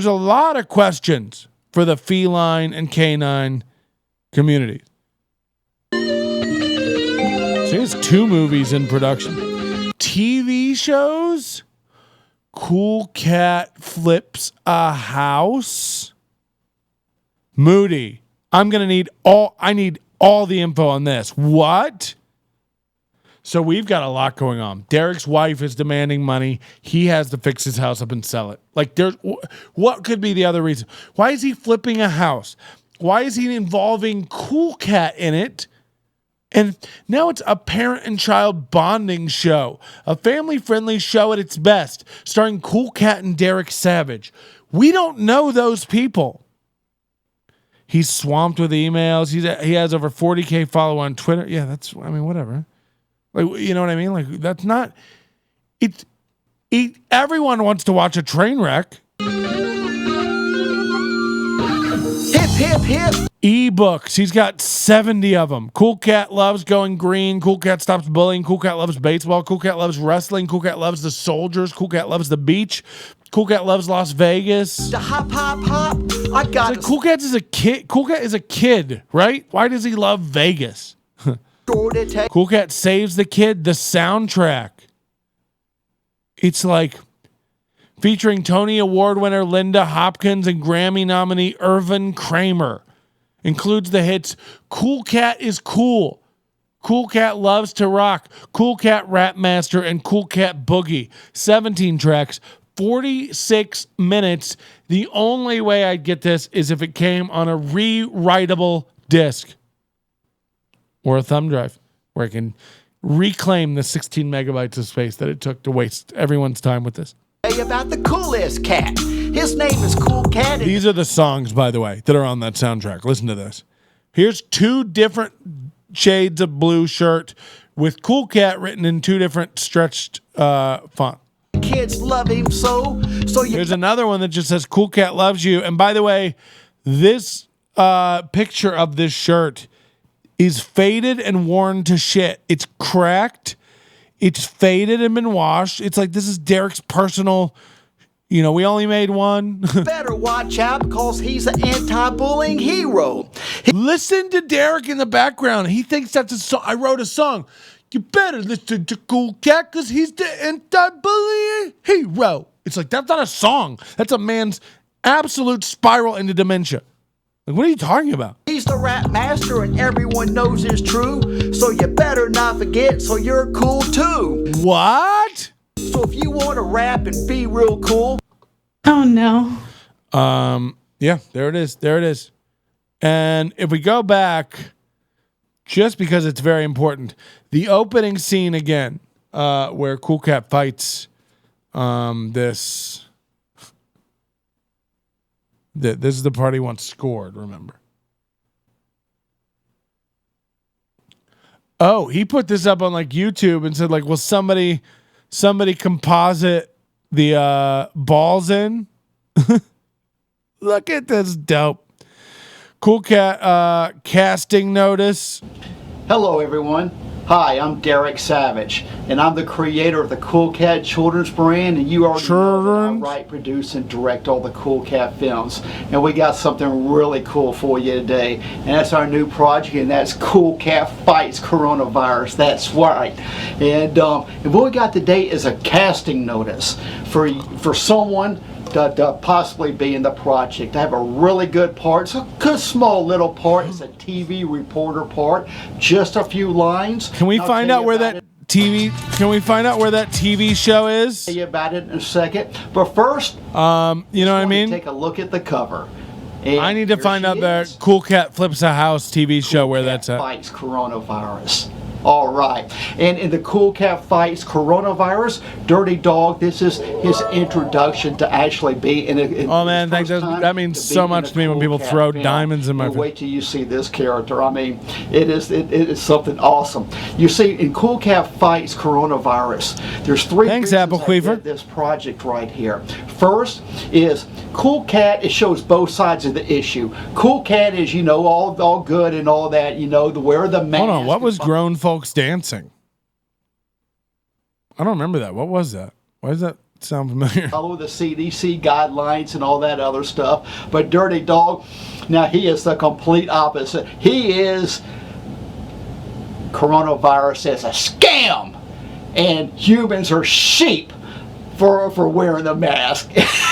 a lot of questions for the feline and canine communities. So there's 2 movies in production. TV shows. Cool Cat flips a house. Moody. I need all the info on this. What? So we've got a lot going on. Derek's wife is demanding money. He has to fix his house up and sell it. What could be the other reason? Why is he flipping a house? Why is he involving Cool Cat in it? And now it's a parent and child bonding show. A family-friendly show at its best, starring Cool Cat and Derek Savage. We don't know those people. He's swamped with emails. He has over 40K follow on Twitter. Yeah, whatever. You know what I mean? That's not it. Everyone wants to watch a train wreck. Hip, hip, hip. Ebooks. He's got 70 of them. Cool Cat loves going green. Cool Cat stops bullying. Cool Cat loves baseball. Cool Cat loves wrestling. Cool Cat loves the soldiers. Cool Cat loves the beach. Cool Cat loves Las Vegas. The hop, hop, hop. I got it. Cool Cat is a kid. Cool Cat is a kid, right? Why does he love Vegas? Cool Cat saves the kid. The soundtrack. It's featuring Tony Award winner Linda Hopkins and Grammy nominee Irvin Kramer. Includes the hits Cool Cat is Cool, Cool Cat Loves to Rock, Cool Cat Rap Master, and Cool Cat Boogie. 17 tracks, 46 minutes. The only way I'd get this is if it came on a rewritable disc. Or a thumb drive where I can reclaim the 16 megabytes of space that it took to waste everyone's time with this. About the coolest cat. His name is Cool Cat. These are the songs, by the way, that are on that soundtrack. Listen to this. Here's 2 different shades of blue shirt with Cool Cat written in 2 different stretched font. Kids love him so. There's another one that just says Cool Cat loves you. And by the way, this picture of this shirt is faded and worn to shit. It's cracked. It's faded and been washed. It's this is Derek's personal, we only made one. Better watch out because he's an anti-bullying hero. Listen to Derek in the background. He thinks that's a song. I wrote a song. You better listen to Cool Cat because he's the anti-bullying hero. It's that's not a song. That's a man's absolute spiral into dementia. What are you talking about? He's the rap master and everyone knows it's true. So you better not forget, so you're cool too. What? So if you want to rap and be real cool. Oh no. Yeah, there it is. There it is. And if we go back, just because it's very important, the opening scene again, where Cool Cat fights this. This is the part he once scored, remember. Oh, he put this up on YouTube and said will somebody somebody composite the balls in. Look at this dope. Cool Cat casting notice. Hello, everyone. Hi, I'm Derek Savage, and I'm the creator of the Cool Cat Children's brand, and you already know that I write, produce, and direct all the Cool Cat films. And we got something really cool for you today, and that's our new project, and that's Cool Cat Fights Coronavirus. That's right. And what we got today is a casting notice for someone to possibly be in the project. I have a really good part. It's a good small little part. It's a TV reporter part. Just a few lines. Can we find out where that TV show is? I'll tell you about it in a second. But first, you know what I mean? Take a look at the cover. And I need to find out the Cool Cat Flips a House TV show where that's at. Fights coronavirus. All right. And in the Cool Cat Fights Coronavirus, Dirty Dog, this is his introduction to actually be in a... Oh, man, thanks. That means so much to me when people throw diamonds in my face. Wait till you see this character. I mean, it is something awesome. You see, in Cool Cat Fights Coronavirus, there's three reasons I did this project right here. First is Cool Cat, it shows both sides of the issue. Cool Cat is, you know, all good and all that, you know, where the mask. Hold on, what was grown folks dancing? I don't remember that. What was that? Why does that sound familiar? Follow the CDC guidelines and all that other stuff. But Dirty Dog, now he is the complete opposite. He is coronavirus as a scam, and humans are sheep for wearing the mask.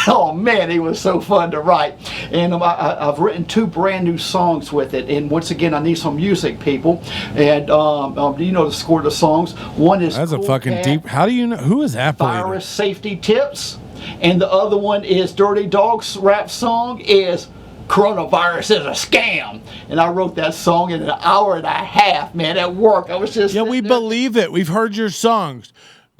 Oh man, he was so fun to write. And I've written 2 brand new songs with it. And once again, I need some music, people. And you know the score of the songs. One is that's cool a fucking Cat, deep. How do you know who is that? Virus Safety Tips, and the other one is Dirty Dog's rap song is Coronavirus is a Scam. And I wrote that song in an hour and a half, man, at work. I was just we believe it. We've heard your songs.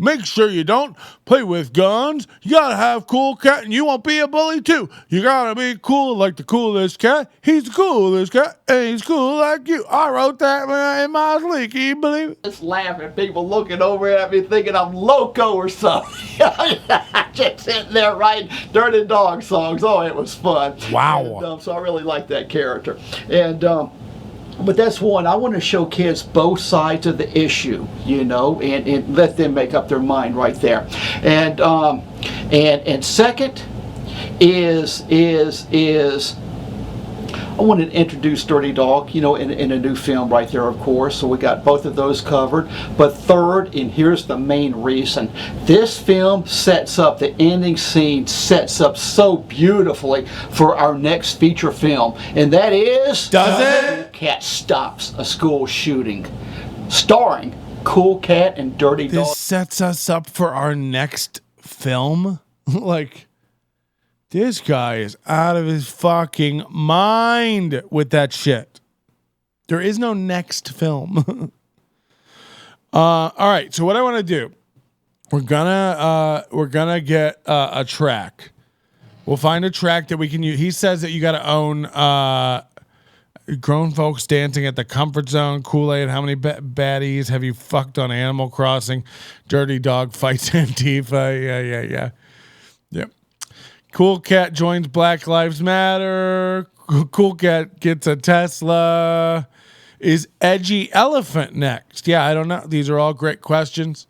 Make sure you don't play with guns. You gotta have Cool Cat, and you won't be a bully too. You gotta be cool like the coolest cat. He's the coolest cat, and he's cool like you. I wrote that in my sleep. Can you believe it? Just laughing, people looking over at me thinking I'm loco or something. Just sitting there writing Dirty Dog songs. Oh, it was fun. Wow. And, so I really like that character. And but that's one. I want to show kids both sides of the issue, you know, and let them make up their mind right there. And second is I wanted to introduce Dirty Dog, you know, in a new film right there, of course. So we got both of those covered. But third, and here's the main reason, this film sets up, the ending scene sets up so beautifully for our next feature film. And that is... Does it? Cat Stops a School Shooting. Starring Cool Cat and Dirty Dog. This sets us up for our next film? Like... This guy is out of his fucking mind with that shit. There is no next film. All right. So what I want to do, we're gonna get a track. We'll find a track that we can use. He says that you got to own Grown Folks Dancing at the Comfort Zone, Kool-Aid. How many baddies have you fucked on Animal Crossing? Dirty Dog Fights Antifa. Yeah. Yep. Cool Cat joins Black Lives Matter. Cool Cat gets a Tesla. Is Edgy Elephant next? Yeah, I don't know. These are all great questions.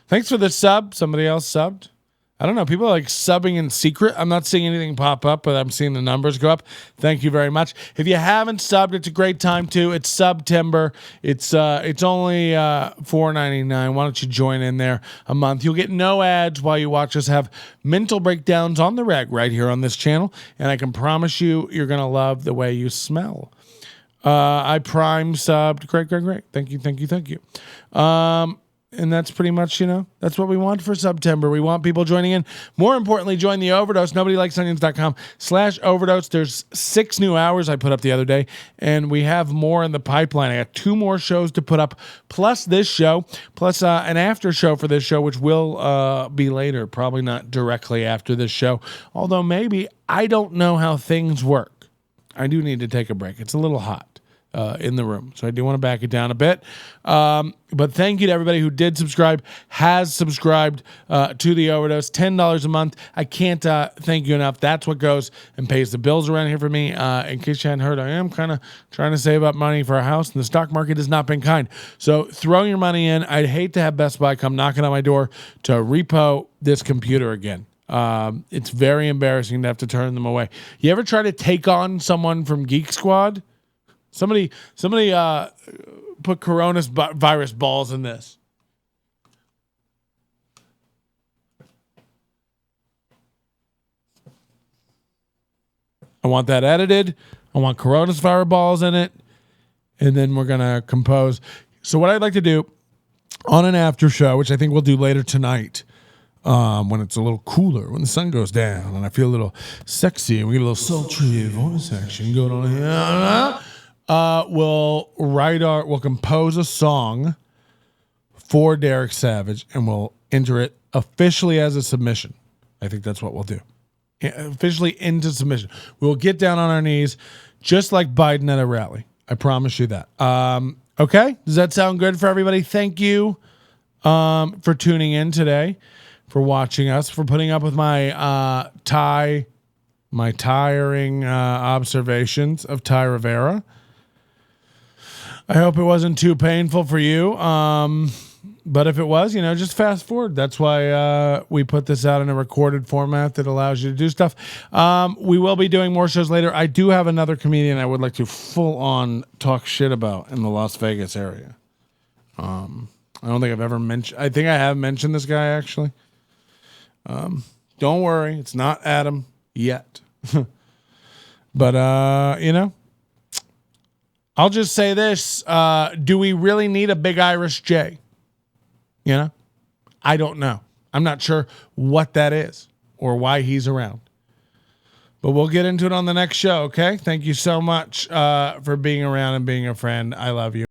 Thanks for the sub. Somebody else subbed. I don't know. People are like subbing in secret. I'm not seeing anything pop up, but I'm seeing the numbers go up. Thank you very much. If you haven't subbed, it's a great time too. It's September. It's only $4.99. Why don't you join in there a month? You'll get no ads while you watch us have mental breakdowns on the reg right here on this channel, and I can promise you, you're gonna love the way you smell. I prime subbed. Great. Thank you. And that's pretty much, you know, that's what we want for September. We want people joining in. More importantly, join the Overdose. NobodyLikesOnions.com/overdose. There's 6 new hours I put up the other day, and we have more in the pipeline. I got 2 more shows to put up, plus this show, plus an after show for this show, which will be later, probably not directly after this show. Although maybe, I don't know how things work. I do need to take a break. It's a little hot. in the room. So I do want to back it down a bit. But thank you to everybody who did subscribe, has subscribed to The Overdose. $10 a month. I can't thank you enough. That's what goes and pays the bills around here for me. In case you hadn't heard, I am kind of trying to save up money for a house, and the stock market has not been kind. So throw your money in. I'd hate to have Best Buy come knocking on my door to repo this computer again. It's very embarrassing to have to turn them away. You ever try to take on someone from Geek Squad? Somebody put coronavirus balls in this. I want that edited. I want coronavirus balls in it. And then we're going to compose. So what I'd like to do on an after show, which I think we'll do later tonight, when it's a little cooler, when the sun goes down and I feel a little sexy and we get a little sultry voice action going on here. We'll compose a song for Derek Savage and we'll enter it officially as a submission. I think that's what we'll do. Officially into submission. We'll get down on our knees just like Biden at a rally. I promise you that. Okay. Does that sound good for everybody? Thank you for tuning in today, for watching us, for putting up with my tiring observations of Ty Rivera. I hope it wasn't too painful for you. But if it was, just fast forward. That's why we put this out in a recorded format that allows you to do stuff. We will be doing more shows later. I do have another comedian I would like to full on talk shit about in the Las Vegas area. I don't think I've ever mentioned. I think I have mentioned this guy actually. Don't worry, it's not Adam yet. But I'll just say this. Do we really need a big Irish J? I don't know. I'm not sure what that is or why he's around. But we'll get into it on the next show, okay? Thank you so much for being around and being a friend. I love you.